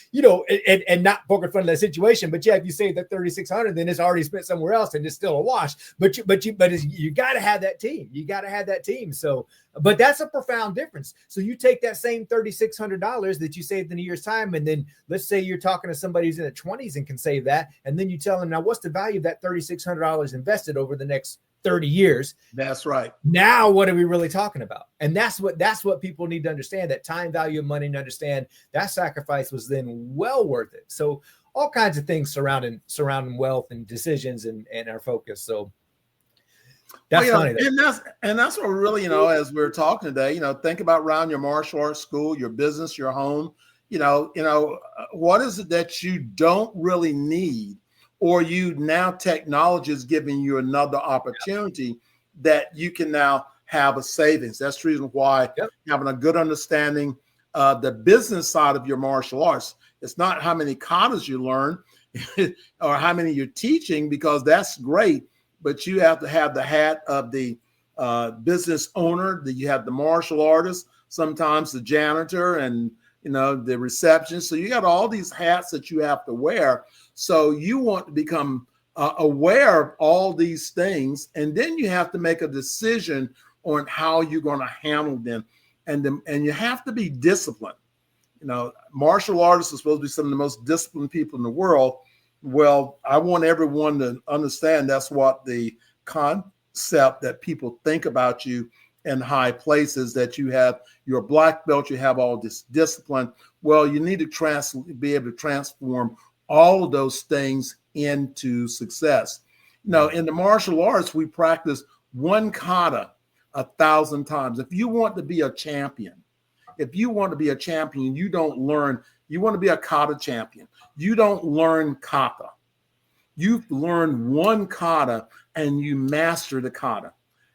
and not poking fun of that situation, but yeah, if you save that 3,600, then it's already spent somewhere else and it's still a wash. But you got to have that team. You got to have that team. So, but that's a profound difference. So you take that same $3,600 that you saved in a year's time, and then let's say you're talking to somebody who's in the 20s and can save that. And then you tell them, now what's the value of that $3,600 invested over the next 30 years? That's right. Now, what are we really talking about? And that's what people need to understand, that time value of money, and understand that sacrifice was then well worth it. So all kinds of things surrounding wealth and decisions and our focus. So that's funny. And that's what really, as we're talking today, think about around your martial arts school, your business, your home, what is it that you don't really need? Or now technology is giving you another opportunity that you can now have a savings. That's the reason why having a good understanding of the business side of your martial arts. It's not how many katas you learn or how many you're teaching, because that's great, but you have to have the hat of the business owner, that you have the martial artist, sometimes the janitor, and the receptionist. So you got all these hats that you have to wear. So you want to become aware of all these things, and then you have to make a decision on how you're going to handle them, and you have to be disciplined. Martial artists are supposed to be some of the most disciplined people in the world. Well, I want everyone to understand that's what the concept that people think about you in high places, that you have your black belt, you have all this discipline. Well, you need to be able to transform all of those things into success. In the martial arts, we practice one kata 1,000 times. If you want to be a champion, you don't learn. You want to be a kata champion, you don't learn kata. You learn one kata and you master the kata.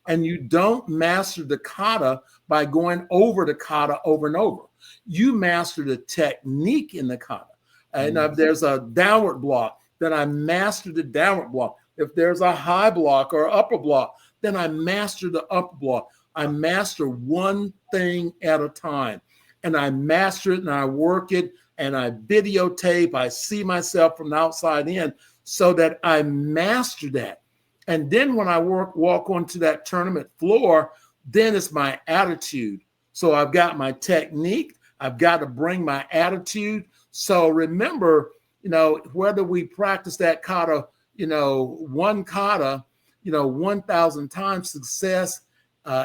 And you don't master the kata by going over the kata over and over. You master the technique in the kata. And if there's a downward block, then I master the downward block. If there's a high block or upper block, then I master the upper block. I master one thing at a time. And I master it and I work it and I videotape. I see myself from the outside in so that I master that. And then when I walk onto that tournament floor, then it's my attitude. So I've got my technique. I've got to bring my attitude. So remember, whether we practice that kata, one kata, 1,000 times, success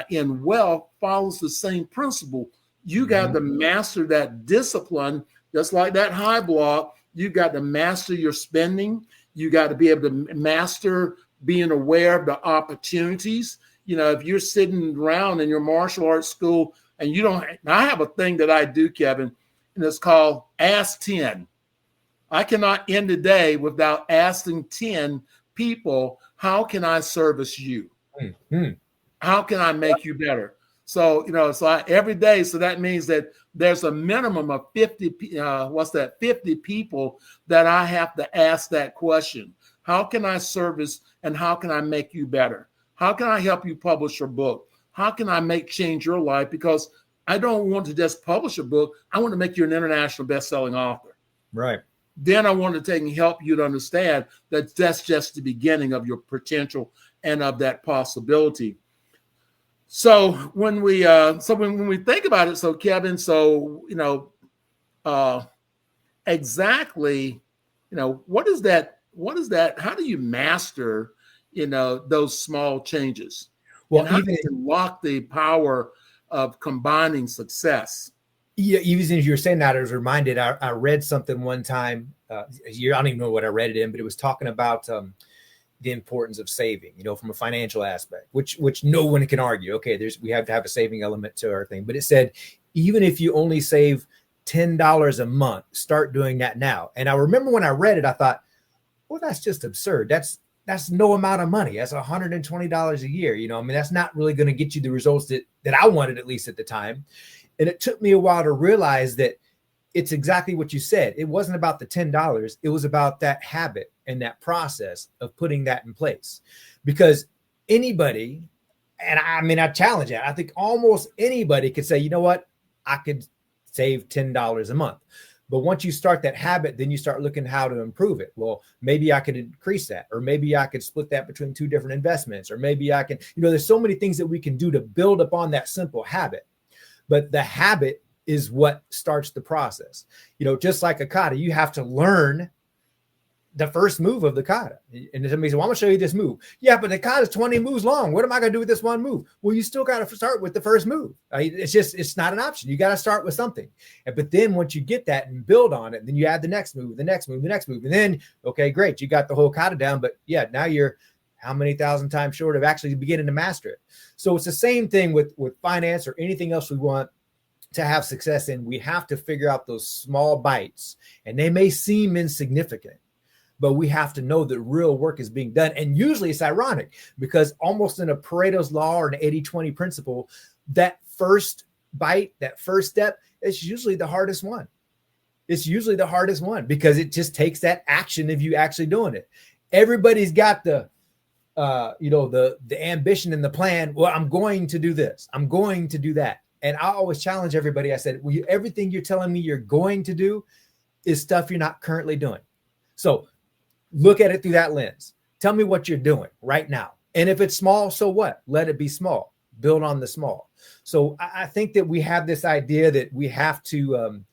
in wealth follows the same principle. You got to master that discipline, just like that high block. You got to master your spending. You got to be able to master being aware of the opportunities. If you're sitting around in your martial arts school and you don't, I have a thing that I do, Kevin, and it's called Ask 10. I cannot end the day without asking 10 people, how can I service you? How can I make you better? So, every day, so that means that there's a minimum of 50 people that I have to ask that question. How can I service and how can I make you better? How can I help you publish your book? How can I change your life? Because I don't want to just publish a book. I want to make you an international best-selling author. Right. Then I want to take and help you to understand that that's just the beginning of your potential and of that possibility. So when we think about it, so Kevin, exactly, what is that? What is that? How do you master, those small changes? Well, and how do you unlock the power of combining success? Yeah, even as you were saying that, I was reminded. I read something one time. I don't even know what I read it in, but it was talking about the importance of saving, from a financial aspect, which no one can argue. Okay, we have to have a saving element to our thing, but it said even if you only save $10 a month. Start doing that now. And I remember when I read it, I thought, well, that's just absurd. That's no amount of money. That's $120 a year. You know, I mean, that's not really going to get you the results that I wanted, at least at the time. And it took me a while to realize that it's exactly what you said. It wasn't about the $10. It was about that habit and that process of putting that in place. Because anybody, and I mean, I challenge that. I think almost anybody could say, you know what, I could save $10 a month. But once you start that habit, then you start looking how to improve it. Well, maybe I could increase that, or maybe I could split that between 2 different investments, or maybe I can, you know, there's so many things that we can do to build upon that simple habit. But the habit is what starts the process. You know, just like a kata, you have to learn the first move of the kata. And somebody says, well, I'm gonna show you this move. Yeah, but the kata is 20 moves long. What am I gonna do with this one move? Well, you still got to start with the first move. It's not an option. You got to start with something. But then once you get that and build on it, then you add the next move, the next move, the next move. And then, okay, great. You got the whole kata down, but yeah, now you're how many thousand times short of actually beginning to master it. So it's the same thing with finance or anything else we want to have success in. We have to figure out those small bites, and they may seem insignificant, but we have to know that real work is being done. And usually it's ironic because almost in a Pareto's law or an 80-20 principle, that first bite, that first step, is usually the hardest one. It's usually the hardest one because it just takes that action of you actually doing it. Everybody's got the ambition and the plan. Well, I'm going to do this. I'm going to do that. And I always challenge everybody. I said, everything you're telling me you're going to do is stuff you're not currently doing. So look at it through that lens. Tell me what you're doing right now. And if it's small, so what? Let it be small. Build on the small. So I think that we have this idea that we have to,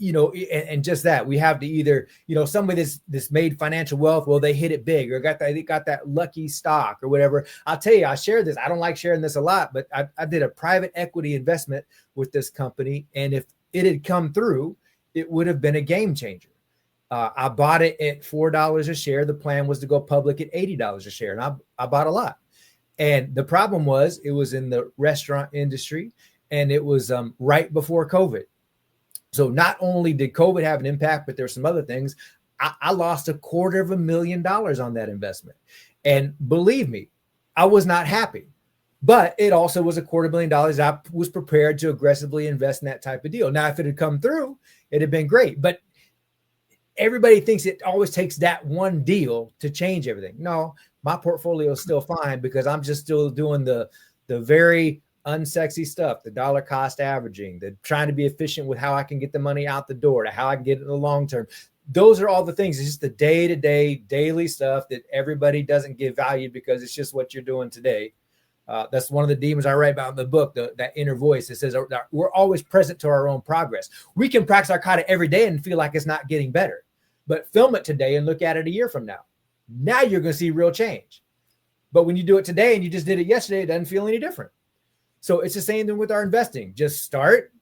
and just that we have to either, somebody that's made financial wealth, well, they hit it big or they got that lucky stock or whatever. I'll tell you, I share this. I don't like sharing this a lot, but I did a private equity investment with this company. And if it had come through, it would have been a game changer. I bought it at $4 a share. The plan was to go public at $80 a share. And I bought a lot. And the problem was it was in the restaurant industry and it was right before COVID. So not only did COVID have an impact, but there's some other things. I lost $250,000 on that investment. And believe me, I was not happy. But it also was $250,000. I was prepared to aggressively invest in that type of deal. Now, if it had come through, it'd have been great. But everybody thinks it always takes that one deal to change everything. No, my portfolio is still fine because I'm just still doing the very unsexy stuff, the dollar cost averaging, the trying to be efficient with how I can get the money out the door to how I can get it in the long term. Those are all the things. It's just the day-to-day, daily stuff that everybody doesn't give value because it's just what you're doing today. That's one of the demons I write about in the book, that inner voice that says we're always present to our own progress. We can practice our kata every day and feel like it's not getting better, but film it today and look at it a year from now. Now you're going to see real change. But when you do it today and you just did it yesterday, it doesn't feel any different. So it's the same thing with our investing. Just start,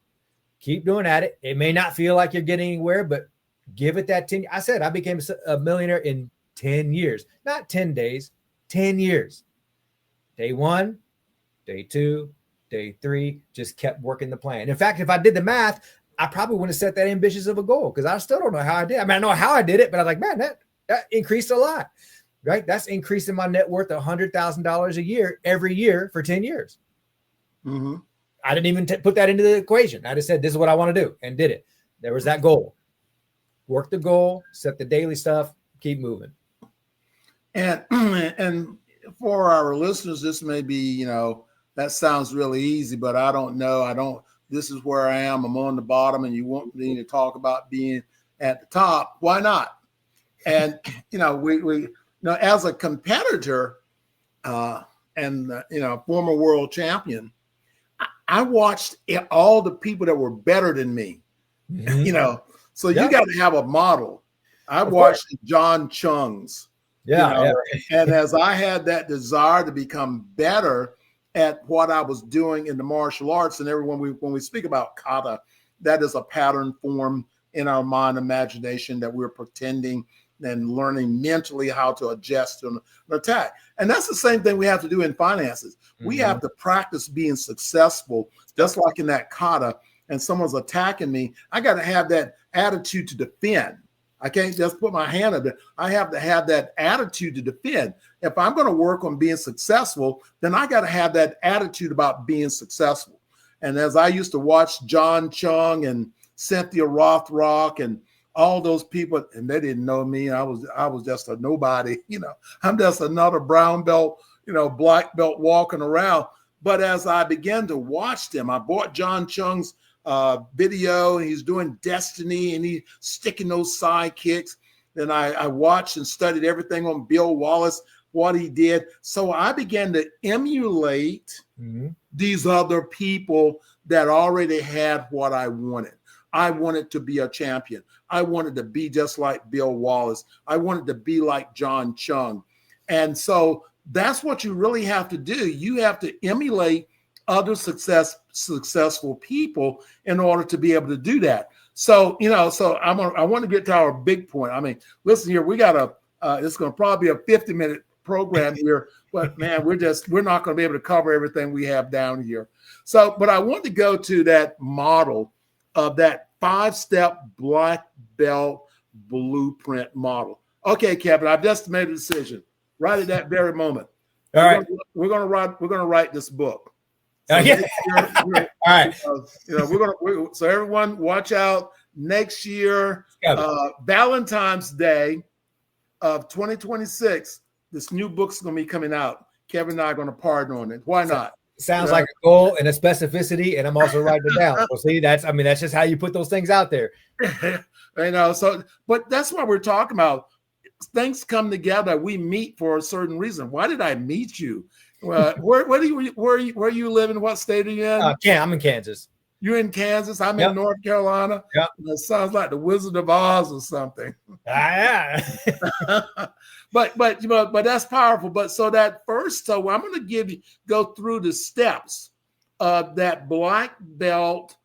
keep doing at it. It may not feel like you're getting anywhere, but give it that 10. I said I became a millionaire in 10 years, not 10 days, 10 years. Day 1, day 2, day 3, just kept working the plan. In fact, if I did the math, I probably wouldn't have set that ambitious of a goal because I still don't know how I did. I mean, I know how I did it, but I was like, man, that increased a lot, right? That's increasing my net worth $100,000 a year every year for 10 years. Mm-hmm. I didn't even put that into the equation. I just said, this is what I want to do and did it. There was that goal. Work the goal, set the daily stuff, keep moving. And for our listeners, this may be, that sounds really easy, but I don't know. This is where I am. I'm on the bottom and you want me to talk about being at the top. Why not? And, we as a competitor and former world champion, I watched all the people that were better than me, Mm-hmm. So you got to have a model. I watched John Chung's, and as I had that desire to become better at what I was doing in the martial arts, and when we speak about kata, that is a pattern formed in our mind, imagination that we're pretending and learning mentally how to adjust to an attack. And that's the same thing we have to do in finances. Mm-hmm. We have to practice being successful, just like in that kata. and someone's attacking me, I got to have that attitude to defend. I can't just put my hand up there. I have to have that attitude to defend. If I'm going to work on being successful, then I got to have that attitude about being successful. And as I used to watch John Chung and Cynthia Rothrock and all those people, and they didn't know me. I was just a nobody, I'm just another brown belt, black belt walking around. But as I began to watch them, I bought John Chung's video, and he's doing Destiny, and he's sticking those sidekicks. Then I watched and studied everything on Bill Wallace, what he did. So I began to emulate these other people that already had what I wanted. I wanted to be a champion. I wanted to be just like Bill Wallace. I wanted to be like John Chung. And so that's what you really have to do. You have to emulate other successful people in order to be able to do that. So, I want to get to our big point. I mean, listen here, we got it's going to probably be a 50-minute program here, but man, we're not going to be able to cover everything we have down here. So, but I want to go to that model of that 5-step black belt blueprint model. Okay, Kevin, I've just made a decision right at that very moment. All right. We're going to write this book. So All right. So everyone watch out next year, Valentine's Day of 2026, this new book's going to be coming out. Kevin and I are going to partner on it. Why not? Sounds like a goal and a specificity, and I'm also writing it down. So see, that's just how you put those things out there. But that's what we're talking about. Things come together. We meet for a certain reason. Why did I meet you? Where are you living? What state are you in? I'm in Kansas. You're in Kansas. I'm in North Carolina. Yep. It sounds like the Wizard of Oz or something. Yeah. But that's powerful. But so that first, so I'm going to go through the steps of that black belt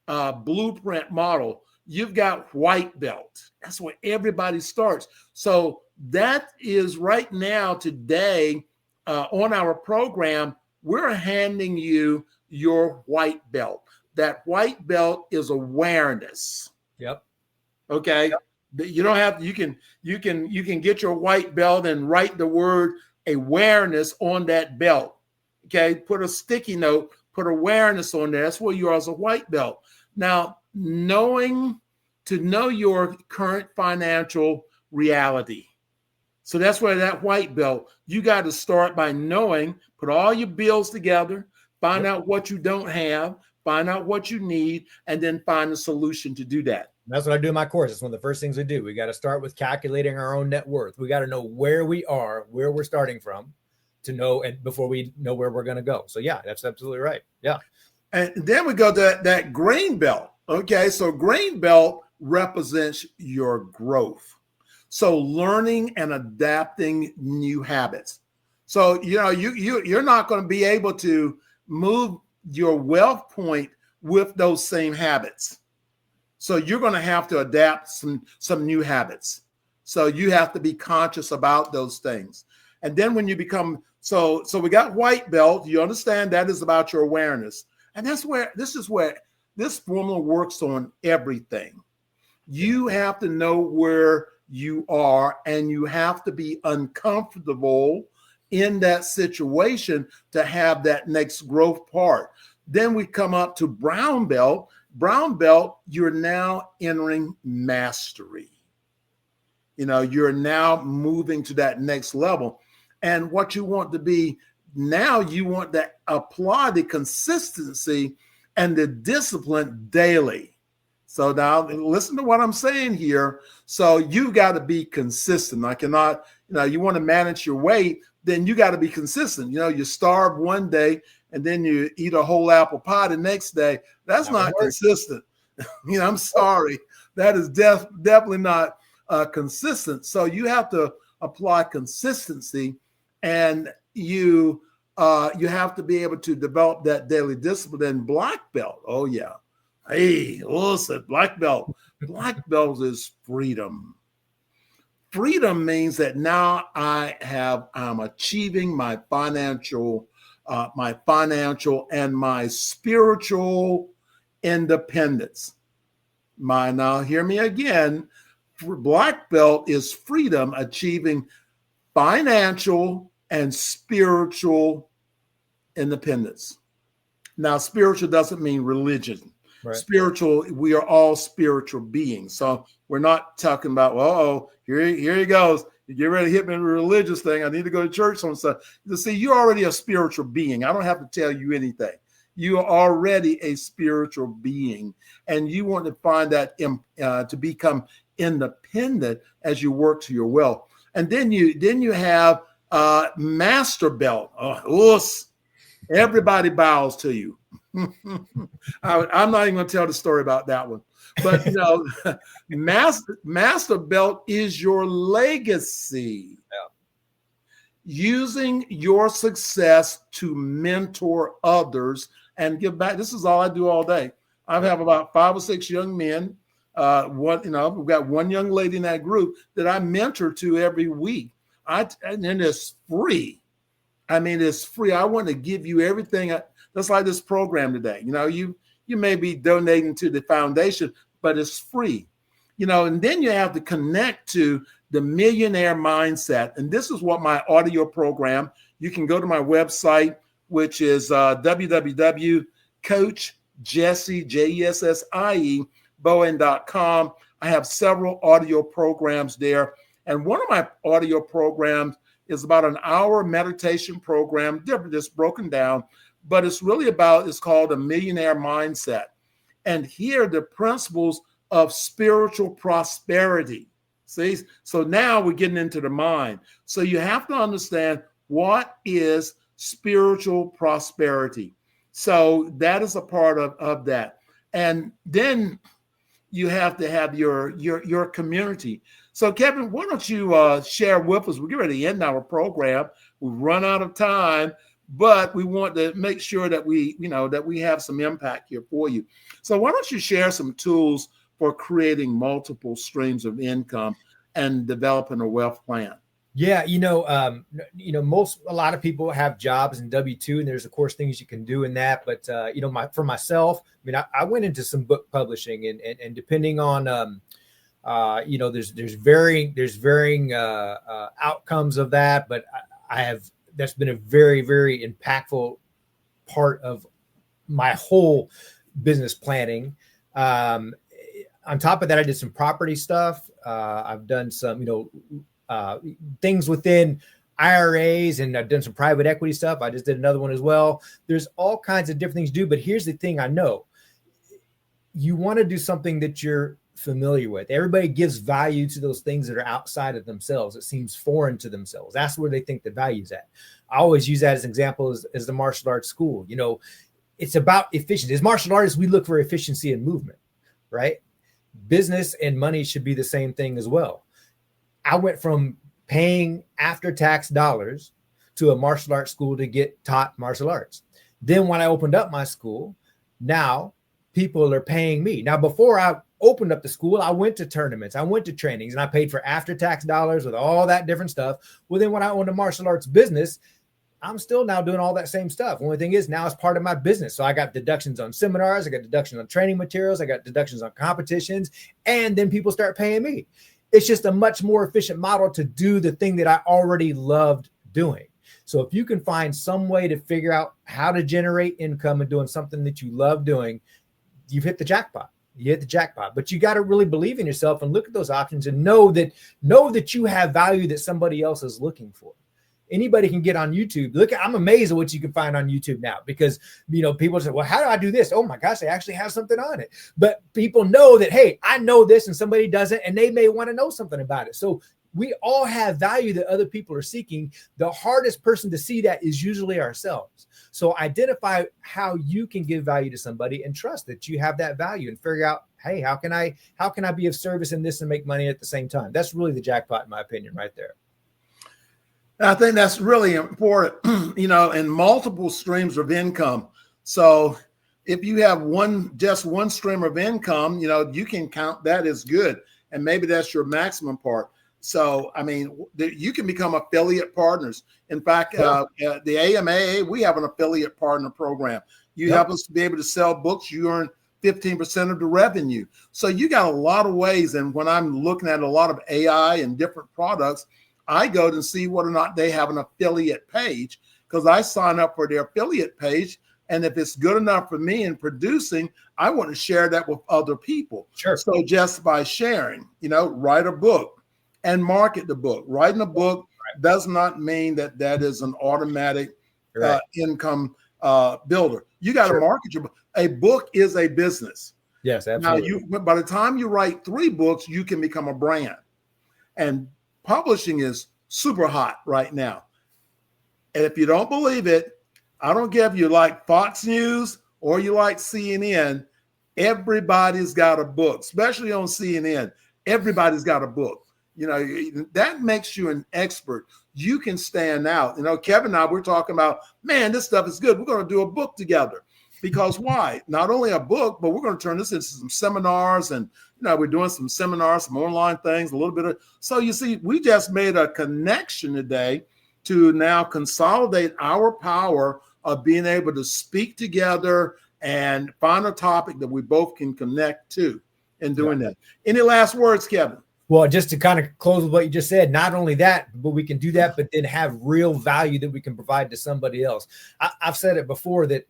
blueprint model. You've got white belt. That's where everybody starts. So that is right now today on our program, we're handing you your white belt. That white belt is awareness. Yep. Okay. Yep. You don't have, you can get your white belt and write the word awareness on that belt. Okay. Put a sticky note, put awareness on there. That's where you are as a white belt. Now, to know your current financial reality. So that's where that white belt, you got to start by knowing, put all your bills together, find out what you don't have, find out what you need, and then find a solution to do that. That's what I do in my course. It's one of the first things we do. We got to start with calculating our own net worth. We got to know where we are, where we're starting from to know, and before we know where we're going to go. So yeah, that's absolutely right. Yeah. And then we go to that green belt. Okay. So green belt represents your growth. So learning and adapting new habits. So, you're not going to be able to move your wealth point with those same habits. So you're going to have to adapt some new habits. So you have to be conscious about those things. And then when you become, so we got white belt, you understand that is about your awareness. And this is where this formula works on everything. You have to know where you are, and you have to be uncomfortable in that situation to have that next growth part. Then we come up to brown belt. Brown belt, you're now entering mastery. You're now moving to that next level. And what you want to be now, you want to apply the consistency and the discipline daily. So now listen to what I'm saying here. So you got to be consistent. I cannot, you want to manage your weight, then you got to be consistent. You starve one day and then you eat a whole apple pie the next day. That's not consistent. I'm sorry. That is definitely not consistent. So you have to apply consistency, and you have to be able to develop that daily discipline. And black belt, oh yeah. Hey, listen, black belt. Black belt is freedom. Freedom means that now I'm achieving my financial and my spiritual independence. Now hear me again. Black belt is freedom, achieving financial and spiritual independence. Now, spiritual doesn't mean religion. Right. Spiritual, we are all spiritual beings. So we're not talking about, well, here he goes. You get ready to hit me with a religious thing. I need to go to church on stuff. You see, you're already a spiritual being. I don't have to tell you anything. You are already a spiritual being, and you want to find that to become independent as you work to your wealth. And then you have master belt. Everybody bows to you. I'm not even going to tell the story about that one. But master belt is your legacy. Yeah. Using your success to mentor others and give back. This is all I do all day. I have about 5 or 6 young men. We've got one young lady in that group that I mentor to every week. And it's free. I mean, it's free. I want to give you everything. That's like this program today. You may be donating to the foundation, but it's free. And then you have to connect to the millionaire mindset. And this is what my audio program, you can go to my website, which is www.coachjessiebowen.com. I have several audio programs there. And one of my audio programs is about an hour meditation program, just broken down, but it's called a millionaire mindset. And here the principles of spiritual prosperity. See, so now we're getting into the mind. So you have to understand what is spiritual prosperity. So that is a part of that. And then you have to have your community. So Kevin, why don't you share with us? We're getting ready to end our program. We've run out of time, but we want to make sure that we have some impact here for you. So why don't you share some tools for creating multiple streams of income and developing a wealth plan? Yeah, a lot of people have jobs in W-2, and there's of course things you can do in that. But for myself, I went into some book publishing, and depending on there's varying outcomes of that. But that's been a very, very impactful part of my whole business planning. On top of that, I did some property stuff. I've done some, things within IRAs, and I've done some private equity stuff. I just did another one as well. There's all kinds of different things to do, but here's the thing I know. You want to do something that you're familiar with. Everybody gives value to those things that are outside of themselves. It seems foreign to themselves. That's where they think the value's at. I always use that as an example as the martial arts school. It's about efficiency. As martial artists, we look for efficiency and movement, right? Business and money should be the same thing as well. I went from paying after-tax dollars to a martial arts school to get taught martial arts. Then when I opened up my school, now people are paying me. Now, before I opened up the school, I went to tournaments, I went to trainings, and I paid for after-tax dollars with all that different stuff. Well, then when I owned a martial arts business, I'm still now doing all that same stuff. Only thing is now it's part of my business. So I got deductions on seminars, I got deductions on training materials, I got deductions on competitions, and then people start paying me. It's just a much more efficient model to do the thing that I already loved doing. So if you can find some way to figure out how to generate income and doing something that you love doing, you've hit the jackpot. You hit the jackpot. But you got to really believe in yourself and look at those options and know that you have value that somebody else is looking for. Anybody can get on YouTube. I'm amazed at what you can find on YouTube now, because, people say, well, how do I do this? Oh my gosh, they actually have something on it. But people know that, hey, I know this and somebody doesn't, and they may want to know something about it. So we all have value that other people are seeking. The hardest person to see that is usually ourselves. So identify how you can give value to somebody and trust that you have that value, and figure out, hey, how can I be of service in this and make money at the same time? That's really the jackpot, in my opinion, right there. I think that's really important, in multiple streams of income. So if you have just one stream of income, you can count that as good. And maybe that's your maximum part. So, you can become affiliate partners. In fact, the AMAA, we have an affiliate partner program. You help us to be able to sell books. You earn 15% of the revenue. So you got a lot of ways. And when I'm looking at a lot of AI and different products, I go to see whether or not they have an affiliate page, because I sign up for their affiliate page. And if it's good enough for me in producing, I want to share that with other people. Sure. So just by sharing, write a book and market the book. Writing a book does not mean that that is an automatic income builder. You got to market your book. A book is a business. Yes, absolutely. Now, by the time you write 3 books, you can become a brand. And publishing is super hot right now. And if you don't believe it, I don't care if you like Fox News or you like CNN, everybody's got a book, especially on CNN. Everybody's got a book. That makes you an expert. You can stand out. Kevin and I, we're talking about, man, this stuff is good. We're going to do a book together. Because why? Not only a book, but we're going to turn this into some seminars. And, we're doing some seminars, some online things, a little bit of. So you see, we just made a connection today to now consolidate our power of being able to speak together and find a topic that we both can connect to in doing that. Any last words, Kevin? Well, just to kind of close with what you just said, not only that, but we can do that, but then have real value that we can provide to somebody else. I've said it before that,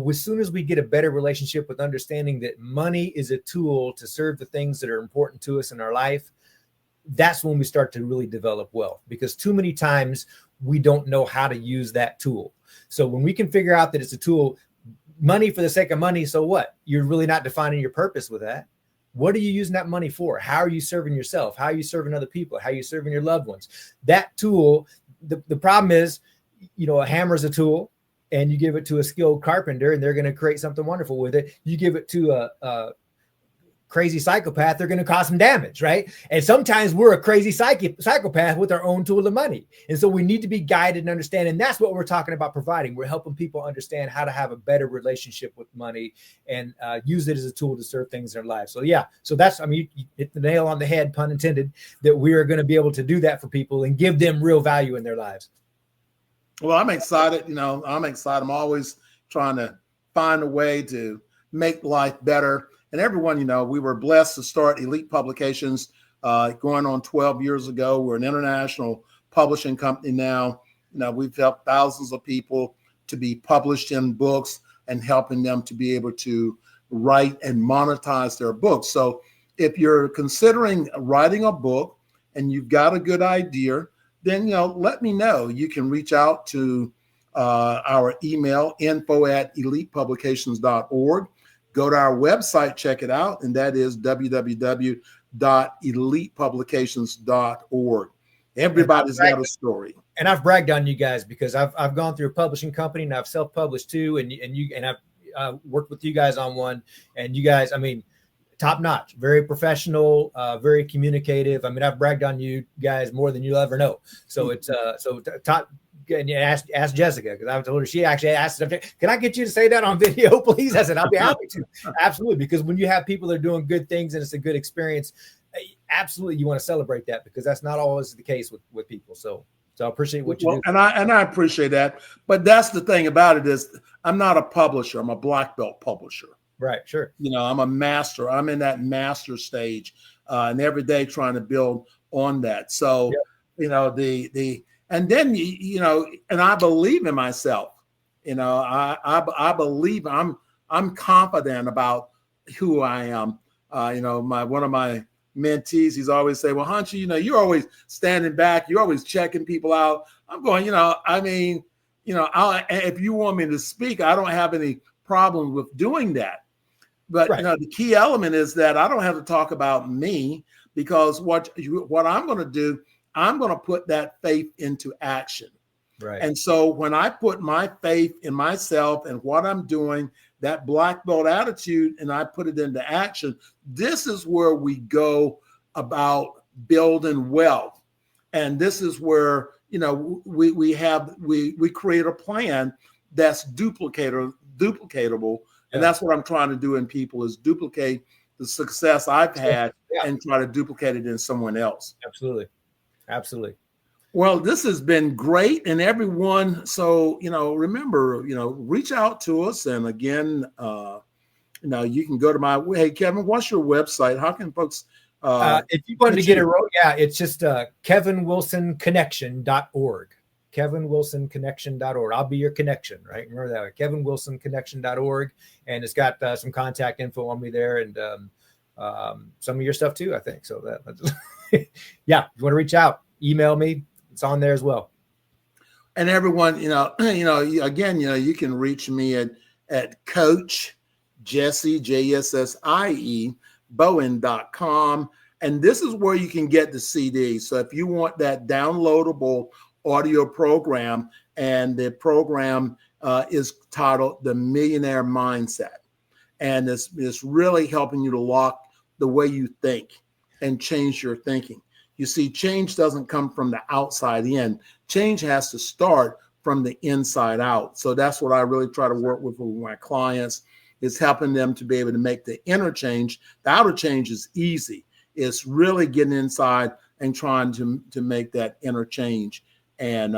as soon as we get a better relationship with understanding that money is a tool to serve the things that are important to us in our life, that's when we start to really develop wealth, because too many times we don't know how to use that tool. So when we can figure out that it's a tool, money for the sake of money, so what? You're really not defining your purpose with that. What are you using that money for? How are you serving yourself? How are you serving other people? How are you serving your loved ones? That tool, the problem is, a hammer is a tool, and you give it to a skilled carpenter and they're going to create something wonderful with it. You give it to a crazy psychopath, they're going to cause some damage, right? And sometimes we're a crazy psychopath with our own tool of money. And so we need to be guided and understand. And that's what we're talking about providing. We're helping people understand how to have a better relationship with money and use it as a tool to serve things in their lives. So that's, you hit the nail on the head, pun intended, that we are going to be able to do that for people and give them real value in their lives. Well, I'm excited. I'm excited. I'm always trying to find a way to make life better. And everyone, we were blessed to start Elite Publications going on 12 years ago. We're an international publishing company now. We've helped thousands of people to be published in books and helping them to be able to write and monetize their books. So if you're considering writing a book and you've got a good idea, then, let me know. You can reach out to our email, info@elitepublications.org. Go to our website, check it out, and that is www.elitepublications.org. Everybody's got a story. And I've bragged on you guys because I've gone through a publishing company and I've self-published too, and I've worked with you guys on one, and you guys, top notch, very professional, very communicative. I've bragged on you guys more than you'll ever know. So it's top. And you ask Jessica, because I told her, she actually asked, can I get you to say that on video, please? I said, I'll be happy to. Absolutely. Because when you have people that are doing good things and it's a good experience, absolutely you want to celebrate that, because that's not always the case with people. So I appreciate what you do. And I appreciate that. But that's the thing about it is I'm not a publisher. I'm a black belt publisher. Right. Sure. I'm a master. I'm in that master stage and every day trying to build on that. So, and then, and I believe in myself. I believe I'm confident about who I am. One of my mentees, he's always say, well, Hunchy, you're always standing back. You're always checking people out. I'm going, if you want me to speak, I don't have any problem with doing that. But, the key element is that I don't have to talk about me, because what I'm going to do, I'm going to put that faith into action. Right. And so when I put my faith in myself and what I'm doing, that black belt attitude, and I put it into action, this is where we go about building wealth. And this is where, we create a plan that's duplicatable. And that's what I'm trying to do in people, is duplicate the success I've had and try to duplicate it in someone else. Absolutely. Absolutely. Well, this has been great. And everyone, so, remember, reach out to us. And again, you can go to my, hey, Kevin, what's your website? How can folks, if you wanted to get it right, it's just kevinwilsonconnection.org. kevinwilsonconnection.org. I'll be your connection, right? Remember that, kevinwilsonconnection.org. And it's got some contact info on me there, and some of your stuff too, I think. So that's yeah, if you want to reach out, email me. It's on there as well. And everyone, again, you can reach me at Coach Jesse, Jessie, Bowen.com. And this is where you can get the CD. So if you want that downloadable audio program, and the program is titled The Millionaire Mindset. And it's really helping you to lock the way you think and change your thinking. You see, change doesn't come from the outside in. Change has to start from the inside out. So that's what I really try to work with my clients, is helping them to be able to make the inner change. The outer change is easy. It's really getting inside and trying to make that inner change and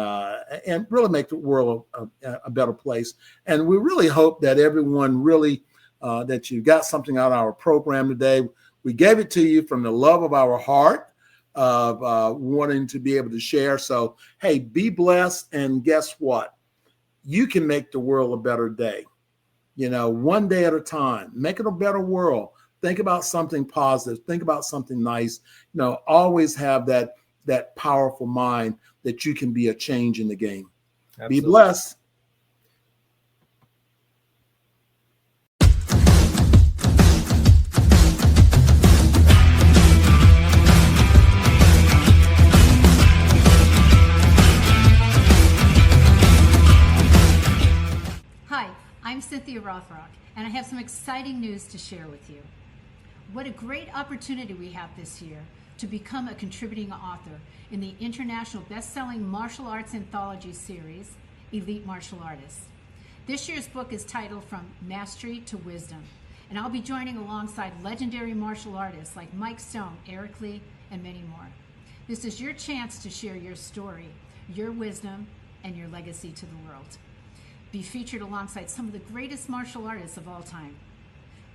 really make the world a better place. And we really hope that everyone really, that you got something out of our program today. We gave it to you from the love of our heart, of wanting to be able to share. So, hey, be blessed. And guess what? You can make the world a better day. One day at a time, make it a better world. Think about something positive. Think about something nice. Always have that powerful mind that you can be a change in the game. Absolutely. Be blessed. Hi, I'm Cynthia Rothrock, and I have some exciting news to share with you. What a great opportunity we have this year to become a contributing author in the international best-selling martial arts anthology series, Elite Martial Artists. This year's book is titled From Mastery to Wisdom, and I'll be joining alongside legendary martial artists like Mike Stone, Eric Lee, and many more. This is your chance to share your story, your wisdom, and your legacy to the world. Be featured alongside some of the greatest martial artists of all time.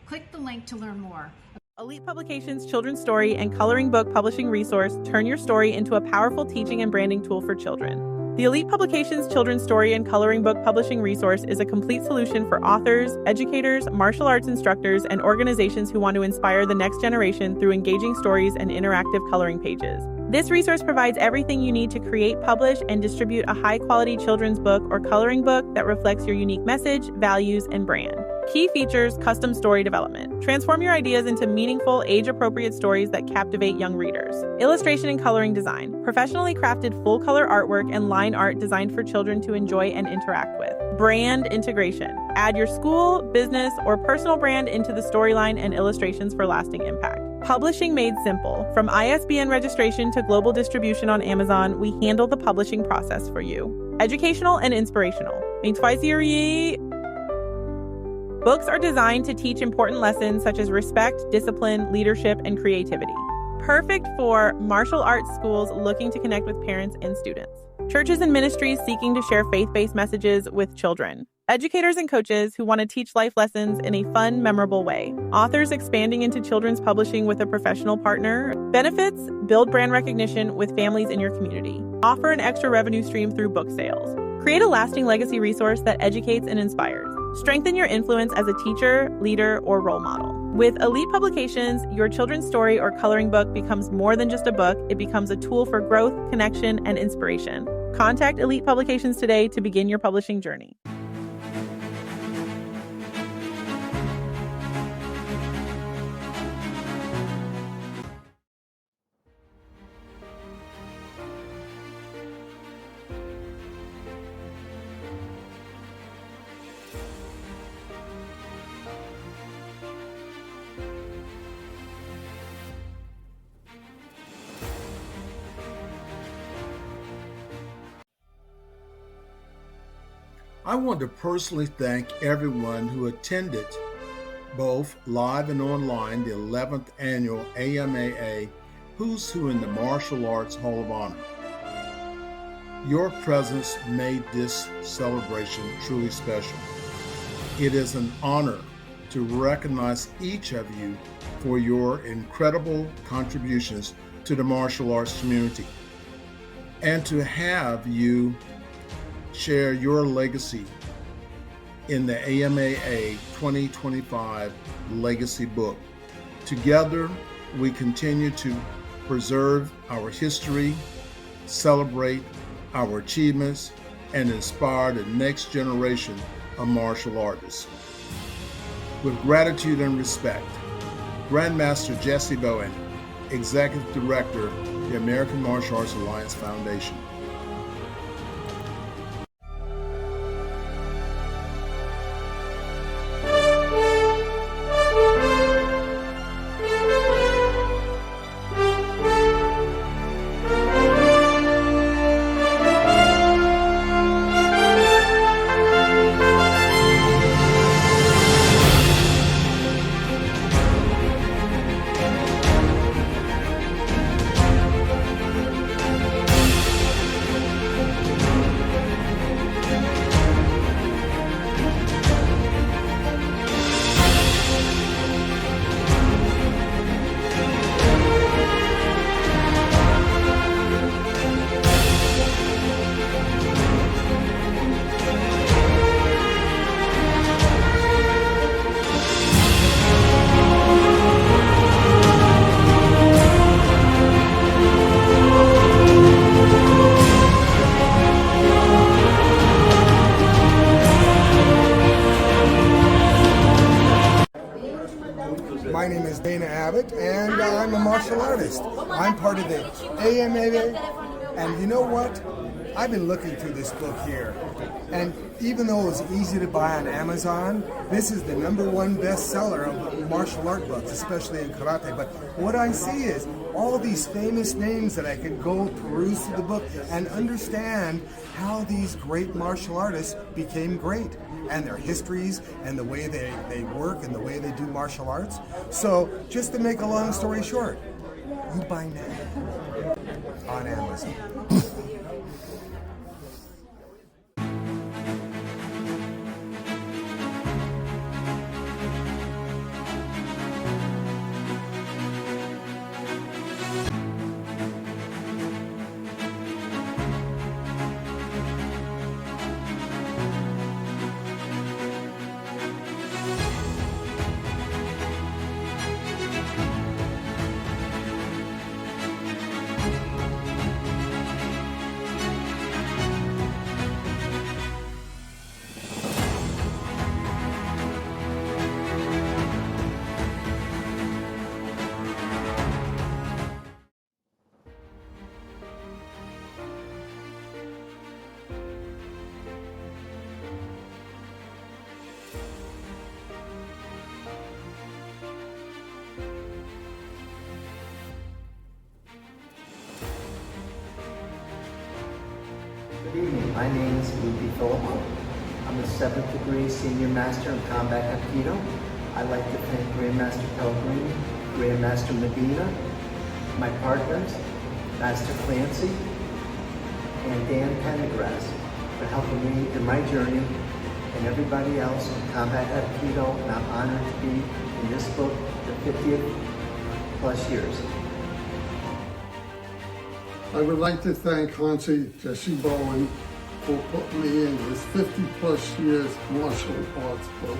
Click the link to learn more. Elite Publications children's story and coloring book publishing resource turn your story into a powerful teaching and branding tool for children. The Elite Publications children's story and coloring book publishing resource is a complete solution for authors, educators, martial arts instructors, and organizations who want to inspire the next generation through engaging stories and interactive coloring pages. This resource provides everything you need to create, publish, and distribute a high-quality children's book or coloring book that reflects your unique message, values, and brand. Key features: custom story development. Transform your ideas into meaningful, age-appropriate stories that captivate young readers. Illustration and coloring design. Professionally crafted full-color artwork and line art designed for children to enjoy and interact with. Brand integration. Add your school, business, or personal brand into the storyline and illustrations for lasting impact. Publishing made simple. From ISBN registration to global distribution on Amazon, we handle the publishing process for you. Educational and inspirational. Books are designed to teach important lessons such as respect, discipline, leadership, and creativity. Perfect for martial arts schools looking to connect with parents and students. Churches and ministries seeking to share faith-based messages with children. Educators and coaches who want to teach life lessons in a fun, memorable way. Authors expanding into children's publishing with a professional partner. Benefits: build brand recognition with families in your community. Offer an extra revenue stream through book sales. Create a lasting legacy resource that educates and inspires. Strengthen your influence as a teacher, leader, or role model. With Elite Publications, your children's story or coloring book becomes more than just a book. It becomes a tool for growth, connection, and inspiration. Contact Elite Publications today to begin your publishing journey. I want to personally thank everyone who attended, both live and online, the 11th annual AMAA Who's Who in the Martial Arts Hall of Honor. Your presence made this celebration truly special. It is an honor to recognize each of you for your incredible contributions to the martial arts community, and to have you share your legacy in the AMAA 2025 Legacy Book. Together, we continue to preserve our history, celebrate our achievements, and inspire the next generation of martial artists. With gratitude and respect, Grandmaster Jesse Bowen, Executive Director, the American Martial Arts Alliance Foundation. My name is Dana Abbott, and I'm a martial artist. I'm part of the AMAA, and you know what? I've been looking through this book here, and even though it's easy to buy on Amazon, this is the #1 bestseller of martial art books, especially in karate. But what I see is all these famous names that I can go peruse through the book and understand how these great martial artists became great, and their histories and the way they work and the way they do martial arts. So just to make a long story short, you buy now on Amazon. Good evening. My name is Lupi Philippo. I'm a 7th degree Senior Master in Combat Aikido. I'd like to thank Grandmaster Pellegrini, Grandmaster Medina, my partners, Master Clancy, and Dan Pendergrass for helping me in my journey, and everybody else in Combat Aikido, and I'm honored to be in this book for 50 plus years. I would like to thank Hansi Jesse Bowen for putting me in his 50 plus years martial arts book.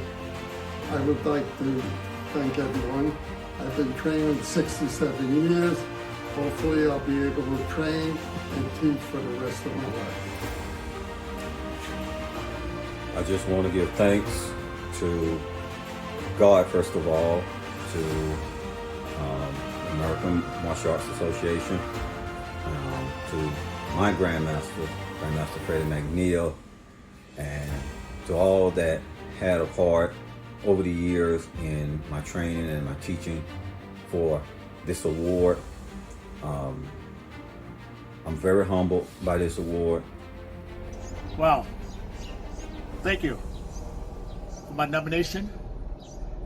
I would like to thank everyone. I've been training 67 years. Hopefully I'll be able to train and teach for the rest of my life. I just want to give thanks to God, first of all, to the American Martial Arts Association, to my Grandmaster Freddie McNeil, and to all that had a part over the years in my training and my teaching for this award. I'm very humbled by this award. Wow. Thank you for my nomination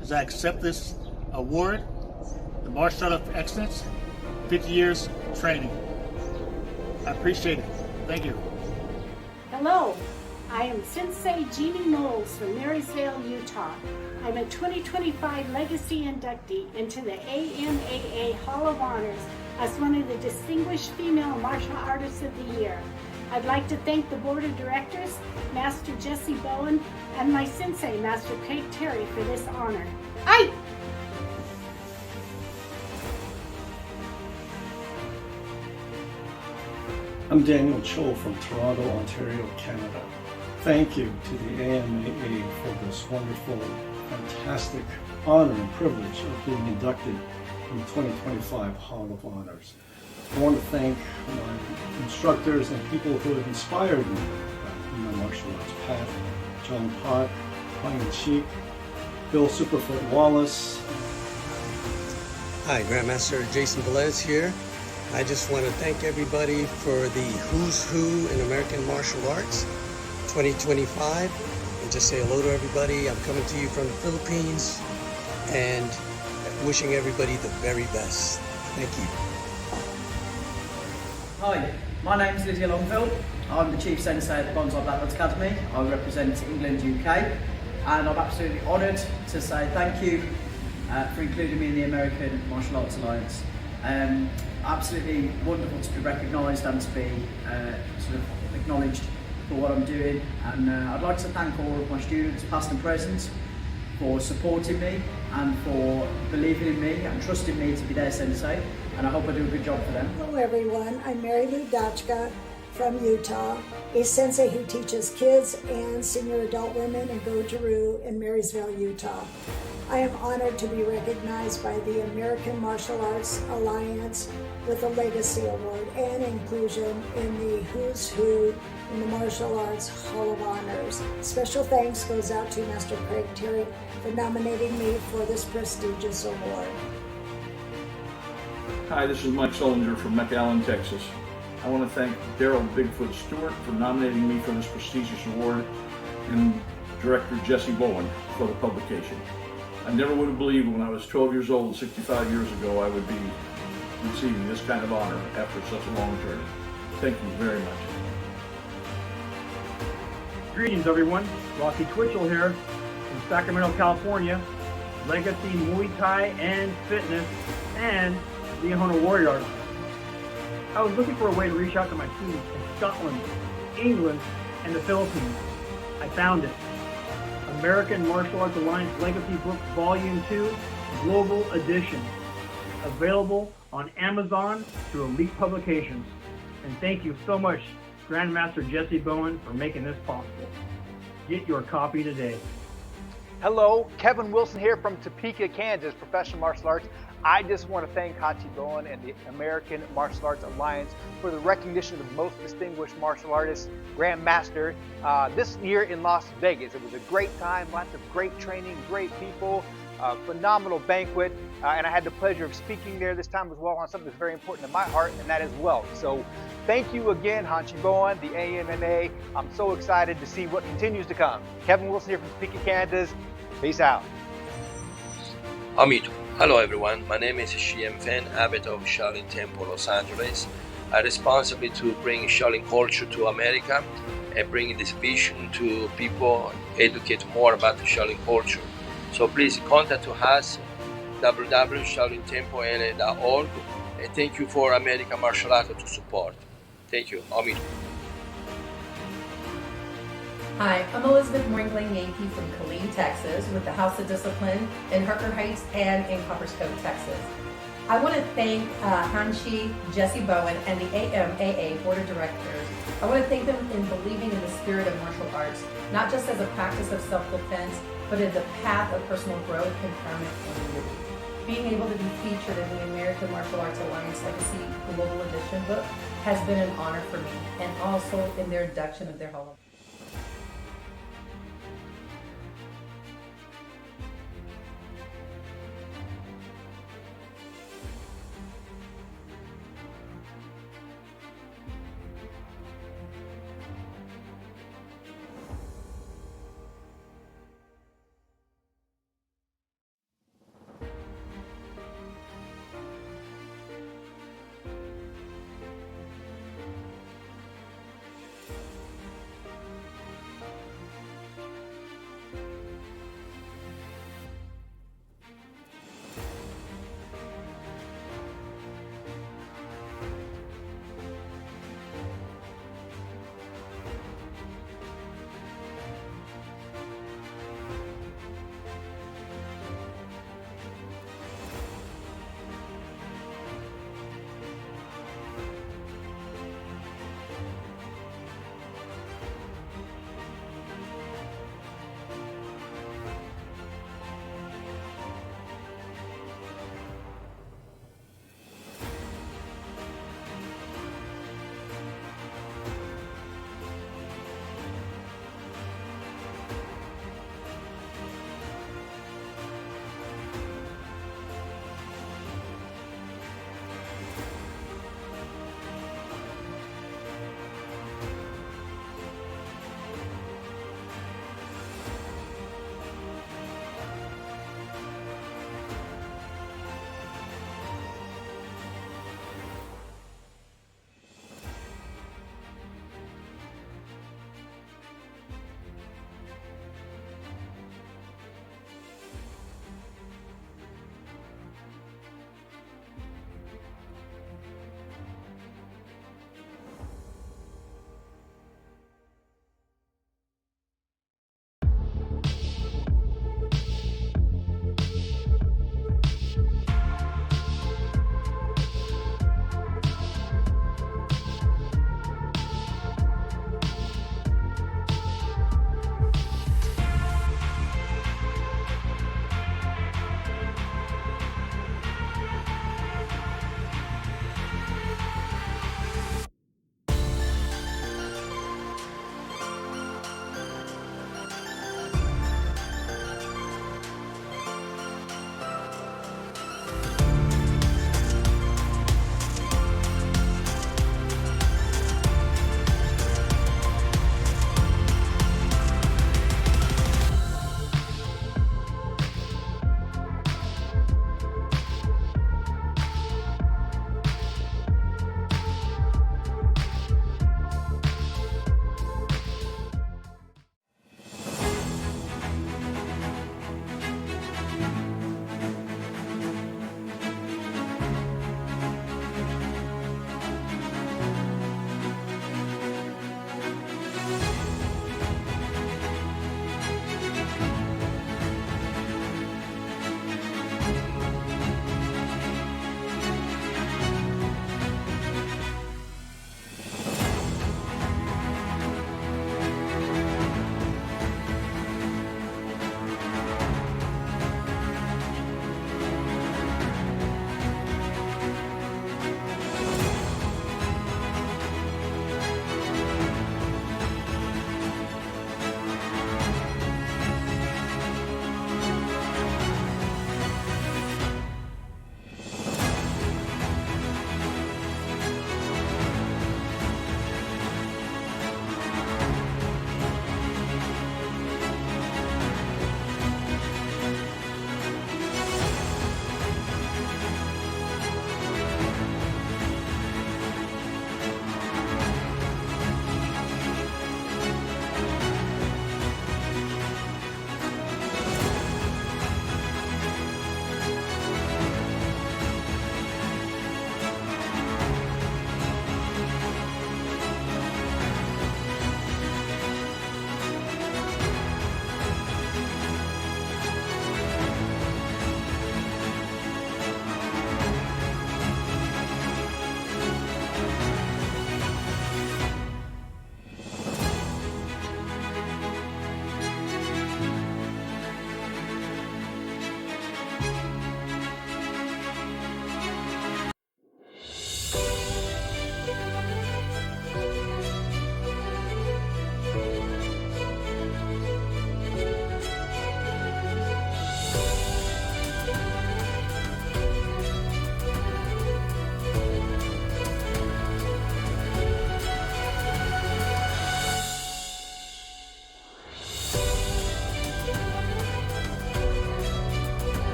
as I accept this award, the Martial Art of Excellence, 50 years training. I appreciate it. Thank you. Hello, I am Sensei Jeannie Knowles from Marysville, Utah. I'm a 2025 Legacy inductee into the AMAA Hall of Honors as one of the Distinguished Female Martial Artists of the Year. I'd like to thank the Board of Directors, Master Jesse Bowen, and my Sensei, Master Craig Terry, for this honor. Aye! I'm Daniel Cho from Toronto, Ontario, Canada. Thank you to the AMAA for this wonderful, fantastic honor and privilege of being inducted in the 2025 Hall of Honors. I want to thank my instructors and people who have inspired me in my martial arts path. John Park, Ryan Cheek, Bill Superfoot Wallace. Hi, Grandmaster Jason Velez here. I just want to thank everybody for the Who's Who in American Martial Arts 2025 and just say hello to everybody. I'm coming to you from the Philippines and wishing everybody the very best. Thank you. Hi, my name is Lydia Longfield. I'm the Chief Sensei at the Bonsai Black Belt Academy. I represent England, UK, and I'm absolutely honoured to say thank you for including me in the American Martial Arts Alliance. Absolutely wonderful to be recognised and to be sort of acknowledged for what I'm doing, and I'd like to thank all of my students, past and present, for supporting me and for believing in me and trusting me to be their sensei, and I hope I do a good job for them. Hello everyone, I'm Mary Lou Dachka from Utah, a sensei who teaches kids and senior adult women in Goju-Ryu in Marysville, Utah. I am honored to be recognized by the American Martial Arts Alliance with a Legacy Award and inclusion in the Who's Who in the Martial Arts Hall of Honors. Special thanks goes out to Master Craig Terry for nominating me for this prestigious award. Hi, this is Mike Sullinger from McAllen, Texas. I want to thank Daryl Bigfoot Stewart for nominating me for this prestigious award and Director Jesse Bowen for the publication. I never would have believed when I was 12 years old, 65 years ago, I would be receiving this kind of honor after such a long journey. Thank you very much. Greetings everyone, Rocky Twitchell here from Sacramento, California, Legacy Muay Thai and Fitness and Leahona Warrior Arts. I was looking for a way to reach out to my students in Scotland, England, and the Philippines. I found it. American Martial Arts Alliance Legacy Book Volume 2 Global Edition. Available on Amazon through Elite Publications. And thank you so much, Grandmaster Jesse Bowen, for making this possible. Get your copy today. Hello, Kevin Wilson here from Topeka, Kansas, Professional Martial Arts. I just want to thank Hachi Bowen and the American Martial Arts Alliance for the recognition of the most distinguished martial artist, Grandmaster, this year in Las Vegas. It was a great time, lots of great training, great people, phenomenal banquet, and I had the pleasure of speaking there this time as well on something that's very important to my heart, and that is wealth. So thank you again, Hachi Bowen, the AMAA. I'm so excited to see what continues to come. Kevin Wilson here from Topeka, Kansas. Peace out. Amito. Hello everyone, my name is Xian Fan, abbot of Shaolin Temple, Los Angeles. I'm responsible to bring Shaolin culture to America and bring this vision to people, educate more about the Shaolin culture. So please contact us, www.shaolintemplela.org, and thank you for American Martial Arts to support. Thank you, Amito. Hi, I'm Elizabeth Moringling Yankee from Killeen, Texas, with the House of Discipline in Harker Heights and in Copperas Cove, Texas. I want to thank Hanshi, Jesse Bowen, and the AMAA Board of Directors. I want to thank them in believing in the spirit of martial arts, not just as a practice of self-defense, but as a path of personal growth, empowerment, and unity. Being able to be featured in the American Martial Arts Alliance Legacy Global Edition book has been an honor for me, and also in their induction of their Hall of